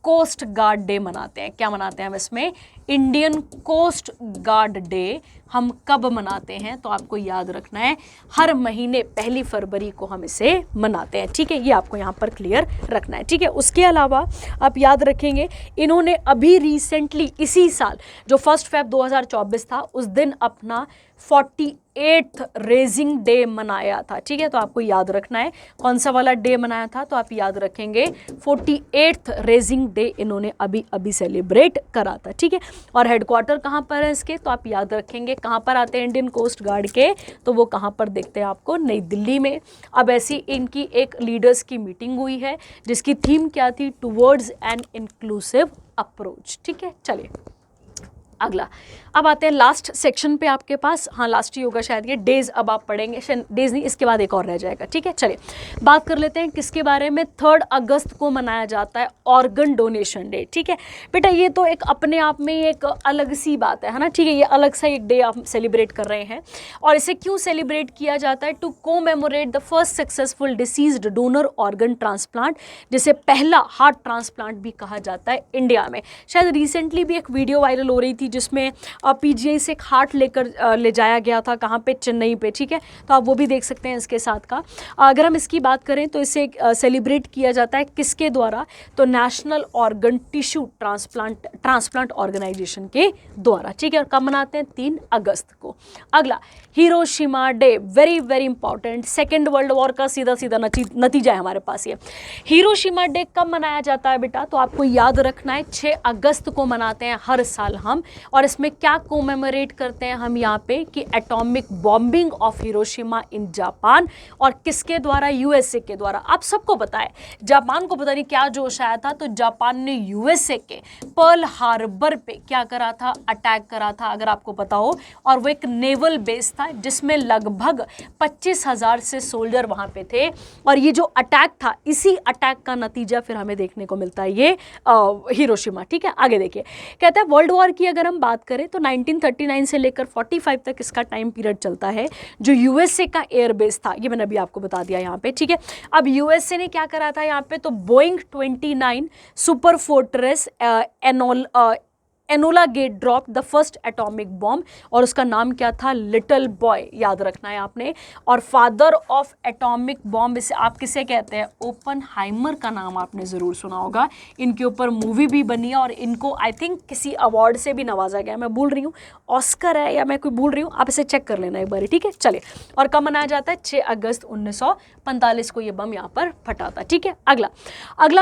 कोस्ट गार्ड डे मनाते हैं। क्या मनाते हैं हम इसमें, इंडियन कोस्ट गार्ड डे हम कब मनाते हैं, तो आपको याद रखना है हर महीने 1 फरवरी को हम इसे मनाते हैं, ठीक है। ये आपको यहाँ पर क्लियर रखना है, ठीक है। उसके अलावा आप याद रखेंगे इन्होंने अभी रिसेंटली इसी साल जो 1 फेब 2024 था उस दिन अपना 48th रेजिंग डे मनाया था, ठीक है। तो आपको याद रखना है कौन सा वाला डे मनाया था, तो आप याद रखेंगे 48th रेजिंग डे इन्होंने अभी अभी सेलिब्रेट करा था, ठीक है। और हेडक्वार्टर कहाँ पर है इसके, तो आप याद रखेंगे कहाँ पर आते हैं इंडियन कोस्ट गार्ड के, तो वो कहाँ पर देखते हैं आपको, नई दिल्ली में। अब ऐसी इनकी एक लीडर्स की मीटिंग हुई है जिसकी थीम क्या थी, टुवर्ड्स एन इंक्लूसिव अप्रोच, ठीक है। चलिए अगला, अब आते हैं लास्ट सेक्शन पे आपके पास, हाँ लास्ट ही होगा शायद ये, डेज अब आप पढ़ेंगे, डेज नहीं इसके बाद एक और रह जाएगा, ठीक है। चलिए बात कर लेते हैं किसके बारे में। 3 अगस्त को मनाया जाता है ऑर्गन डोनेशन डे, ठीक है बेटा। ये तो एक अपने आप में एक अलग सी बात है ना, ठीक है। ये अलग सा एक डे आप सेलिब्रेट कर रहे हैं। और इसे क्यों सेलिब्रेट किया जाता है? To commemorate the first successful deceased donor organ transplant, जिसे पहला हार्ट ट्रांसप्लांट भी कहा जाता है इंडिया में। शायद रिसेंटली भी एक वीडियो वायरल हो रही थी जिसमें पीजीआई से एक हार्ट लेकर ले जाया गया था, कहाँ पे, चेन्नई पे, ठीक है। तो आप वो भी देख सकते हैं इसके साथ का। अगर हम इसकी बात करें तो इसे सेलिब्रेट किया जाता है किसके द्वारा? तो national organ tissue transplant organisation के द्वारा, ठीक है। और कब मनाते हैं? 3 अगस्त को। अगला Hiroshima day, very very important, second world war का सीधा सीधा नतीजा है हमारे पास ये। हिरोशिमा डे कब मनाया जाता है बेटा? तो आपको याद रखना है 6 अगस्त को मनाते हैं हर साल हम। और इसमें क्या कोमेमोरेट करते हैं हम यहाँ पे कि atomic bombing of Hiroshima in Japan, और किसके द्वारा? यूएसए के द्वारा। आप सबको पता है जापान को पता नहीं क्या जोश आया था, तो जापान ने यूएसए के पर्ल हार्बर पे क्या करा था? अटैक करा था, अगर आपको पता हो। और वो एक नेवल बेस था जिसमें लगभग 25,000 से सोल्जर वहां पे थे। और ये जो अटैक था, इसी अटैक का नतीजा फिर हमें देखने को मिलता है ये हिरोशिमा, ठीक है। आगे देखिए, कहता है वर्ल्ड वॉर की अगर हम बात करें तो 1939 से लेकर 45 तक इसका टाइम पीरियड चलता है। जो यूएसए का एयरबेस था, ये मैंने अभी आपको बता दिया यहाँ पे, ठीक है। अब यूएसए ने क्या करा था यहाँ पे? तो Boeing 29 super fortress Enola Gay drop the first atomic bomb, और उसका नाम क्या था? लिटिल बॉय, याद रखना है आपने। और फादर ऑफ एटॉमिक बॉम्ब इसे आप किसे कहते हैं? ओपनहाइमर का नाम आपने ज़रूर सुना होगा। इनके ऊपर मूवी भी बनी है और इनको आई थिंक किसी अवार्ड से भी नवाजा गया, मैं भूल रही हूँ ऑस्कर है या मैं कोई भूल रही हूँ, आप इसे चेक कर लेना एक बार, ठीक है। चलिए, और कब मनाया जाता है? 6 अगस्त 1945 को ये बम यहाँ पर फटा था, ठीक है। अगला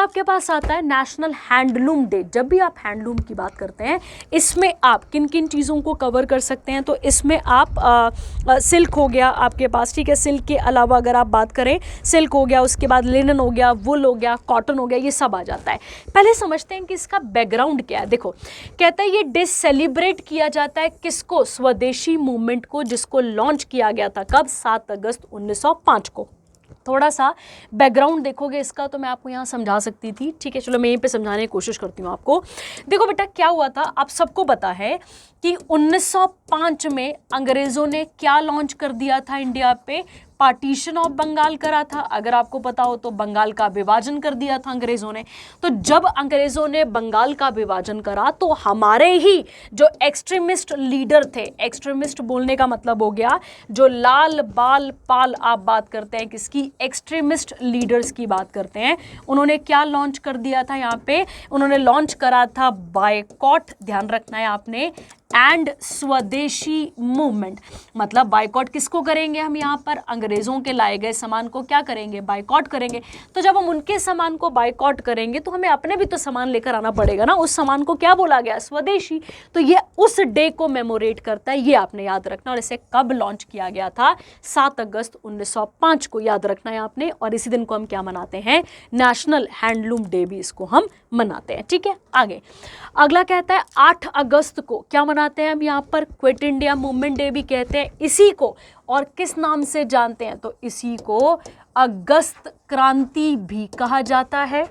आपके पास आता है नेशनल हैंडलूम डे। जब भी आप हैंडलूम की बात करते हैं, इसमें आप किन किन चीज़ों को कवर कर सकते हैं? तो इसमें आप सिल्क हो गया आपके पास, ठीक है। सिल्क के अलावा अगर आप बात करें, सिल्क हो गया, उसके बाद लिनन हो गया, वुल हो गया, कॉटन हो गया, ये सब आ जाता है। पहले समझते हैं कि इसका बैकग्राउंड क्या है। देखो, कहता है ये डे सेलिब्रेट किया जाता है किसको? स्वदेशी मूवमेंट को, जिसको लॉन्च किया गया था कब? 7 अगस्त 1905 को। थोड़ा सा बैकग्राउंड देखोगे इसका तो मैं आपको यहाँ समझा सकती थी, ठीक है। चलो मैं यहीं पे समझाने की कोशिश करती हूँ आपको। देखो बेटा, क्या हुआ था, आप सबको पता है कि 1905 में अंग्रेज़ों ने क्या लॉन्च कर दिया था इंडिया पे? पार्टीशन ऑफ बंगाल करा था। अगर आपको पता हो तो बंगाल का विभाजन कर दिया था अंग्रेज़ों ने। तो जब अंग्रेज़ों ने बंगाल का विभाजन करा तो हमारे ही जो एक्सट्रीमिस्ट लीडर थे, एक्सट्रीमिस्ट बोलने का मतलब हो गया जो लाल बाल पाल, आप बात करते हैं किसकी? एक्सट्रीमिस्ट लीडर्स की बात करते हैं। उन्होंने क्या लॉन्च कर दिया था यहाँ पे? उन्होंने लॉन्च करा था बायकॉट, ध्यान रखना है आपने, एंड स्वदेशी मूवमेंट। मतलब बायकॉट किसको करेंगे हम? यहाँ पर अंग्रेज़ों के लाए गए सामान को क्या करेंगे? बायकॉट करेंगे। तो जब हम उनके सामान को बायकॉट करेंगे तो हमें अपने भी तो सामान लेकर आना पड़ेगा ना। उस सामान को क्या बोला गया? स्वदेशी। तो ये उस डे को मेमोरेट करता है, ये आपने याद रखना। और इसे कब लॉन्च किया गया था? 7 अगस्त 1905 को, याद रखना है आपने। और इसी दिन को हम क्या मनाते हैं? नेशनल हैंडलूम डे भी इसको हम मनाते हैं, ठीक है। आगे अगला कहता है 8 अगस्त को क्या मनाते हैं हम यहाँ पर? क्विट इंडिया मूवमेंट डे भी कहते हैं इसी को। और किस नाम से जानते हैं? तो इसी को अगस्त क्रांति भी कहा जाता है।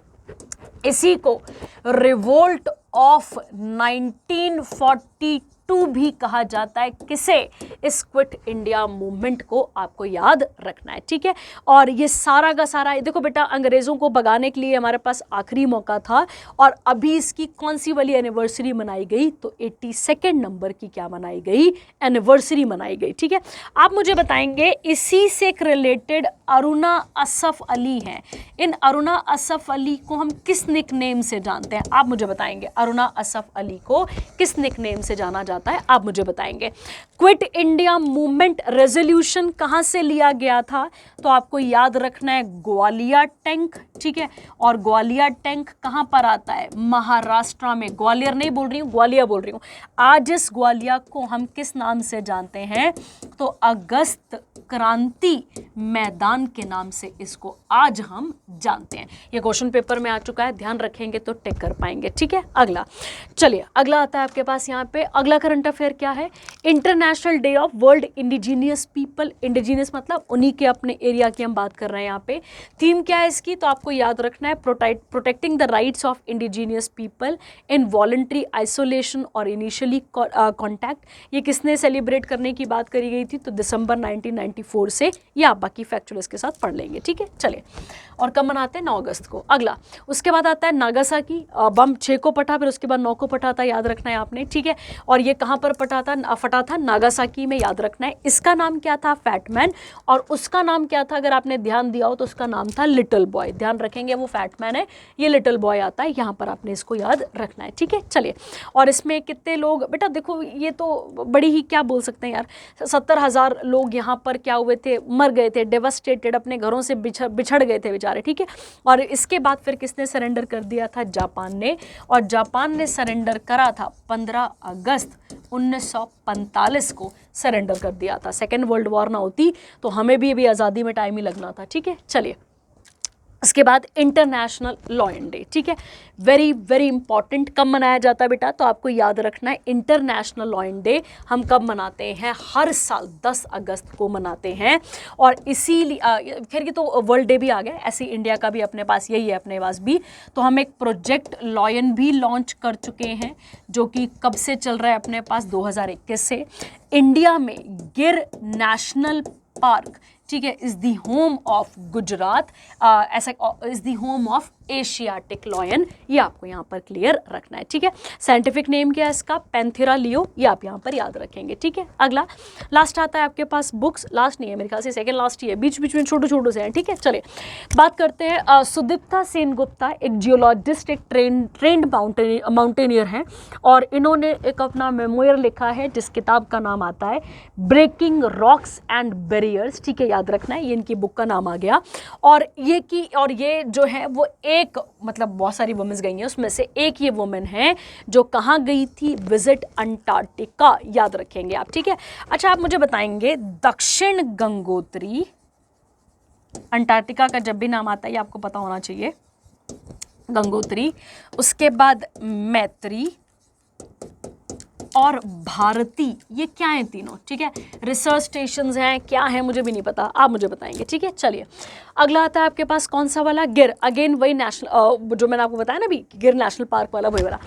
इसी को रिवोल्ट ऑफ 1942 भी कहा जाता है। किसे? इस क्विट इंडिया मूवमेंट को आपको याद रखना है, ठीक है। और ये सारा का सारा, देखो बेटा, अंग्रेज़ों को भगाने के लिए हमारे पास आखिरी मौका था। और अभी इसकी कौन सी वाली एनिवर्सरी मनाई गई? तो 82 नंबर की क्या मनाई गई? एनिवर्सरी मनाई गई, ठीक है। आप मुझे बताएंगे इसी से रिलेटेड अरुणा असफ अली हैं। इन अरुणा असफ अली को हम किस निकनेम से जानते हैं? आप मुझे बताएंगे अरुणा असफ अली को किस निकनेम से जाना जाता है? आप मुझे बताएंगे। क्विट इंडिया मूवमेंट रेजोल्यूशन कहां से लिया गया था? तो आपको याद रखना है ग्वालियर टैंक, ठीक है। और ग्वालियर टैंक कहां पर आता है? महाराष्ट्र में। ग्वालियर नहीं बोल रही हूं, ग्वालियर बोल रही हूं। आज इस ग्वालियर को हम किस नाम से जानते हैं? तो अगस्त क्रांति मैदान के नाम से इसको आज हम जानते हैं। ये क्वेश्चन पेपर में आ चुका है, ध्यान रखेंगे तो टिक कर पाएंगे। ठीक है, अगला चलिए, अगला आता है आपके पास यहाँ पे। अगला करंट अफेयर क्या है? International day of world indigenous people. Indigenous मतलब उन्हीं के अपने एरिया की हम बात कर रहे हैं यहाँ पे। थीम क्या है इसकी? तो आपको याद रखना है protecting the rights of indigenous people in voluntary isolation और इनिशियली कॉन्टैक्ट। ये किसने सेलिब्रेट करने की बात करी गई थी? तो दिसंबर 1994 से। या आप बाकी फैक्चुअल इसके साथ पढ़ लेंगे। ठीक है, चलिए, और कब मनाते हैं? 9 अगस्त को। अगला उसके बाद आता है नागासाकी बम 6 को फटा, फिर उसके बाद 9 को फटा था, याद रखना है आपने। ठीक है, और ये कहाँ पर फटा था? नागासाकी में, याद रखना है। इसका नाम क्या था? फैटमैन। और उसका नाम क्या था? अगर आपने ध्यान दिया हो तो उसका नाम था लिटिल बॉय। ध्यान रखेंगे, वो फैटमैन है, ये लिटिल बॉय आता है यहाँ पर, आपने इसको याद रखना है। ठीक है, चलिए, और इसमें कितने लोग, बेटा देखो ये तो बड़ी ही क्या बोल सकते हैं यार, 70,000 लोग यहाँ पर क्या हुए थे? मर गए थे, डेवास्टेटेड, अपने घरों से बिछड़ गए थे बेचारे। ठीक है, और इसके बाद फिर किसने सरेंडर कर दिया था? जापान ने। और जापान ने सरेंडर करा था 15 अगस्त 1945 को सरेंडर कर दिया था। सेकेंड वर्ल्ड वॉर ना होती तो हमें भी आज़ादी में टाइम ही लगना था। ठीक है, चलिए, इसके बाद इंटरनेशनल लॉयन डे। ठीक है, वेरी वेरी इंपॉर्टेंट। कब मनाया जाता है बेटा? तो आपको याद रखना है, इंटरनेशनल लॉयन डे हम कब मनाते हैं? हर साल 10 अगस्त को मनाते हैं। और इसीलिए खैर ये तो वर्ल्ड डे भी आ गया, ऐसे इंडिया का भी अपने पास यही है, अपने पास भी। तो हम एक प्रोजेक्ट लॉयन भी लॉन्च कर चुके हैं, जो कि कब से चल रहा है अपने पास? 2021 से। इंडिया में गिर नेशनल पार्क, ठीक है, is the home of Gujarat, ऐसा is the home of Asiatic lion. ये आपको यहाँ पर क्लियर रखना है। ठीक है, साइंटिफिक नेम क्या है इसका? Panthera leo. ये आप यहाँ पर याद रखेंगे। ठीक है, अगला लास्ट आता है आपके पास बुक्स। लास्ट नहीं है मेरे ख्याल से, सेकंड लास्ट ही है, बीच बीच में छोटे छोटे से हैं। ठीक है, चलिए बात करते हैं। सुदीप्ता सेनगुप्ता एक जियोलॉजिस्ट, एक ट्रेंड माउंटेनियर हैं, और इन्होंने एक अपना मेमोयर लिखा है, जिस किताब का नाम आता है ब्रेकिंग रॉक्स एंड बैरियर्स। ठीक है, याद रखना है, ये इनकी बुक का नाम आ गया। और ये जो है वो एक, मतलब बहुत सारी वुमेन्स गई हैं, उसमें से एक ये वुमेन है जो कहाँ गई थी? Visit Antarctica. याद रखेंगे आप। ठीक है, अच्छा आप मुझे बताएंगे, दक्षिण गंगोत्री, अंटार्कटिका का जब भी नाम आता है ये आपको पता होना चाहिए, गंगोत्री, उसके बाद मैत्री और भारती, ये क्या है तीनों? ठीक है, रिसर्च स्टेशंस हैं, क्या है मुझे भी नहीं पता, आप मुझे बताएंगे। ठीक है, चलिए अगला आता है आपके पास कौन सा वाला? गिर। अगेन वही नेशनल, जो मैंने आपको बताया ना अभी, गिर नेशनल पार्क वाला, वही वाला।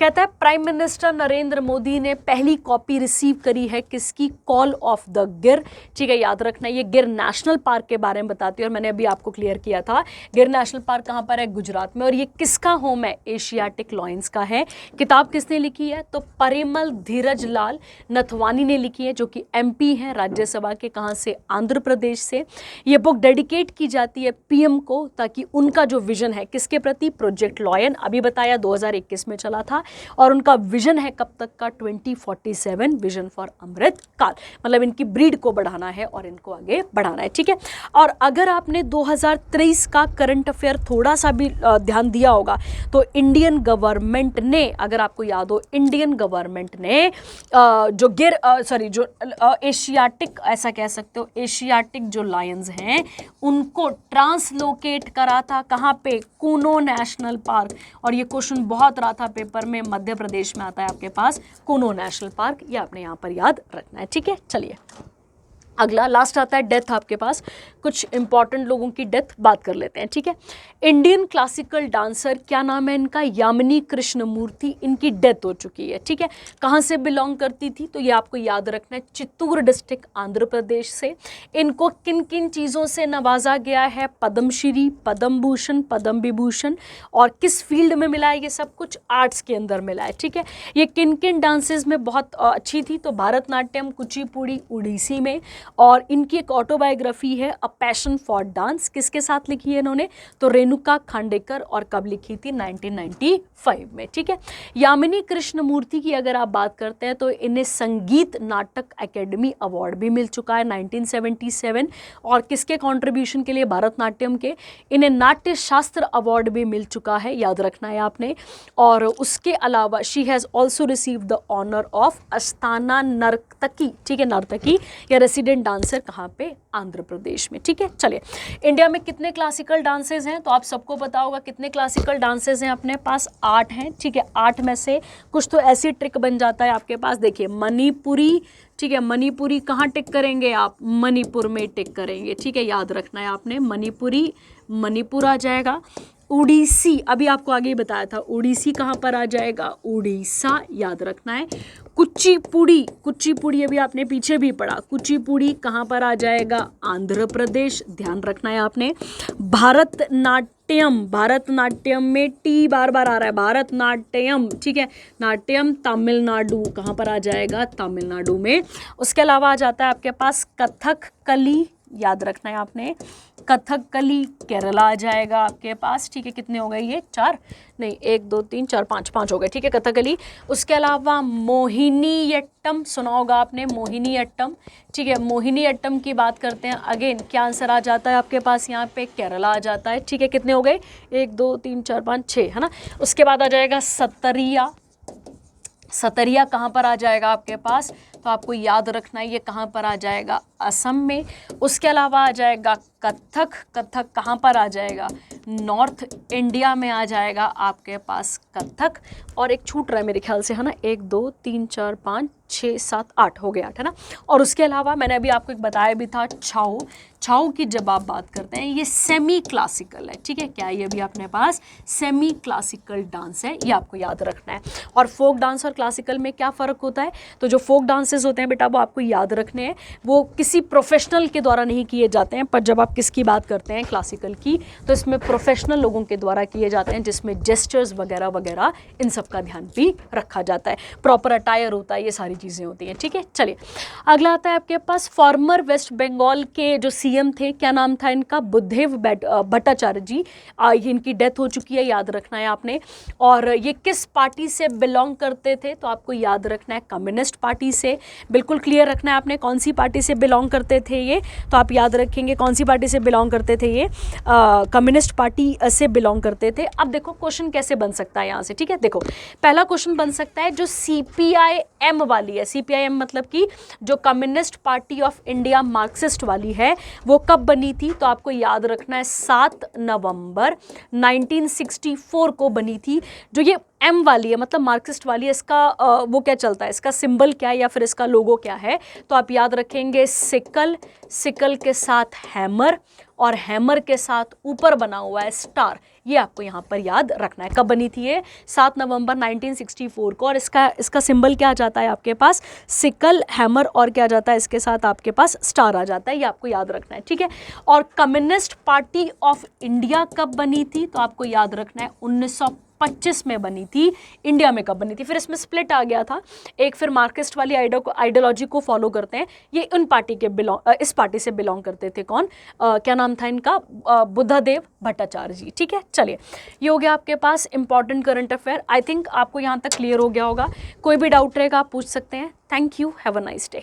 कहता है प्राइम मिनिस्टर नरेंद्र मोदी ने पहली कॉपी रिसीव करी है किसकी? कॉल ऑफ द गिर। ठीक है, याद रखना, ये गिर नेशनल पार्क के बारे में बताती है, और मैंने अभी आपको क्लियर किया था गिर नेशनल पार्क कहाँ पर है? गुजरात में। और ये किसका होम है? एशियाटिक लॉयंस का है। किताब किसने लिखी है? तो परिमल धीरज लाल नथवानी ने लिखी है, जो कि MP हैं राज्यसभा के, कहाँ से? आंध्र प्रदेश से। ये बुक डेडिकेट की जाती है PM को, ताकि उनका जो विजन है किसके प्रति? प्रोजेक्ट लॉयन, अभी बताया 2021 में चला था, और उनका विजन है कब तक का? 2047, विजन फॉर अमृत काल, मतलब इनकी ब्रीड को बढ़ाना है और इनको आगे बढ़ाना है। ठीक है, और अगर आपने 2023 का करंट अफेयर थोड़ा सा भी ध्यान दिया होगा, तो इंडियन गवर्नमेंट ने, अगर आपको याद हो, इंडियन गवर्नमेंट ने जो जो एशियाटिक, ऐसा कह सकते हो, एशियाटिक जो लायंस हैं उनको ट्रांसलोकेट करा था कहाँ पे? Kuno national park. और ये क्वेश्चन बहुत रहा था पेपर में, मध्य प्रदेश में आता है आपके पास कूनो नेशनल पार्क, ये आपने यहाँ पर याद रखना है। ठीक है, चलिए अगला लास्ट आता है डेथ आपके पास। कुछ इंपॉर्टेंट लोगों की डेथ बात कर लेते हैं। ठीक है, इंडियन क्लासिकल डांसर, क्या नाम है इनका? यामिनी कृष्णमूर्ति, इनकी डेथ हो चुकी है। ठीक है, कहाँ से बिलोंग करती थी? तो ये आपको याद रखना है, चित्तूर डिस्ट्रिक्ट, आंध्र प्रदेश से। इनको किन किन चीज़ों से नवाजा गया है? पद्मश्री, पद्म भूषण, पद्म विभूषण। और किस फील्ड में मिला है? ये सब कुछ आर्ट्स के अंदर मिला है। ठीक है, ये किन किन डांसेस में बहुत अच्छी थी? तो भारतनाट्यम, कुचिपुड़ी, उड़ीसी में। और इनकी एक ऑटोबायोग्राफी है, पैशन फॉर डांस किसके साथ लिखी है इन्होंने, तो रेणुका खांडेकर, और कब लिखी थी, 1995 में, ठीक है। यामिनी कृष्णमूर्ति की अगर आप बात करते हैं तो इन्हें संगीत नाटक एकेडमी अवार्ड भी मिल चुका है 1977, और किसके कंट्रीब्यूशन के लिए, भरतनाट्यम के। इन्हें नाट्य शास्त्र अवार्ड भी मिल चुका है, याद रखना है आपने। और उसके अलावा she has also receive the honour of Asthana Nartaki, ठीक है, नर्तकी या रेसिडेंट डांसर, कहाँ पे, आंध्र प्रदेश में, ठीक है। चलिए, इंडिया में कितने क्लासिकल डांसेज हैं, तो आप सबको पता होगा कितने क्लासिकल डांसेज हैं अपने पास, 8 हैं, ठीक है। 8 में से कुछ तो ऐसी ट्रिक बन जाता है आपके पास, देखिए मणिपुरी, ठीक है, मणिपुरी कहाँ टिक करेंगे आप, मणिपुर में टिक करेंगे, ठीक है, याद रखना है आपने, मणिपुरी, मणिपुर आ जाएगा। उड़ीसी, अभी आपको आगे ही बताया था, उड़ीसी कहाँ पर आ जाएगा, उड़ीसा, याद रखना है। कुचिपुड़ी, कुचिपुड़ी अभी आपने पीछे भी पढ़ा, कुचिपुड़ी कहाँ पर आ जाएगा, आंध्र प्रदेश, ध्यान रखना है आपने। भारतनाट्यम, भारतनाट्यम में टी बार बार आ रहा है, भारतनाट्यम, ठीक है, नाट्यम तमिलनाडु, कहाँ पर आ जाएगा, तमिलनाडु में। उसके अलावा आ जाता है आपके पास कथकली, याद रखना है आपने, कथकली केरला आ जाएगा आपके पास, ठीक है। कितने हो गए ये, 4 नहीं, 1 2 3 4 5 हो गए, ठीक है, कथकली। उसके अलावा मोहिनीअट्टम सुना होगा आपने, मोहिनीअट्टम, ठीक है, मोहिनीअट्टम की बात करते हैं, अगेन क्या आंसर आ जाता है आपके पास यहाँ पे, केरला आ जाता है, ठीक है। कितने हो गए, 1 2 3 4 5 6, है ना। उसके बाद आ जाएगा सतरिया, सतरिया कहाँ पर आ जाएगा आपके पास, तो आपको याद रखना है ये कहाँ पर आ जाएगा, असम में। उसके अलावा आ जाएगा कथक, कथक कहाँ पर आ जाएगा, नॉर्थ इंडिया में आ जाएगा आपके पास कथक। और एक छूट रहा है मेरे ख्याल से, है ना, 1 2 3 4 5 6 7 8 हो गया 8, है ना। और उसके अलावा मैंने अभी आपको एक बताया भी था, छाऊ, छाऊ की जब आप बात करते हैं ये सेमी क्लासिकल है, ठीक है, क्या ये भी अपने पास सेमी क्लासिकल डांस है, ये आपको याद रखना है। और फोक डांस और क्लासिकल में क्या फ़र्क होता है, तो जो फोक डांसेस होते हैं बेटा वो आपको याद रखने हैं, वो किसी प्रोफेशनल के द्वारा नहीं किए जाते हैं, पर जब आप किसकी बात करते हैं, क्लासिकल की, तो इसमें प्रोफेशनल लोगों के द्वारा किए जाते हैं, जिसमें जेस्चर्स वगैरह वगैरह इन सब का ध्यान भी रखा जाता है, प्रॉपर अटायर होता है, ये सारी चीज़ें होती हैं, ठीक है। चलिए, अगला आता है आपके पास फॉर्मर वेस्ट बंगाल के जो सीएम थे, क्या नाम था इनका, बुद्धदेव भट्टाचार्य जी, इनकी डेथ हो चुकी है, याद रखना है आपने। और ये किस पार्टी से बिलोंग करते थे, तो आपको याद रखना है कम्युनिस्ट पार्टी से, बिल्कुल क्लियर रखना है आपने, कौन सी पार्टी से बिलोंग करते थे ये, तो आप याद रखेंगे कौन सी पार्टी से बिलोंग करते थे ये, कम्युनिस्ट पार्टी से बिलोंग करते थे। अब देखो क्वेश्चन कैसे बन सकता है यहाँ से, ठीक है। देखो पहला क्वेश्चन बन सकता है जो CPIM वाली है, CPIM मतलब कि जो communist party of India Marxist वाली है, वो कब बनी थी, तो आपको याद रखना है 7 नवंबर 1964 को बनी थी। जो ये M वाली है मतलब मार्क्सिस्ट वाली है, इसका वो क्या चलता है, इसका सिंबल क्या है या फिर इसका लोगो क्या है, तो आप याद रखेंगे सिकल, सिकल के साथ हैमर, और हैमर के साथ ऊपर बना हुआ है स्टार, ये आपको यहाँ पर याद रखना है। कब बनी थी ये, 7 नवंबर 1964 को, और इसका सिंबल क्या आ जाता है आपके पास, सिकल, हैमर, और क्या आ जाता है इसके साथ आपके पास, स्टार आ जाता है, ये आपको याद रखना है, ठीक है। और कम्युनिस्ट पार्टी ऑफ इंडिया कब बनी थी, तो आपको याद रखना है 1925 में बनी थी। इंडिया में कब बनी थी, फिर इसमें स्प्लिट आ गया था, एक फिर मार्क्सिस्ट वाली आइडियोलॉजी को फॉलो करते हैं, ये उन पार्टी के इस पार्टी से बिलोंग करते थे, कौन, क्या नाम था इनका, बुद्धदेव भट्टाचार्य जी, ठीक है। चलिए, ये हो गया आपके पास important current affair. I think आपको यहाँ तक क्लियर हो गया होगा, कोई भी डाउट रहेगा आप पूछ सकते हैं। Thank you, have a nice day.